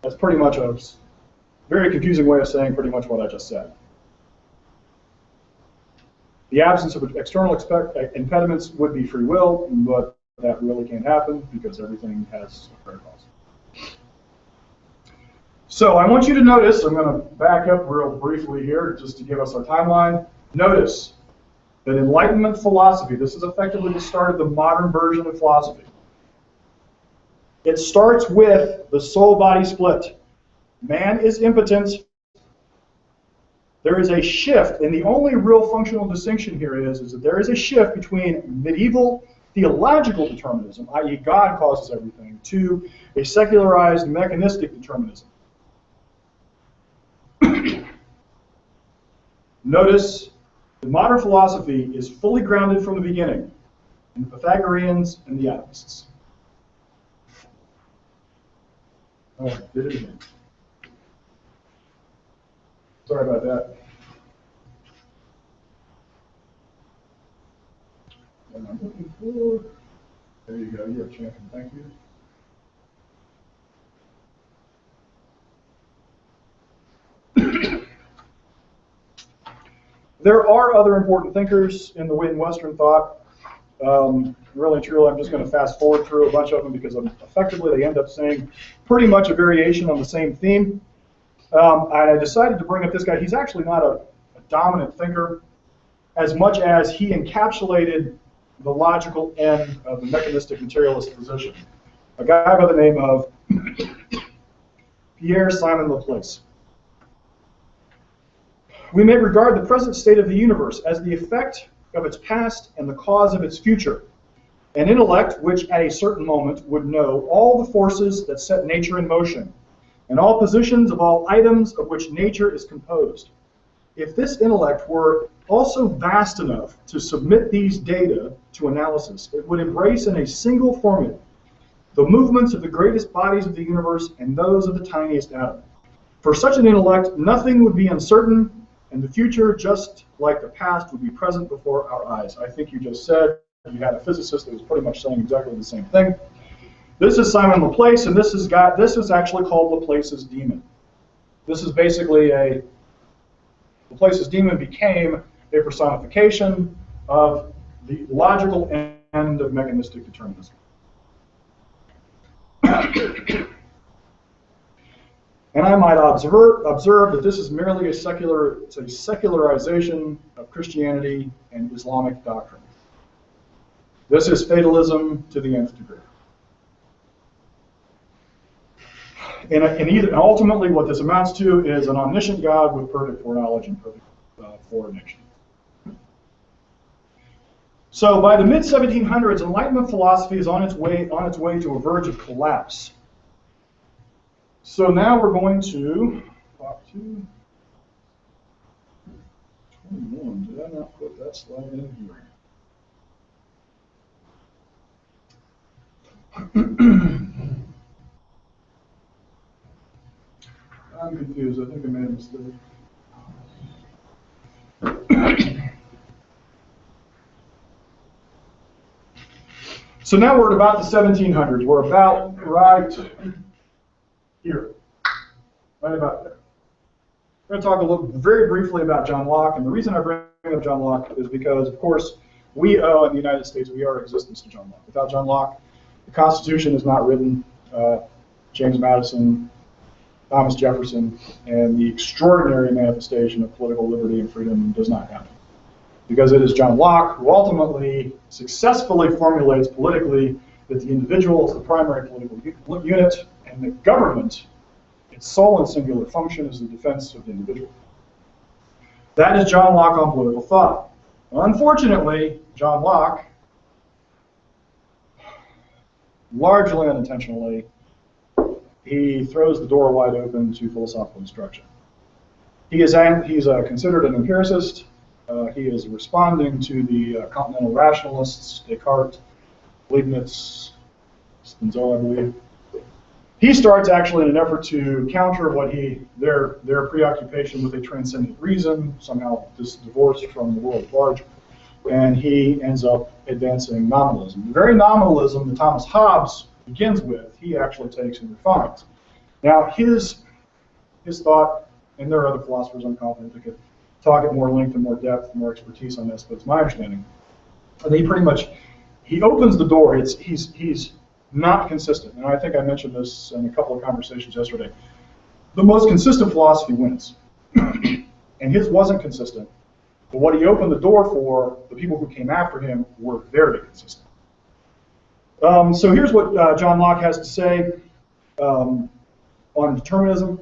That's pretty much a very confusing way of saying pretty much what I just said. The absence of external impediments would be free will, but that really can't happen because everything has a fair cause. So I want you to notice, I'm going to back up real briefly here just to give us our timeline. Notice that Enlightenment philosophy, this is effectively the start of the modern version of philosophy. It starts with the soul-body split. Man is impotent. There is a shift, and the only real functional distinction here is that there is a shift between medieval theological determinism, i.e. God causes everything, to a secularized mechanistic determinism. Notice the modern philosophy is fully grounded from the beginning in the Pythagoreans and the atomists. Oh, I did it again. Sorry about that. And I'm looking for, there you go, you're a champion, thank you. There are other important thinkers in the Western thought. Really and truly, I'm just going to fast forward through a bunch of them because effectively they end up saying pretty much a variation on the same theme. I decided to bring up this guy. He's actually not a dominant thinker as much as he encapsulated the logical end of the mechanistic materialist position. A guy by the name of Pierre-Simon Laplace. We may regard the present state of the universe as the effect of its past and the cause of its future. An intellect which at a certain moment would know all the forces that set nature in motion, and all positions of all items of which nature is composed. If this intellect were also vast enough to submit these data to analysis, it would embrace in a single formula the movements of the greatest bodies of the universe and those of the tiniest atom. For such an intellect, nothing would be uncertain, and the future, just like the past, would be present before our eyes. I think you just said you had a physicist that was pretty much saying exactly the same thing. This is Simon Laplace, and this is actually called Laplace's demon. This is basically Laplace's demon became a personification of the logical end of mechanistic determinism. And I might observe that this is merely a secularization of Christianity and Islamic doctrine. This is fatalism to the nth degree. And ultimately what this amounts to is an omniscient God with perfect foreknowledge and perfect foreknowledge. So by the mid-1700s, Enlightenment philosophy is on its way to a verge of collapse. So now we're going to talk to 21. Did I not put that slide in here? I'm confused. I think I made a mistake. So now we're at about the 1700s. We're about right here, right about there. We're going to talk very briefly about John Locke, and the reason I bring up John Locke is because, of course, we owe in the United States, we owe our existence to John Locke. Without John Locke, the Constitution is not written. James Madison, Thomas Jefferson, and the extraordinary manifestation of political liberty and freedom does not happen. Because it is John Locke who ultimately successfully formulates politically that the individual is the primary political unit, and the government, its sole and singular function is the defense of the individual. That is John Locke on political thought. Unfortunately, John Locke, largely unintentionally, he throws the door wide open to philosophical instruction. He's considered an empiricist. He is responding to the continental rationalists, Descartes, Leibniz, Spinoza, I believe. He starts actually in an effort to counter what their preoccupation with a transcendent reason, somehow divorced from the world at large, and he ends up advancing nominalism. The very nominalism that Thomas Hobbes begins with, he actually takes and refines. Now, his thought, and there are other philosophers I'm confident that could talk at more length and more depth, more expertise on this, but it's my understanding. And he opens the door. He's not consistent. And I think I mentioned this in a couple of conversations yesterday. The most consistent philosophy wins. And his wasn't consistent. But what he opened the door for, the people who came after him were very consistent. So here's what John Locke has to say on determinism.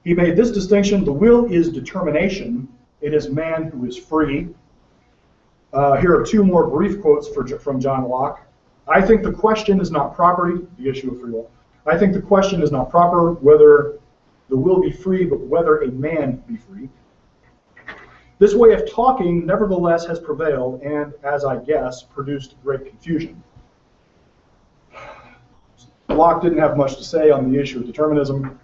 He made this distinction: the will is determination. It is man who is free. Here are two more brief quotes from John Locke. I think the question is not property, the issue of free will. I think the question is not proper whether the will be free, but whether a man be free. This way of talking, nevertheless, has prevailed and, as I guess, produced great confusion. Locke didn't have much to say on the issue of determinism.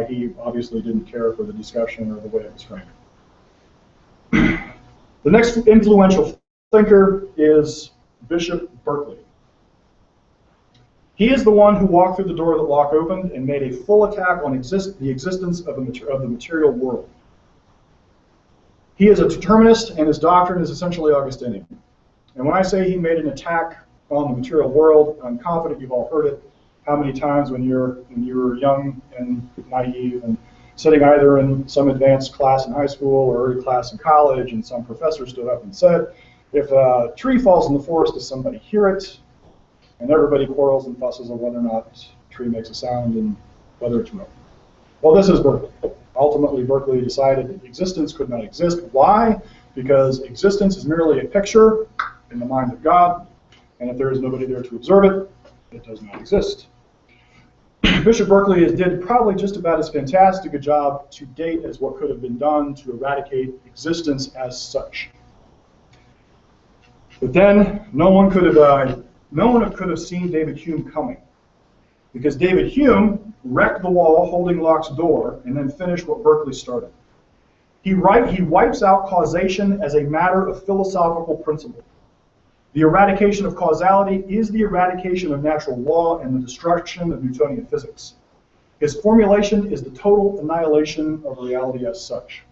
He obviously didn't care for the discussion or the way it was framed. The next influential thinker is Bishop Berkeley. He is the one who walked through the door that Locke opened and made a full attack on the existence of the material world. He is a determinist, and his doctrine is essentially Augustinian. And when I say he made an attack on the material world, I'm confident you've all heard it. How many times when you were young and naive and sitting either in some advanced class in high school or early class in college, and some professor stood up and said, if a tree falls in the forest, does somebody hear it? And everybody quarrels and fusses on whether or not a tree makes a sound and whether it's real. Well, this is Berkeley. Ultimately, Berkeley decided that existence could not exist. Why? Because existence is merely a picture in the mind of God, and if there is nobody there to observe it, it does not exist. Bishop Berkeley did probably just about as fantastic a job to date as what could have been done to eradicate existence as such. But then no one could have seen David Hume coming, because David Hume wrecked the wall holding Locke's door and then finished what Berkeley started. He wipes out causation as a matter of philosophical principle. The eradication of causality is the eradication of natural law and the destruction of Newtonian physics. His formulation is the total annihilation of reality as such.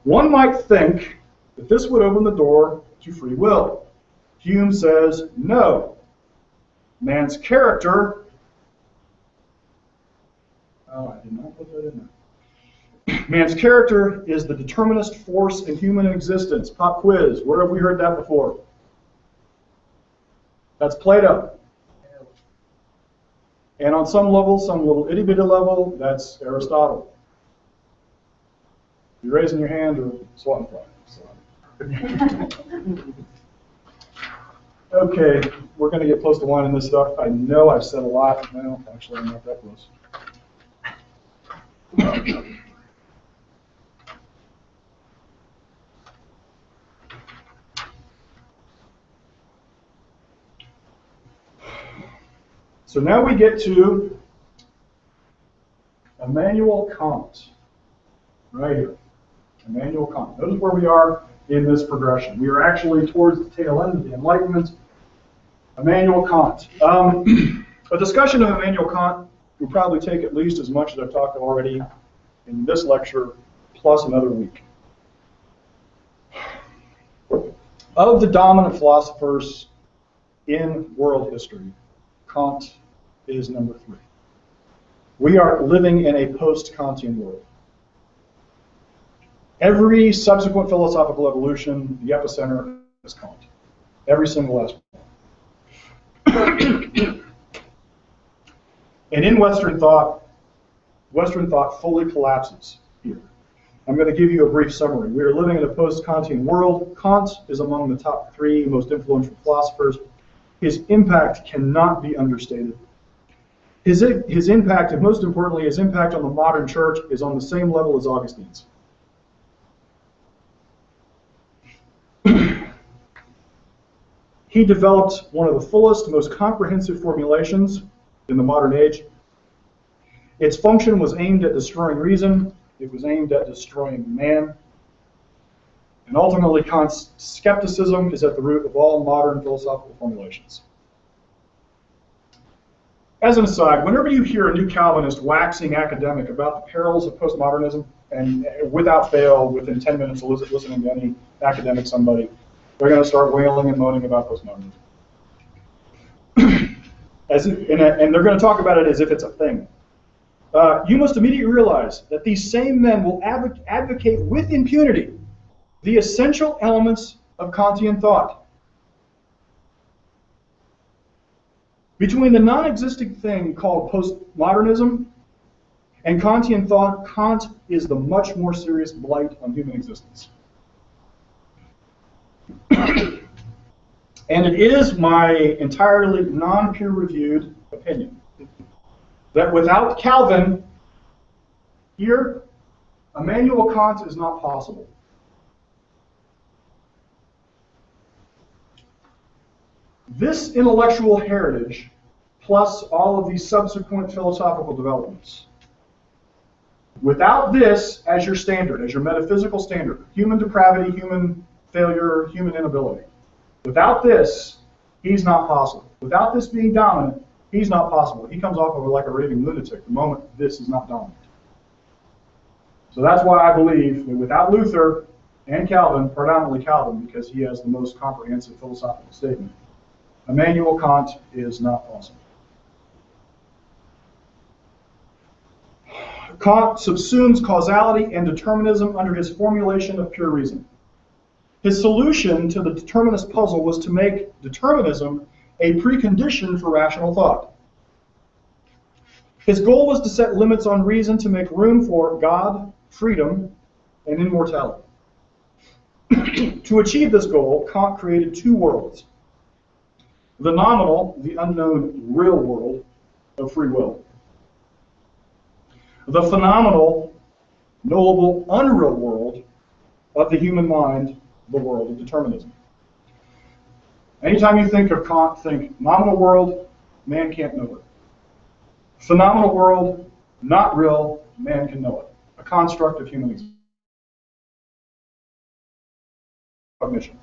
One might think that this would open the door to free will. Hume says no. Man's character, I did not put that in there. Man's character is the determinist force in human existence. Pop quiz, where have we heard that before? That's Plato. And on some level, some little itty-bitty level, that's Aristotle. You raising your hand or swatting fly? Okay, we're going to get close to winding this up. I know I've said a lot. Well, actually, I'm not that close. So now we get to Immanuel Kant, right here. Immanuel Kant. Notice where we are in this progression. We are actually towards the tail end of the Enlightenment. Immanuel Kant. A discussion of Immanuel Kant will probably take at least as much as I've talked already in this lecture, plus another week. Of the dominant philosophers in world history, Kant is number 3. We are living in a post-Kantian world. Every subsequent philosophical evolution, the epicenter is Kant. Every single last one. And in Western thought fully collapses here. I'm going to give you a brief summary. We are living in a post-Kantian world. Kant is among the top 3 most influential philosophers. His impact cannot be understated. His impact, and most importantly, his impact on the modern church is on the same level as Augustine's. He developed one of the fullest, most comprehensive formulations in the modern age. Its function was aimed at destroying reason. It was aimed at destroying man. And ultimately, Kant's skepticism is at the root of all modern philosophical formulations. As an aside, whenever you hear a new Calvinist waxing academic about the perils of postmodernism, and without fail, within 10 minutes of listening to any academic somebody, they're going to start wailing and moaning about postmodernism. And they're going to talk about it as if it's a thing. You must immediately realize that these same men will advocate with impunity the essential elements of Kantian thought. Between the non-existent thing called postmodernism and Kantian thought, Kant is the much more serious blight on human existence. And it is my entirely non-peer-reviewed opinion that without Calvin here, Immanuel Kant is not possible. This intellectual heritage, plus all of these subsequent philosophical developments, without this as your standard, as your metaphysical standard, human depravity, human failure, human inability, without this, he's not possible. Without this being dominant, he's not possible. He comes off of like a raving lunatic the moment this is not dominant. So that's why I believe that without Luther and Calvin, predominantly Calvin, because he has the most comprehensive philosophical statement, Immanuel Kant is not possible. Kant subsumes causality and determinism under his formulation of pure reason. His solution to the determinist puzzle was to make determinism a precondition for rational thought. His goal was to set limits on reason to make room for God, freedom, and immortality. To achieve this goal, Kant created 2 worlds. The nominal, the unknown real world of free will. The phenomenal, knowable, unreal world of the human mind, the world of determinism. Anytime you think of Kant, think nominal world, man can't know it. Phenomenal world, not real, man can know it. A construct of human existence. Cognition.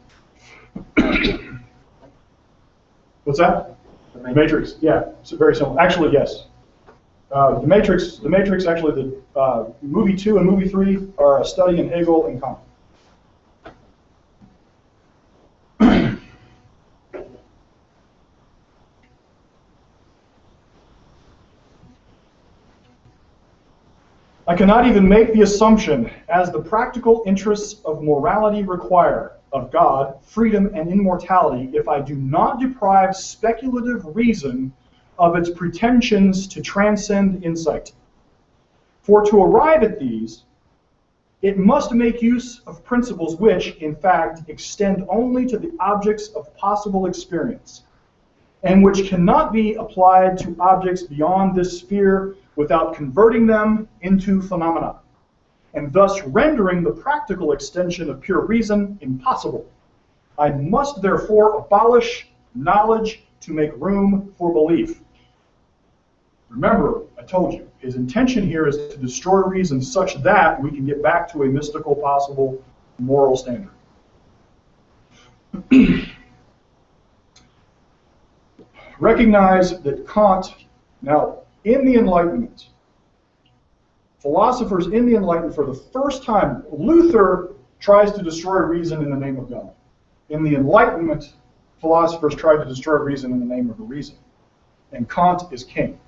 What's that? The Matrix. Yeah, it's very simple. Actually, yes. The Matrix. Actually, the movie 2 and movie 3 are a study in Hegel and Kant. I cannot even make the assumption, as the practical interests of morality require, of God, freedom, and immortality, if I do not deprive speculative reason of its pretensions to transcend insight. For to arrive at these, it must make use of principles which, in fact, extend only to the objects of possible experience, and which cannot be applied to objects beyond this sphere without converting them into phenomena, and thus rendering the practical extension of pure reason impossible. I must therefore abolish knowledge to make room for belief. Remember, I told you, his intention here is to destroy reason such that we can get back to a mystical, possible, moral standard. Recognize that Kant, now, in the Enlightenment, philosophers in the Enlightenment, for the first time, Luther tries to destroy reason in the name of God. In the Enlightenment, philosophers tried to destroy reason in the name of reason. And Kant is king.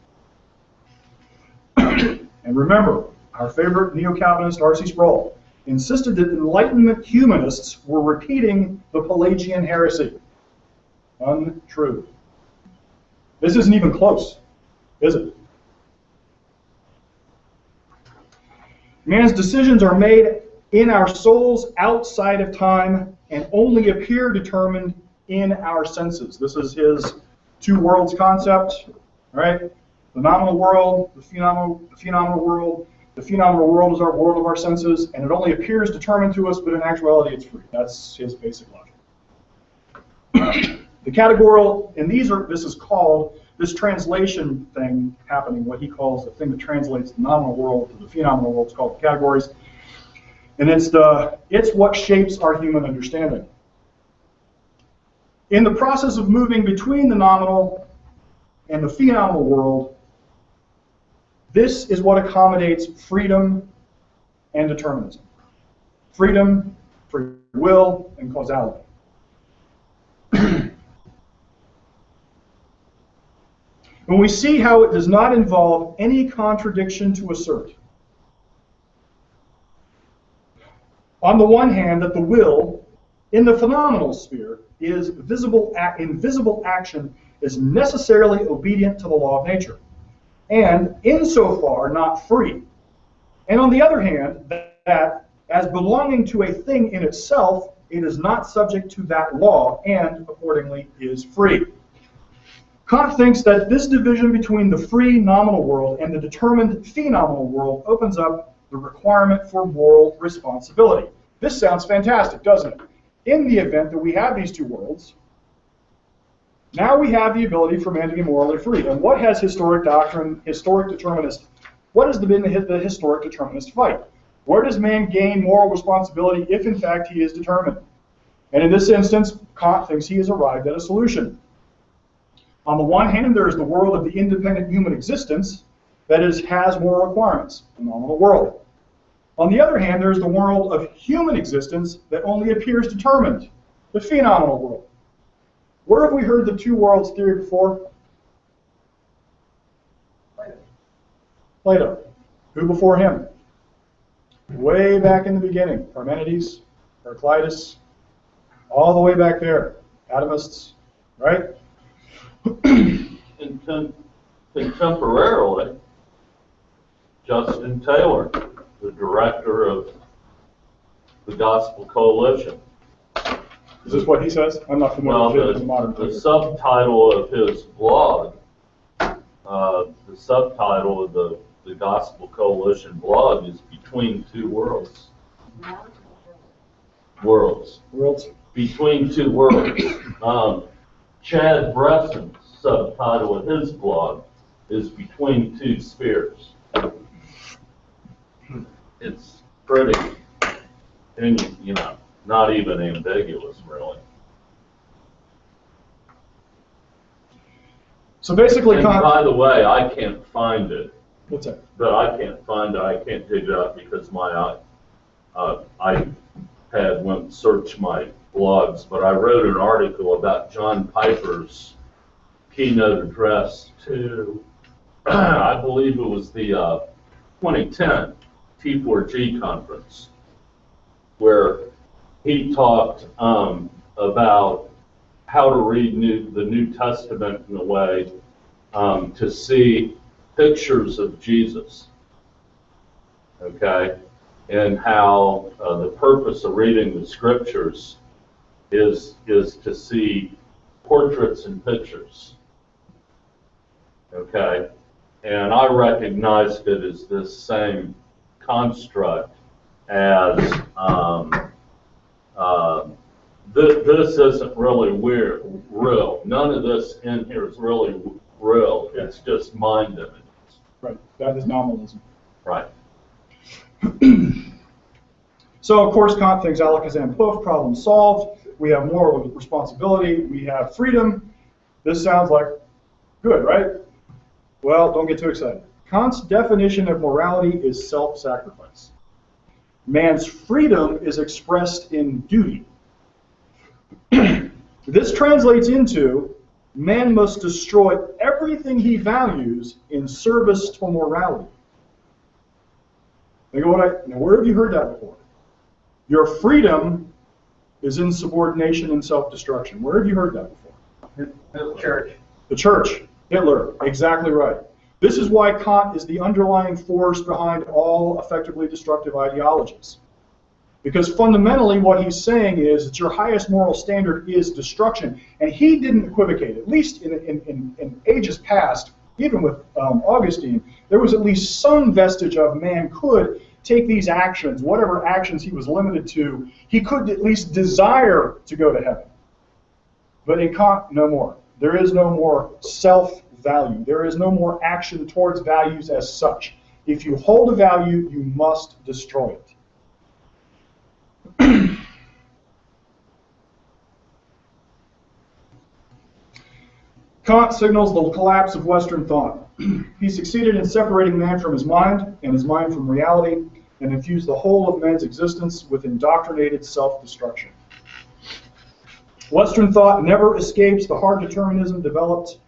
And remember, our favorite neo-Calvinist, R.C. Sproul, insisted that Enlightenment humanists were repeating the Pelagian heresy. Untrue. This isn't even close, is it? Man's decisions are made in our souls outside of time and only appear determined in our senses. This is his two worlds concept, right? The nominal world, the phenomenal world. The phenomenal world is our world of our senses, and it only appears determined to us, but in actuality it's free. That's his basic logic. The categorical, and this is called, this translation thing happening, what he calls the thing that translates the nominal world to the phenomenal world, is called the categories. And it's what shapes our human understanding. In the process of moving between the nominal and the phenomenal world, this is what accommodates freedom and determinism. Freedom, free will, and causality. When we see how it does not involve any contradiction to assert, on the one hand, that the will in the phenomenal sphere is invisible action is necessarily obedient to the law of nature, and insofar not free. And on the other hand, that as belonging to a thing in itself, it is not subject to that law, and accordingly is free. Kant thinks that this division between the free nominal world and the determined phenomenal world opens up the requirement for moral responsibility. This sounds fantastic, doesn't it? In the event that we have these two worlds, now we have the ability for man to be morally free. And what has historic determinist, what has been the historic determinist fight? Where does man gain moral responsibility if in fact he is determined? And in this instance, Kant thinks he has arrived at a solution. On the one hand, there is the world of the independent human existence that has moral requirements, the nominal world. On the other hand, there is the world of human existence that only appears determined, the phenomenal world. Where have we heard the two worlds theory before? Plato. Who before him? Way back in the beginning, Parmenides, Heraclitus, all the way back there, atomists, right? Contemporarily, Justin Taylor, the director of the Gospel Coalition. Is this what he says? I'm not familiar with the modern the subtitle of his blog, the subtitle of the Gospel Coalition blog is Between Two Worlds. Worlds. Between Two Worlds. Chad Bresson's subtitle of his blog is Between Two Spheres. It's pretty, not even ambiguous, really. So basically, and by the way, I can't find it. What's that? But I can't find it. I can't dig it up because my iPad went and searched my blogs. But I wrote an article about John Piper's keynote address to, I believe it was the 2010 T4G conference, where he talked about how to read the New Testament in a way to see pictures of Jesus, okay, and how the purpose of reading the scriptures is to see portraits and pictures, okay, and I recognized it as this same construct as this isn't really real. None of this in here is really real. It's just mind images. Right. That is nominalism. Right. So, of course, Kant thinks Alakazam Poof, problem solved. We have moral responsibility. We have freedom. This sounds like good, right? Well, don't get too excited. Kant's definition of morality is self-sacrifice. Man's freedom is expressed in duty. This translates into man must destroy everything he values in service to morality. Now, where have you heard that before? Your freedom is in subordination and self-destruction. Where have you heard that before? The church. The church. Hitler. Exactly right. This is why Kant is the underlying force behind all effectively destructive ideologies. Because fundamentally what he's saying is that your highest moral standard is destruction. And he didn't equivocate, at least in ages past, even with Augustine, there was at least some vestige of man could take these actions, whatever actions he was limited to, he could at least desire to go to heaven. But in Kant, no more. There is no more self-value. There is no more action towards values as such. If you hold a value, you must destroy it. Kant signals the collapse of Western thought. He succeeded in separating man from his mind and his mind from reality, and infused the whole of man's existence with indoctrinated self-destruction. Western thought never escapes the hard determinism developed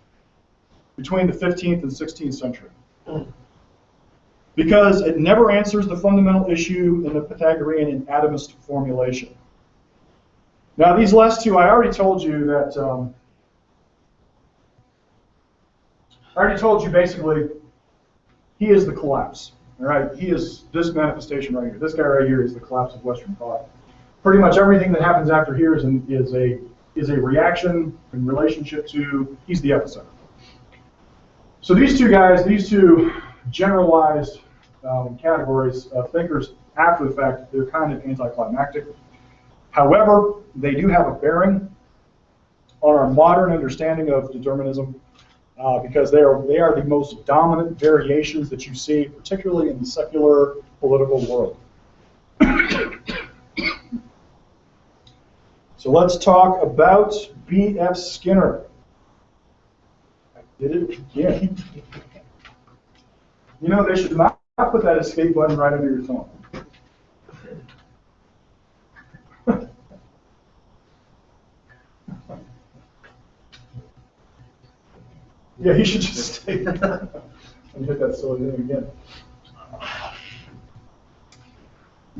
between the 15th and 16th century, because it never answers the fundamental issue in the Pythagorean and atomist formulation. Now, these last two, I already told you that. I already told you basically, he is the collapse. All right, he is this manifestation right here. This guy right here is the collapse of Western thought. Pretty much everything that happens after here is a reaction in relationship to, he's the epicenter. So these two guys, these two generalized categories of thinkers after the fact, they're kind of anticlimactic. However, they do have a bearing on our modern understanding of determinism, because they are the most dominant variations that you see, particularly in the secular political world. So let's talk about B.F. Skinner. I did it again. You know, they should not put that escape button right under your thumb. Yeah, he should just stay there and hit that silly thing again.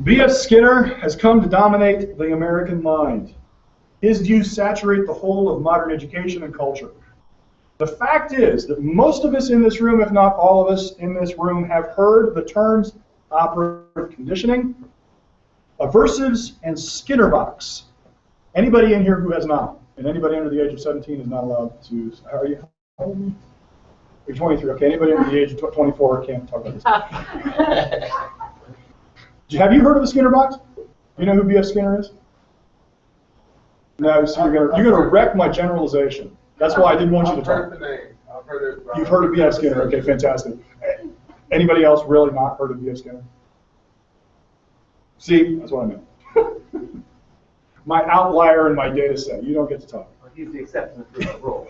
B.F. Skinner has come to dominate the American mind. His views saturate the whole of modern education and culture. The fact is that most of us in this room, if not all of us in this room, have heard the terms operative conditioning, aversives, and Skinner box. Anybody in here who has not, and anybody under the age of 17 is not allowed to, how are you? You're 23, okay. Anybody under the age of 24 can't talk about this. Have you heard of the Skinner box? You know who B.F. Skinner is? No, so you're gonna wreck my generalization. That's why I didn't want you to talk. I've heard the name. I've heard it. You've heard of B.F. Skinner, okay, fantastic. Anybody else really not heard of B.F. Skinner? See, that's what I meant. My outlier in my data set. You don't get to talk. He's the exception to the rule.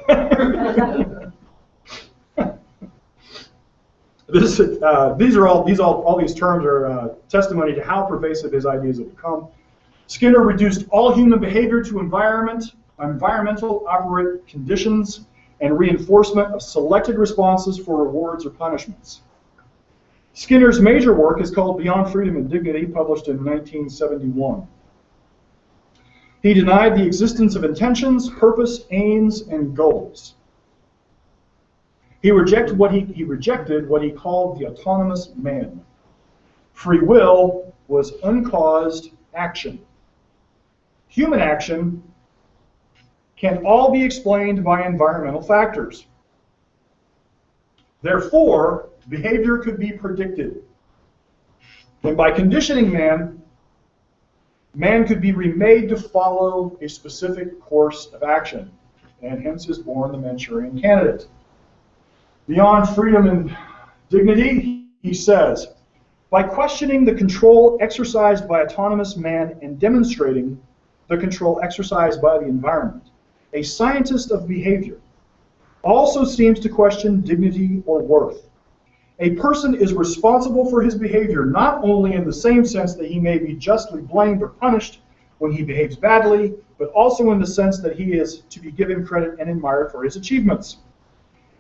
All these terms are testimony to how pervasive his ideas have become. Skinner reduced all human behavior to environmental operant conditions and reinforcement of selected responses for rewards or punishments. Skinner's major work is called Beyond Freedom and Dignity, published in 1971. He denied the existence of intentions, purpose, aims, and goals. He rejected what he called the autonomous man. Free will was uncaused action. Human action can all be explained by environmental factors. Therefore, behavior could be predicted. And by conditioning man, man could be remade to follow a specific course of action, and hence is born the Manchurian Candidate. Beyond Freedom and Dignity, he says, by questioning the control exercised by autonomous man and demonstrating the control exercised by the environment, a scientist of behavior also seems to question dignity or worth. A person is responsible for his behavior not only in the same sense that he may be justly blamed or punished when he behaves badly, but also in the sense that he is to be given credit and admired for his achievements.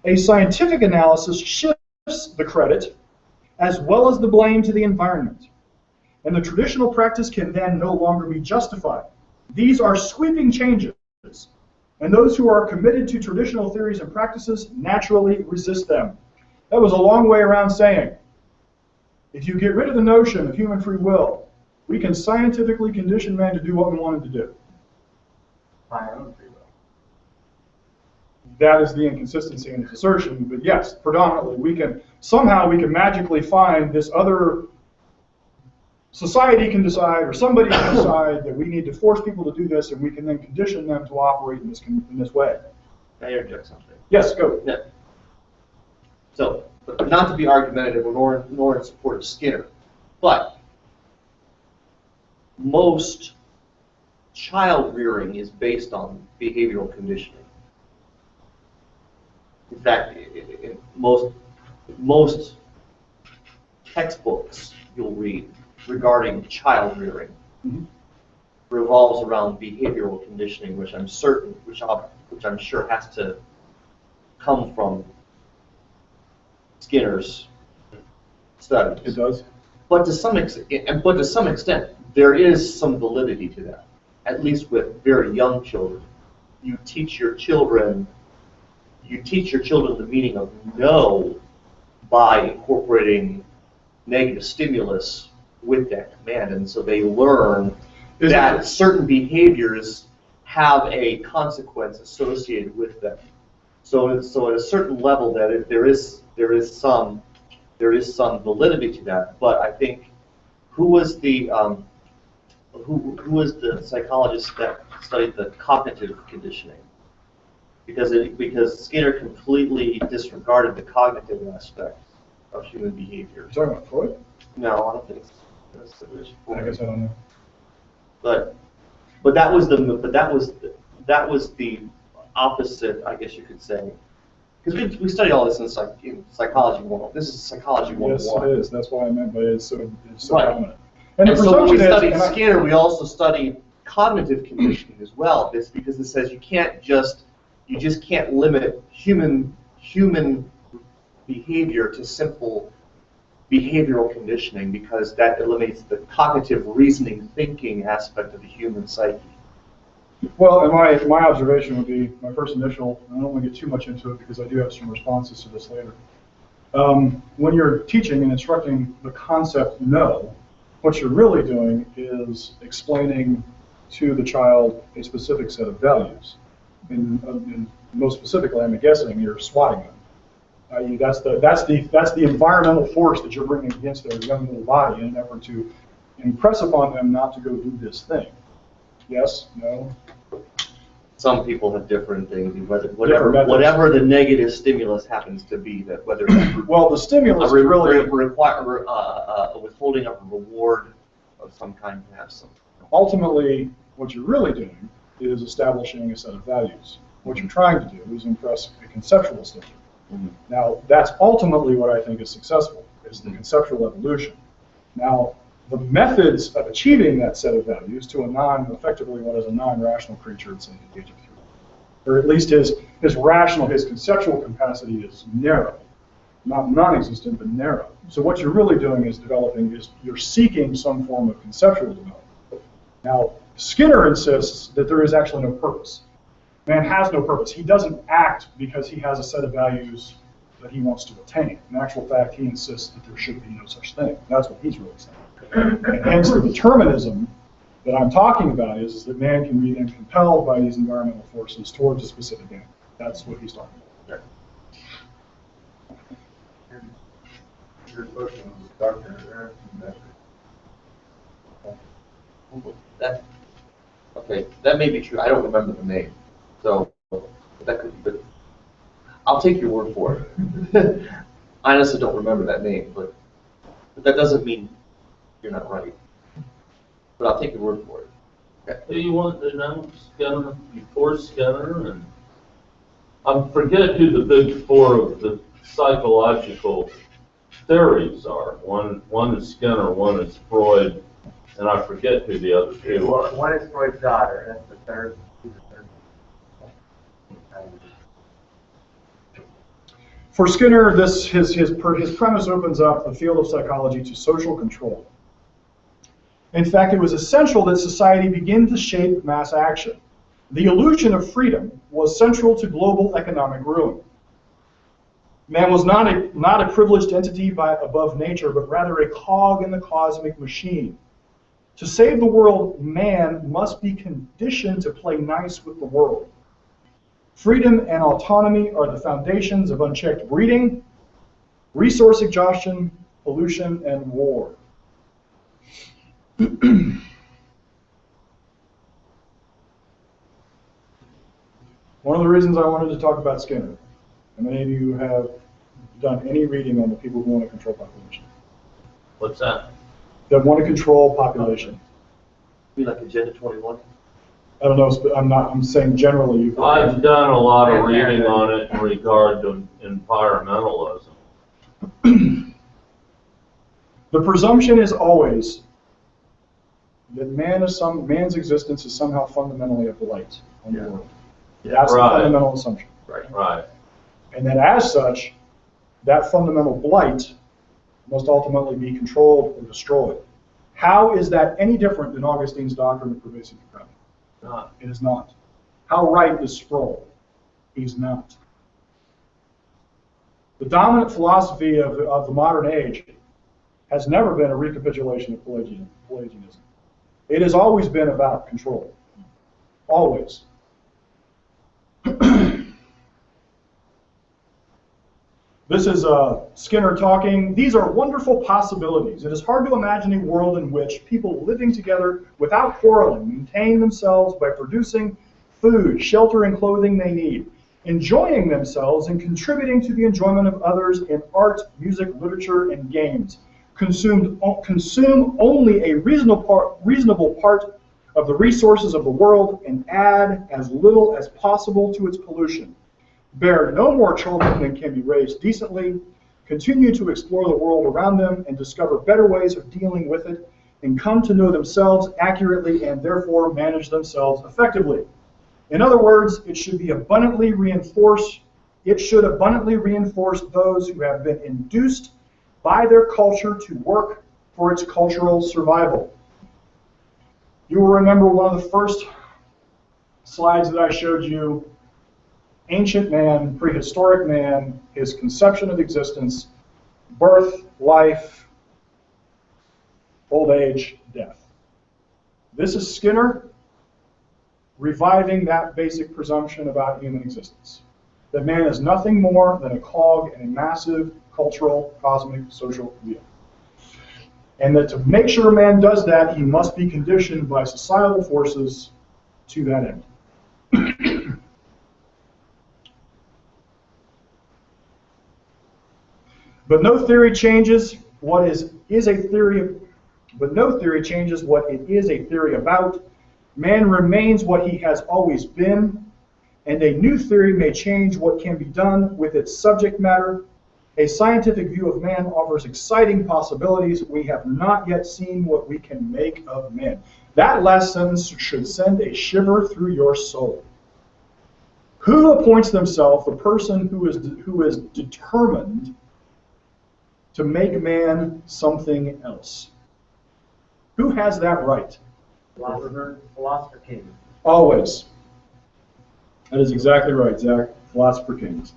A scientific analysis shifts the credit as well as the blame to the environment, and the traditional practice can then no longer be justified. These are sweeping changes, and those who are committed to traditional theories and practices naturally resist them. That was a long way around saying, if you get rid of the notion of human free will, We can scientifically condition man to do what we want him to do. My own free will. That is the inconsistency in his assertion, but yes, predominantly we can magically find this other society can decide, or somebody can decide that we need to force people to do this, and we can then condition them to operate in this way. Can I interject something? Yes, go. Yeah. So, but not to be argumentative nor in support of Skinner, but most child rearing is based on behavioral conditioning. In fact, most textbooks you'll read regarding child rearing revolves around behavioral conditioning, which I'm sure has to come from Skinner's studies. It does. But to some extent, there is some validity to that. At least with very young children, you teach your children the meaning of no by incorporating negative stimulus with that command, and so they learn that certain behaviors have a consequence associated with them. So at a certain level, that there is some validity to that. But I think who was the psychologist that studied the cognitive conditioning? Because Skinner completely disregarded the cognitive aspects of human behavior. You're talking about Freud? No, I don't think so. I guess I don't know. But that was the opposite, I guess you could say, because we study all this in psychology 101. This is psychology 101. Yes, it is. That's why I meant by it's so Right. dominant. And so when we studied is, Skinner, we also studied cognitive conditioning as well. This because it says you just can't limit human behavior to simple behavioral conditioning, because that eliminates the cognitive reasoning thinking aspect of the human psyche. well, and my observation would be, my first initial, I don't want to get too much into it because I do have some responses to this later. When you're teaching and instructing the concept no, what you're really doing is explaining to the child a specific set of values. And most specifically, I'm guessing you're swatting them. I.e., that's the environmental force that you're bringing against their young little body in an effort to impress upon them not to go do this thing. Yes? No? Some people have different things, whatever the negative stimulus happens to be, that whether Well, the stimulus is really withholding of a reward of some kind can have some. ultimately what you're really doing is establishing a set of values. What you're trying to do is impress a conceptual state. Mm-hmm. Now, that's ultimately what I think is successful, is the conceptual evolution. Now, the methods of achieving that set of values to effectively what is a non-rational creature at the age of 3, or at least his conceptual capacity is narrow, not non-existent, but narrow. So what you're really doing is you're seeking some form of conceptual development. Now, Skinner insists that there is actually no purpose. Man has no purpose. He doesn't act because he has a set of values that he wants to attain. In actual fact, he insists that there should be no such thing. That's what he's really saying. And hence the determinism that I'm talking about is that man can be then compelled by these environmental forces towards a specific end. That's what he's talking about. Your question was Dr. That may be true. I don't remember the name, so that could be. But I'll take your word for it. I honestly don't remember that name, but that doesn't mean you're not right. But I'll take your word for it. Okay. Do you want to know Skinner before Skinner? And I forget who the big four of the psychological theories are. One is Skinner, one is Freud, and I forget who the other two are. One is Freud's daughter, that's the third. For Skinner, his premise opens up the field of psychology to social control. In fact, it was essential that society begin to shape mass action. The illusion of freedom was central to global economic ruin. Man was not a privileged entity above nature, but rather a cog in the cosmic machine. To save the world, man must be conditioned to play nice with the world. Freedom and autonomy are the foundations of unchecked breeding, resource exhaustion, pollution, and war. One of the reasons I wanted to talk about Skinner, how many of you have done any reading on the people who want to control population? What's that? That want to control population. Be like Agenda 21. I don't know, I'm saying generally. I've done a lot of reading on it in regard to environmentalism. The presumption is always that man's existence is somehow fundamentally a blight on the world. That's the fundamental assumption. Right. And that as such, that fundamental blight must ultimately be controlled or destroyed. How is that any different than Augustine's doctrine of pervasive depravity? Not. It is not. How right is Sproul? He's not. The dominant philosophy of the modern age has never been a recapitulation of Pelagianism. It has always been about control. Always. This is Skinner talking. These are wonderful possibilities. It is hard to imagine a world in which people living together without quarreling maintain themselves by producing food, shelter, and clothing they need, enjoying themselves and contributing to the enjoyment of others in art, music, literature, and games. Consume only a reasonable part of the resources of the world and add as little as possible to its pollution. Bear no more children than can be raised decently, continue to explore the world around them and discover better ways of dealing with it, and come to know themselves accurately and therefore manage themselves effectively. In other words, it should abundantly reinforce those who have been induced by their culture to work for its cultural survival. You will remember one of the first slides that I showed you. Ancient man, prehistoric man, his conception of existence, birth, life, old age, death. This is Skinner reviving that basic presumption about human existence. That man is nothing more than a cog in a massive cultural, cosmic, social wheel. And that to make sure man does that, he must be conditioned by societal forces to that end. But no theory changes what is a theory. But no theory changes what it is a theory about. Man remains what he has always been, and a new theory may change what can be done with its subject matter. A scientific view of man offers exciting possibilities. We have not yet seen what we can make of man. That last sentence should send a shiver through your soul. Who appoints themselves the person who is determined to make man something else? Who has that right? Philosopher king. Always. That is exactly right, Zach. Philosopher kings.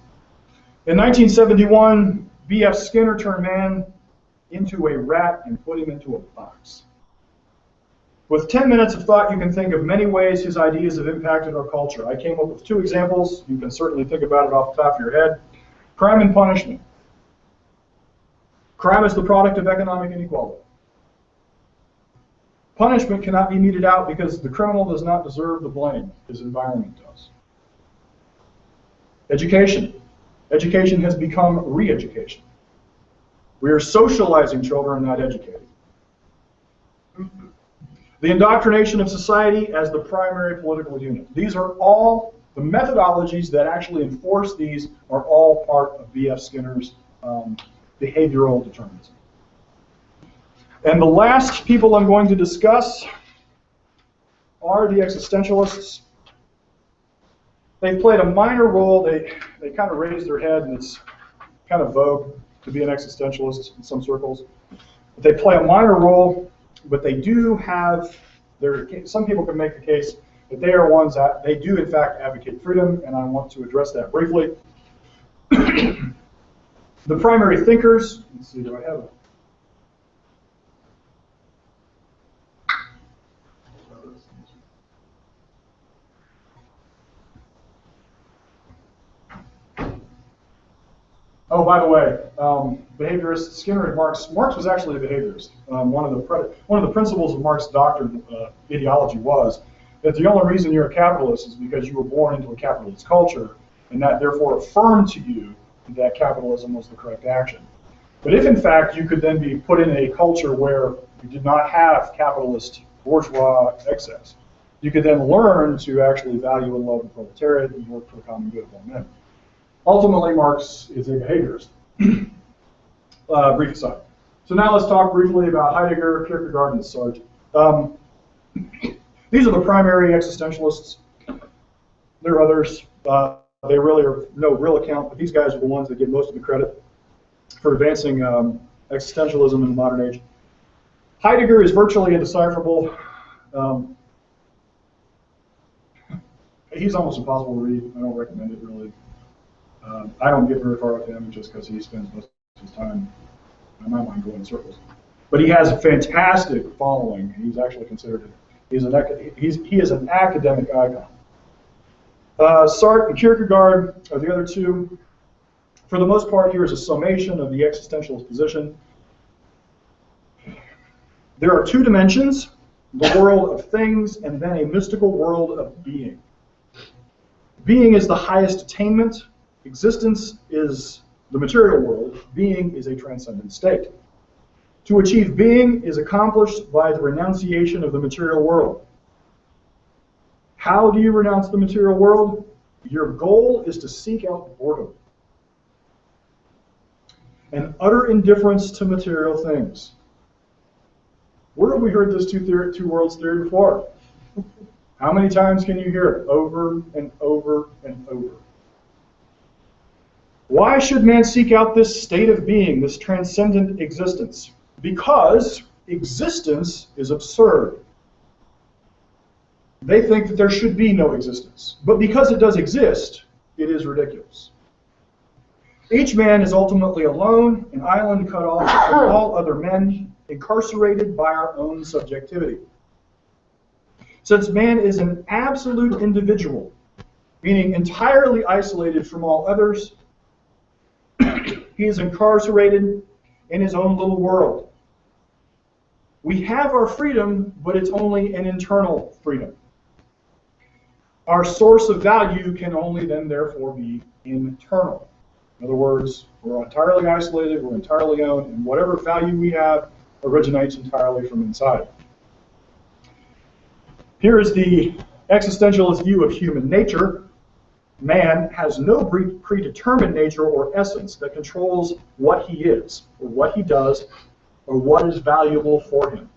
In 1971, B.F. Skinner turned man into a rat and put him into a box. With 10 minutes of thought, you can think of many ways his ideas have impacted our culture. I came up with 2 examples. You can certainly think about it off the top of your head. Crime and punishment. Crime is the product of economic inequality. Punishment cannot be meted out because the criminal does not deserve the blame. His environment does. Education. Education has become re-education. We are socializing children, not educating. The indoctrination of society as the primary political unit. These are all the methodologies that actually enforce these are all part of B.F. Skinner's behavioral determinism. And the last people I'm going to discuss are the existentialists. They've played a minor role. They kind of raised their head, and it's kind of vogue to be an existentialist in some circles. But they play a minor role, but they do have some people can make the case that they are ones that they do in fact advocate freedom, and I want to address that briefly. The primary thinkers, let's see, do I have it? Oh, by the way, behaviorist Skinner and Marx was actually a behaviorist. One of the principles of Marx's doctrine ideology was that the only reason you're a capitalist is because you were born into a capitalist culture, and that therefore affirmed to you that capitalism was the correct action. But if in fact you could then be put in a culture where you did not have capitalist bourgeois excess, you could then learn to actually value and love the proletariat and work for the common good of all men. Ultimately, Marx is a behaviorist. Brief aside. So now let's talk briefly about Heidegger, Kierkegaard, and Sartre. These are the primary existentialists. There are others. They really are no real account, but these guys are the ones that get most of the credit for advancing existentialism in the modern age. Heidegger is virtually indecipherable. He's almost impossible to read. I don't recommend it, really. I don't get very far with him just because he spends most of his time, in my mind, going in circles. But he has a fantastic following. He's actually considered, he is an academic icon. Sartre and Kierkegaard are the other two. For the most part, here is a summation of the existentialist position. There are two dimensions, the world of things and then a mystical world of being. Being is the highest attainment. Existence is the material world. Being is a transcendent state. To achieve being is accomplished by the renunciation of the material world. How do you renounce the material world? Your goal is to seek out boredom and utter indifference to material things. Where have we heard this two worlds theory before? How many times can you hear it? Over and over and over. Why should man seek out this state of being, this transcendent existence? Because existence is absurd. They think that there should be no existence. But because it does exist, it is ridiculous. Each man is ultimately alone, an island cut off from all other men, incarcerated by our own subjectivity. Since man is an absolute individual, meaning entirely isolated from all others, he is incarcerated in his own little world. We have our freedom, but it's only an internal freedom. Our source of value can only then therefore be internal. In other words, we're entirely isolated, we're entirely owned, and whatever value we have originates entirely from inside. Here is the existentialist view of human nature. Man has no predetermined nature or essence that controls what he is, or what he does, or what is valuable for him.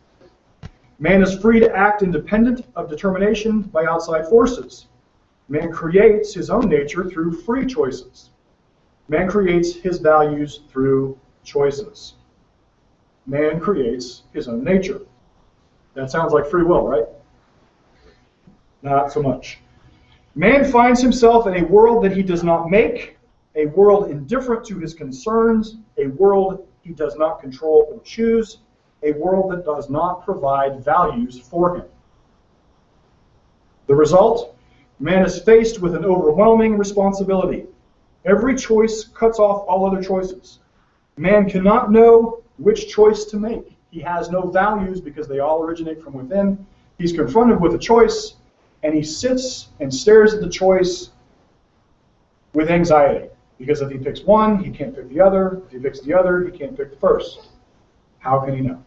Man is free to act independent of determination by outside forces. Man creates his own nature through free choices. Man creates his values through choices. Man creates his own nature. That sounds like free will, right? Not so much. Man finds himself in a world that he does not make, a world indifferent to his concerns, a world he does not control or choose, a world that does not provide values for him. The result? Man is faced with an overwhelming responsibility. Every choice cuts off all other choices. Man cannot know which choice to make. He has no values because they all originate from within. He's confronted with a choice, and he sits and stares at the choice with anxiety. Because if he picks one, he can't pick the other. If he picks the other, he can't pick the first. How can he know?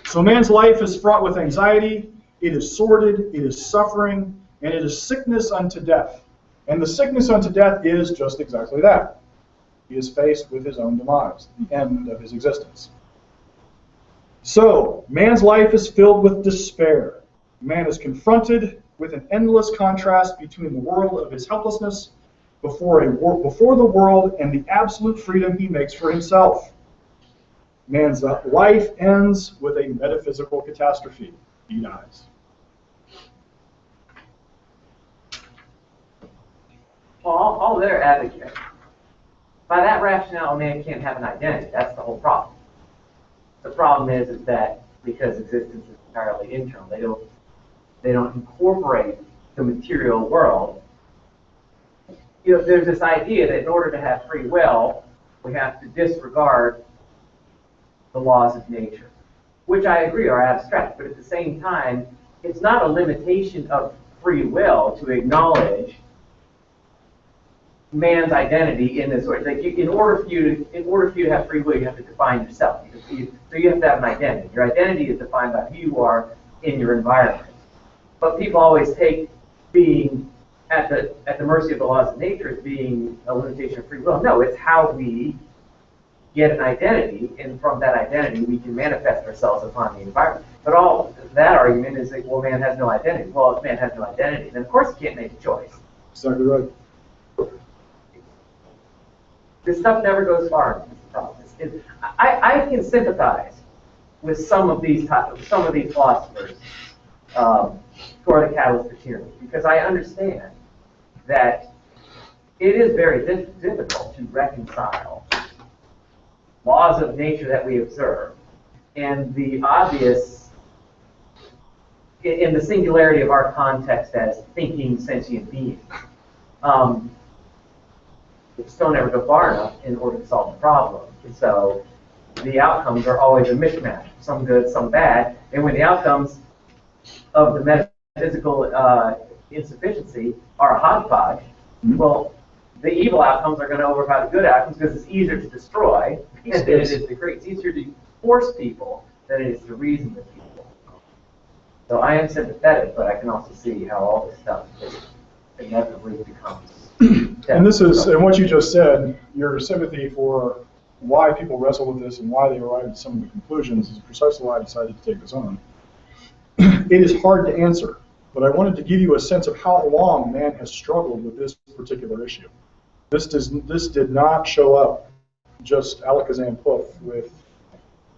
So man's life is fraught with anxiety. It is sordid, it is suffering, and it is sickness unto death. And the sickness unto death is just exactly that. He is faced with his own demise, the end of his existence. So, man's life is filled with despair. Man is confronted with an endless contrast between the world of his helplessness before the world and the absolute freedom he makes for himself. Man's life ends with a metaphysical catastrophe. He dies. Well, all they're advocating, by that rationale, man can't have an identity. That's the whole problem. The problem is that because existence is entirely internal, they don't incorporate the material world there's this idea that in order to have free will, we have to disregard the laws of nature, which I agree are abstract, but at the same time, it's not a limitation of free will to acknowledge man's identity in this way. Like in order for you to have free will, you have to define yourself. So you have to have an identity. Your identity is defined by who you are in your environment. But people always take being at the mercy of the laws of nature as being a limitation of free will. No, it's how we get an identity, and from that identity we can manifest ourselves upon the environment. But all that argument is that, well, man has no identity. Well, if man has no identity, then of course he can't make a choice. Exactly right. This stuff never goes far in this problem. I can sympathize with some of these philosophers who are the catalyst for tyranny, because I understand that it is very difficult to reconcile laws of nature that we observe and the obvious, in the singularity of our context as thinking sentient beings. It still never go far enough in order to solve the problem. And so the outcomes are always a mishmash, some good, some bad. And when the outcomes of the metaphysical insufficiency are a hodgepodge, well, the evil outcomes are going to overpower the good outcomes because it's easier to destroy than it is to create. It's easier to force people than it is to reason with people. So I am sympathetic, but I can also see how all this stuff inevitably becomes. And what you just said, your sympathy for why people wrestle with this and why they arrive at some of the conclusions is precisely why I decided to take this on. It is hard to answer, but I wanted to give you a sense of how long man has struggled with this particular issue. This did not show up just alakazam poof with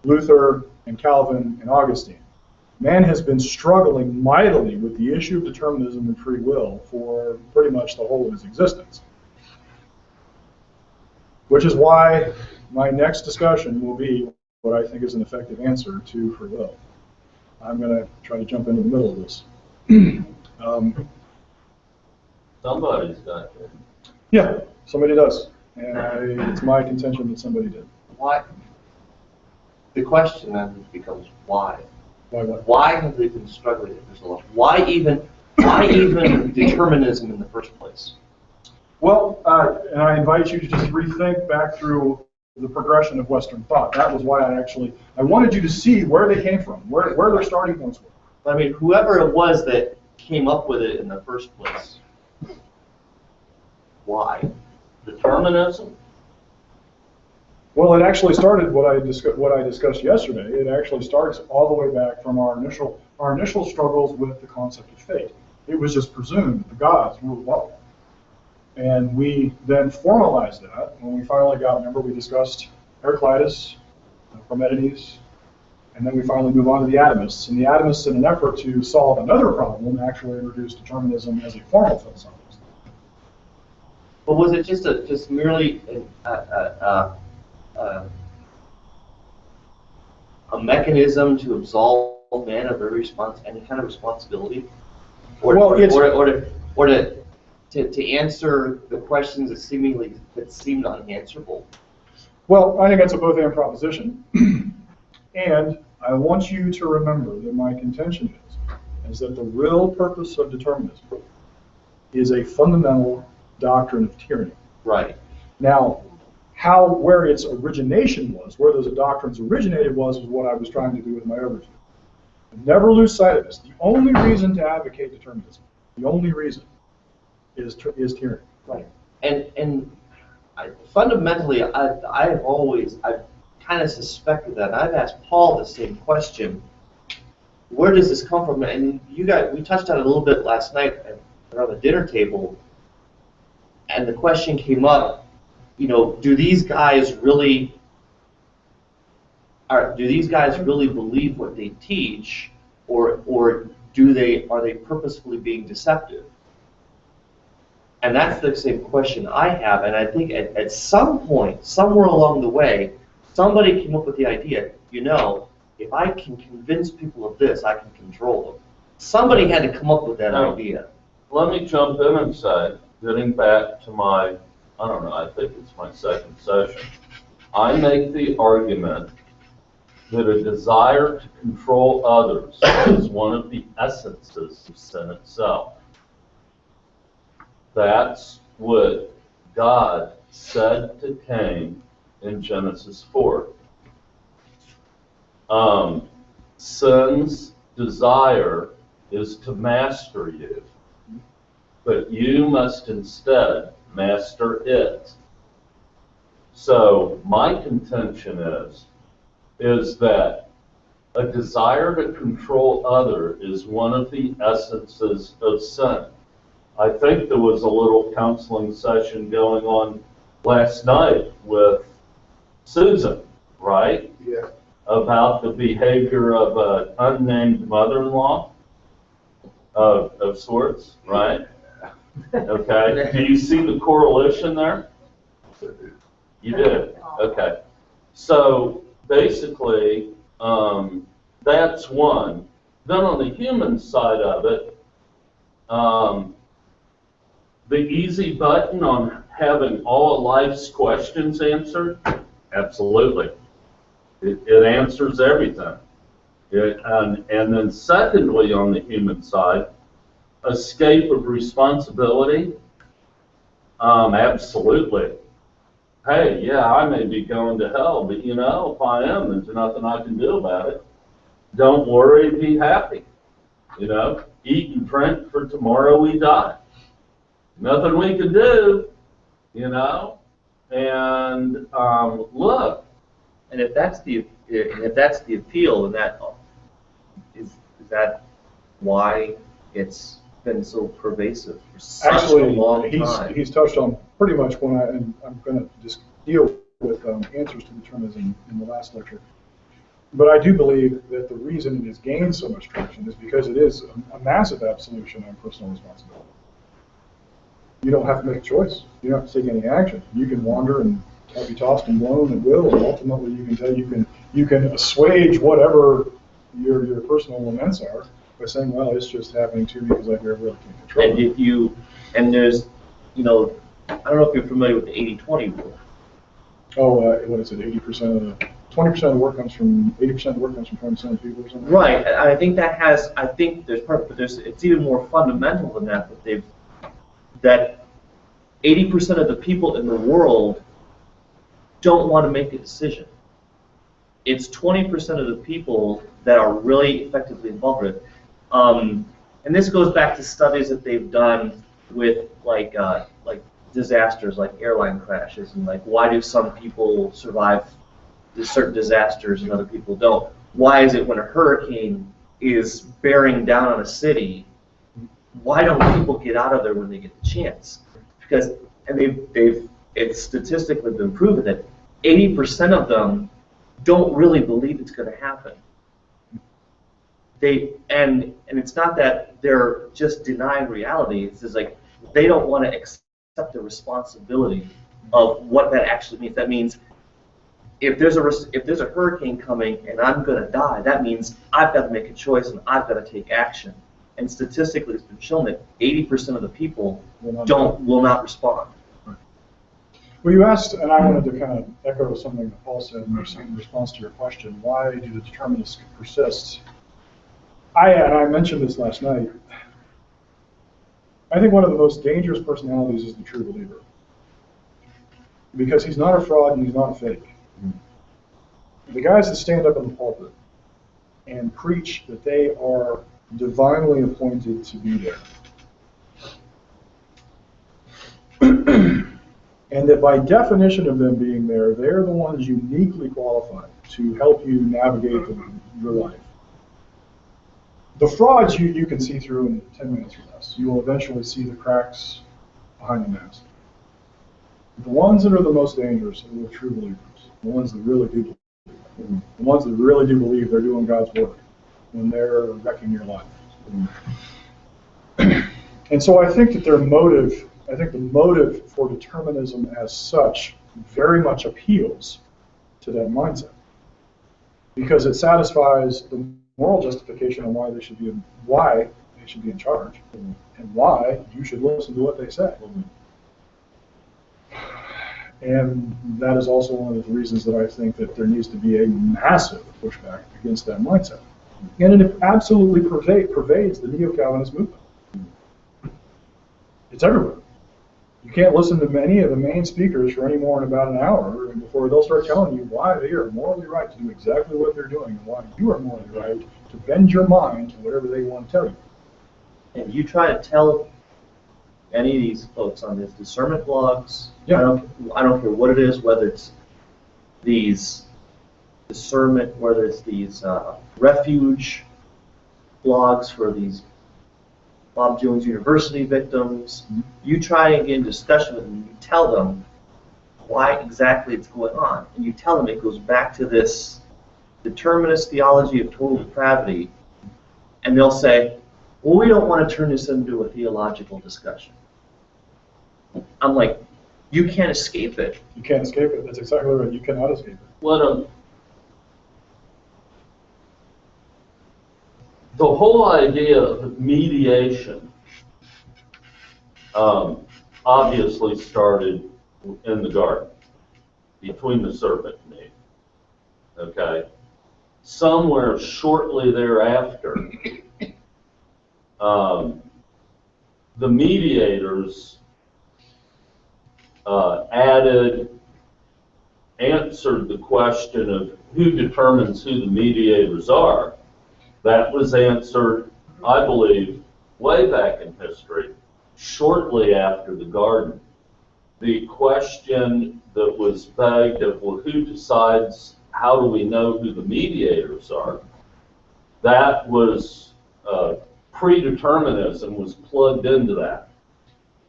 Luther and Calvin and Augustine. Man has been struggling mightily with the issue of determinism and free will for pretty much the whole of his existence. Which is why my next discussion will be what I think is an effective answer to free will. I'm going to try to jump into the middle of this. Somebody's got it. Yeah, somebody does. And it's my contention that somebody did. Why? The question then becomes why? Why what? Why have they been struggling with this a lot? Why even determinism in the first place? Well, and I invite you to just rethink back through the progression of Western thought. That was why I wanted you to see where they came from, where their starting points were. I mean, whoever it was that came up with it in the first place, why? Determinism? Well, it actually started what I discussed yesterday. It actually starts all the way back from our initial struggles with the concept of fate. It was just presumed that the gods ruled all. And we then formalized that when we finally got, remember we discussed Heraclitus, Parmenides, and then we finally move on to the atomists. And the atomists, in an effort to solve another problem, actually introduced determinism as a formal philosophy. But was it just merely a mechanism to absolve man of any kind of responsibility, or to answer the questions that seemed unanswerable? Well, I think that's a both-and proposition. And I want you to remember that my contention is that the real purpose of determinism is a fundamental doctrine of tyranny. Right. Now, where its origination was, where those doctrines originated was what I was trying to do with my overview. Never lose sight of this. The only reason to advocate determinism, the only reason, is tyranny. Right. And fundamentally, I've kind of suspected that. And I've asked Paul the same question. Where does this come from? And we touched on it a little bit last night around the dinner table. And the question came up, do these guys really believe what they teach, or are they purposefully being deceptive? And that's the same question I have. And I think at some point, somewhere along the way, somebody came up with the idea, if I can convince people of this, I can control them. Somebody had to come up with that idea. Let me jump in and say, getting back to my, I don't know, I think it's my second session, I make the argument that a desire to control others is one of the essences of sin itself. That's what God said to Cain in Genesis 4. Sin's desire is to master you, but you must instead master it. So my contention is that a desire to control others is one of the essences of sin. I think there was a little counseling session going on last night with Susan, right? Yeah. About the behavior of an unnamed mother-in-law of sorts, right? Okay. Do you see the correlation there? You did. Okay. So basically, that's one. Then on the human side of it, the easy button on having all life's questions answered, absolutely. It answers everything. And then secondly, on the human side, escape of responsibility, absolutely. Hey, yeah, I may be going to hell, but you know, if I am, there's nothing I can do about it. Don't worry, be happy. You know, eat and drink, for tomorrow we die. Nothing we can do, you know. And look. And if that's the appeal, then that is that why it's been so pervasive for such a long time? He's touched on pretty much and I'm going to just deal with answers to determinism in the last lecture. But I do believe that the reason it has gained so much traction is because it is a massive absolution on personal responsibility. You don't have to make a choice. You don't have to take any action. You can wander and be tossed and blown at will, and ultimately you can assuage whatever your personal laments are by saying, well, it's just happening to me because I really can't control it. And there's, you know, I don't know if you're familiar with the 80-20 rule. Oh, what is it? 80% of the 20% of the work comes from 80% of the work comes from 20% of people or something. Right. I think there's part, but it's even more fundamental than that. That 80% of the people in the world don't want to make a decision. It's 20% of the people that are really effectively involved with it. And this goes back to studies that they've done with like disasters, like airline crashes, and like why do some people survive certain disasters and other people don't? Why is it when a hurricane is bearing down on a city, why don't people get out of there when they get the chance? Because it's statistically been proven that 80% of them don't really believe it's going to happen. And it's not that they're just denying reality. It's just like they don't want to accept the responsibility of what that actually means. That means if there's a hurricane coming and I'm going to die, that means I've got to make a choice and I've got to take action. And statistically, it's been shown that 80% of the people will not respond. Well, you asked, and I wanted to kind of echo something that Paul said in response to your question, why do the determinists persist? I mentioned this last night. I think one of the most dangerous personalities is the true believer. Because he's not a fraud and he's not a fake. The guys that stand up in the pulpit and preach that they are divinely appointed to be there. And that by definition of them being there, they're the ones uniquely qualified to help you navigate your life. The frauds you can see through in 10 minutes or less. You will eventually see the cracks behind the mask. The ones that are the most dangerous are the true believers. The ones that really do believe. The ones that really do believe they're doing God's work when they're wrecking your life. And so I think that the motive for determinism as such very much appeals to that mindset. Because it satisfies the moral justification on why they should be in charge, and why you should listen to what they say. And that is also one of the reasons that I think that there needs to be a massive pushback against that mindset. And it absolutely pervades the neo-Calvinist movement. It's everywhere. You can't listen to many of the main speakers for any more than about an hour before they'll start telling you why they are morally right to do exactly what they're doing and why you are morally right to bend your mind to whatever they want to tell you. And you try to tell any of these folks on these discernment blogs, Yeah. I don't care what it is, whether it's these discernment, whether it's these refuge blogs for these Bob Jones University victims, you try and get in discussion with them, you tell them why exactly it's going on, and you tell them it goes back to this determinist theology of total depravity, and they'll say, well, we don't want to turn this into a theological discussion. I'm like, you can't escape it. You can't escape it. That's exactly right. You cannot escape it. What the whole idea of mediation obviously started in the garden between the serpent and Eve. Okay, somewhere shortly thereafter, the mediators answered the question of who determines who the mediators are. That was answered, I believe, way back in history, shortly after the garden. The question that was begged of, well, who decides, how do we know who the mediators are? That was, predeterminism was plugged into that,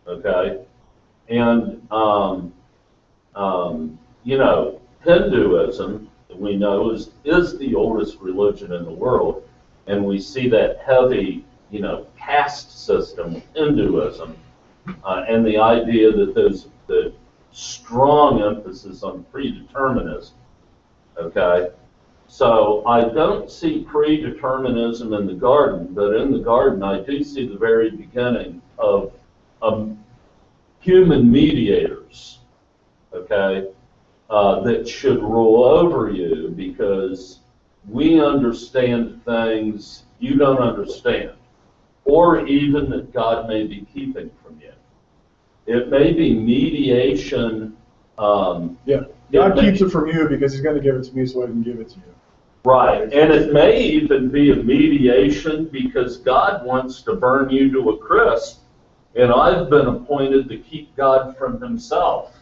okay? And, you know, Hinduism, we know, is the oldest religion in the world. And we see that heavy, you know, caste system of Hinduism, and the idea that there's the strong emphasis on predeterminism, okay? So I don't see predeterminism in the garden, but in the garden I do see the very beginning of human mediators, okay, that should rule over you because we understand things you don't understand, or even that God may be keeping from you. It may be mediation. Yeah, God keeps it from you because He's going to give it to me so I can give it to you. Right, and it may even be a mediation because God wants to burn you to a crisp, and I've been appointed to keep God from Himself,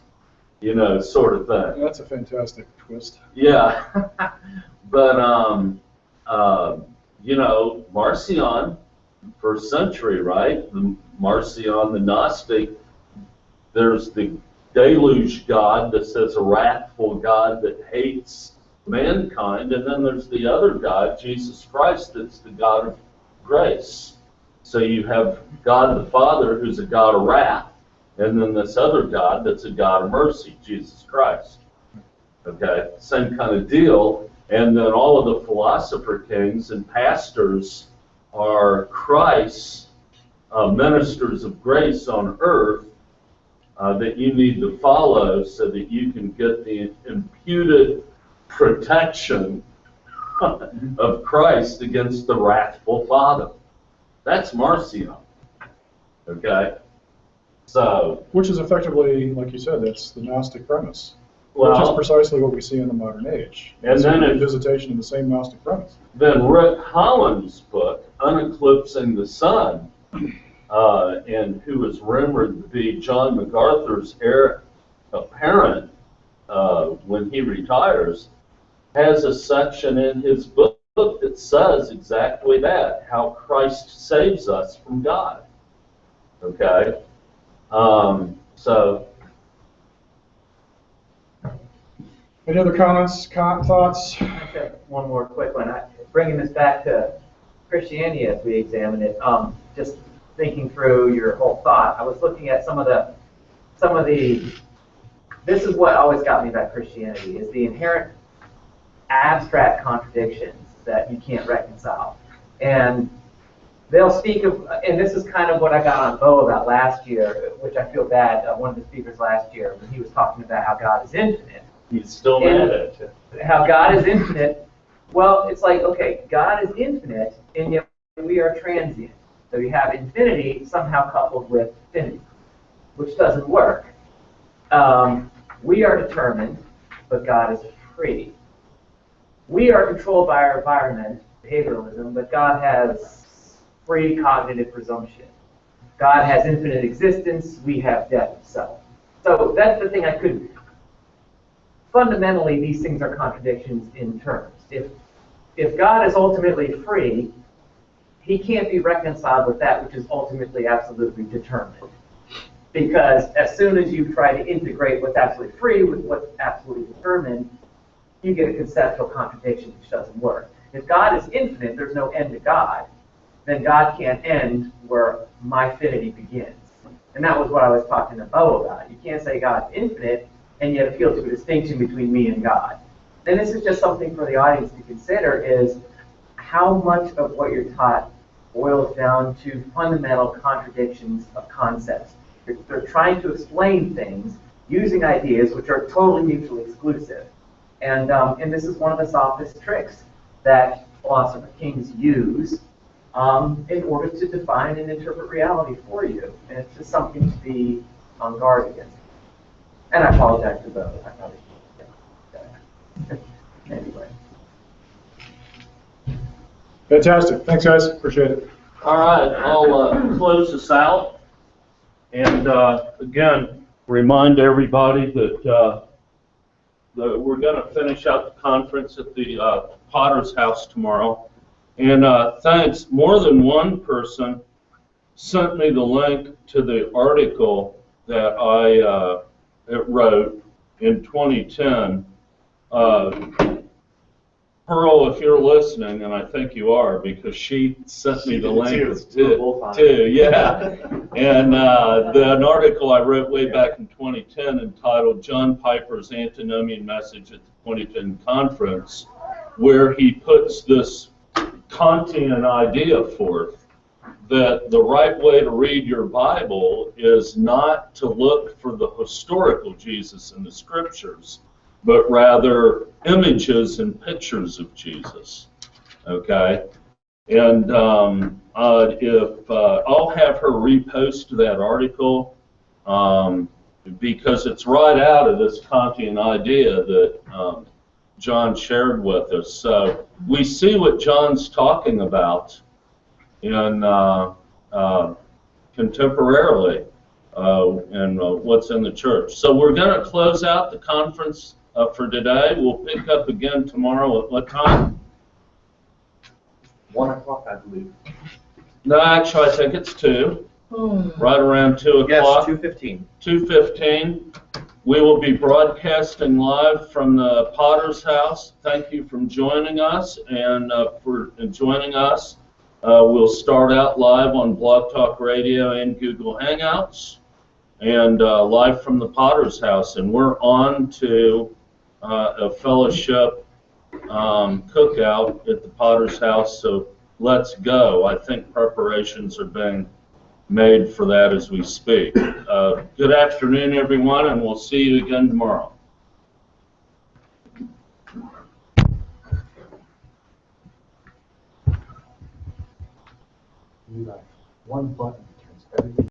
you know, sort of thing. That's a fantastic twist. Yeah, but you know, Marcion, first century, right? The Marcion, the Gnostic. There's the deluge God that says a wrathful God that hates mankind, and then there's the other God, Jesus Christ, that's the God of grace. So you have God the Father, who's a God of wrath, and then this other God that's a God of mercy, Jesus Christ. Okay, same kind of deal. And then all of the philosopher kings and pastors are Christ's ministers of grace on earth that you need to follow so that you can get the imputed protection of Christ against the wrathful Father. That's Marcion. Okay? So, which is effectively, like you said, that's the Gnostic premise. Well, which is precisely what we see in the modern age. And it's then a visitation of the same Gnostic premise. Then Rick Holland's book, Uneclipsing the Sun, and who is rumored to be John MacArthur's heir apparent when he retires, has a section in his book that says exactly that, how Christ saves us from God. Okay? So, any other comments, thoughts? Okay, one more quick one. Bringing this back to Christianity as we examine it, just thinking through your whole thought, I was looking at some of the, this is what always got me about Christianity, is the inherent abstract contradictions that you can't reconcile. And they'll speak of, and this is kind of what I got on Bo about last year, which I feel bad, one of the speakers last year, when he was talking about how God is infinite. He's still mad at you. How God is infinite. Well, it's like, okay, God is infinite, and yet we are transient. So you have infinity somehow coupled with finity, which doesn't work. We are determined, but God is free. We are controlled by our environment, behavioralism, but God has free cognitive presumption. God has infinite existence, we have death itself. So that's the thing I couldn't. Fundamentally, these things are contradictions in terms. If God is ultimately free, he can't be reconciled with that which is ultimately absolutely determined. Because as soon as you try to integrate what's absolutely free with what's absolutely determined, you get a conceptual contradiction which doesn't work. If God is infinite, there's no end to God, then God can't end where my finity begins. And that was what I was talking to Bo about. You can't say God's infinite and yet appeal to a distinction between me and God. And this is just something for the audience to consider, is how much of what you're taught boils down to fundamental contradictions of concepts. They're trying to explain things using ideas which are totally mutually exclusive. And this is one of the sophist tricks that philosopher kings use in order to define and interpret reality for you. And it's just something to be on guard against. And I apologize for those. I probably anyway. Fantastic. Thanks, guys. Appreciate it. All right, I'll close this out. And again, remind everybody that we're going to finish out the conference at the Potter's House tomorrow. And thanks, more than one person sent me the link to the article that I wrote in 2010. Pearl, if you're listening, and I think you are, because she sent me the link too. Yeah. And an article I wrote way back in 2010 entitled John Piper's Antinomian Message at the 2010 Conference, where he puts this Kantian idea forth that the right way to read your Bible is not to look for the historical Jesus in the scriptures, but rather images and pictures of Jesus. Okay? And if I'll have her repost that article because it's right out of this Kantian idea that John shared with us. So we see what John's talking about in contemporarily and what's in the church. So we're going to close out the conference for today. We'll pick up again tomorrow at what time? 1 o'clock, I believe. No, actually, I think it's 2. Right around 2 o'clock. Yes, 2:15. 2:15. We will be broadcasting live from the Potter's House. Thank you for joining us, and we'll start out live on Blog Talk Radio and Google Hangouts, and live from the Potter's House. And we're on to a fellowship cookout at the Potter's House, so let's go. I think preparations are being made for that as we speak. Good afternoon, everyone, and we'll see you again tomorrow. One button turns everything.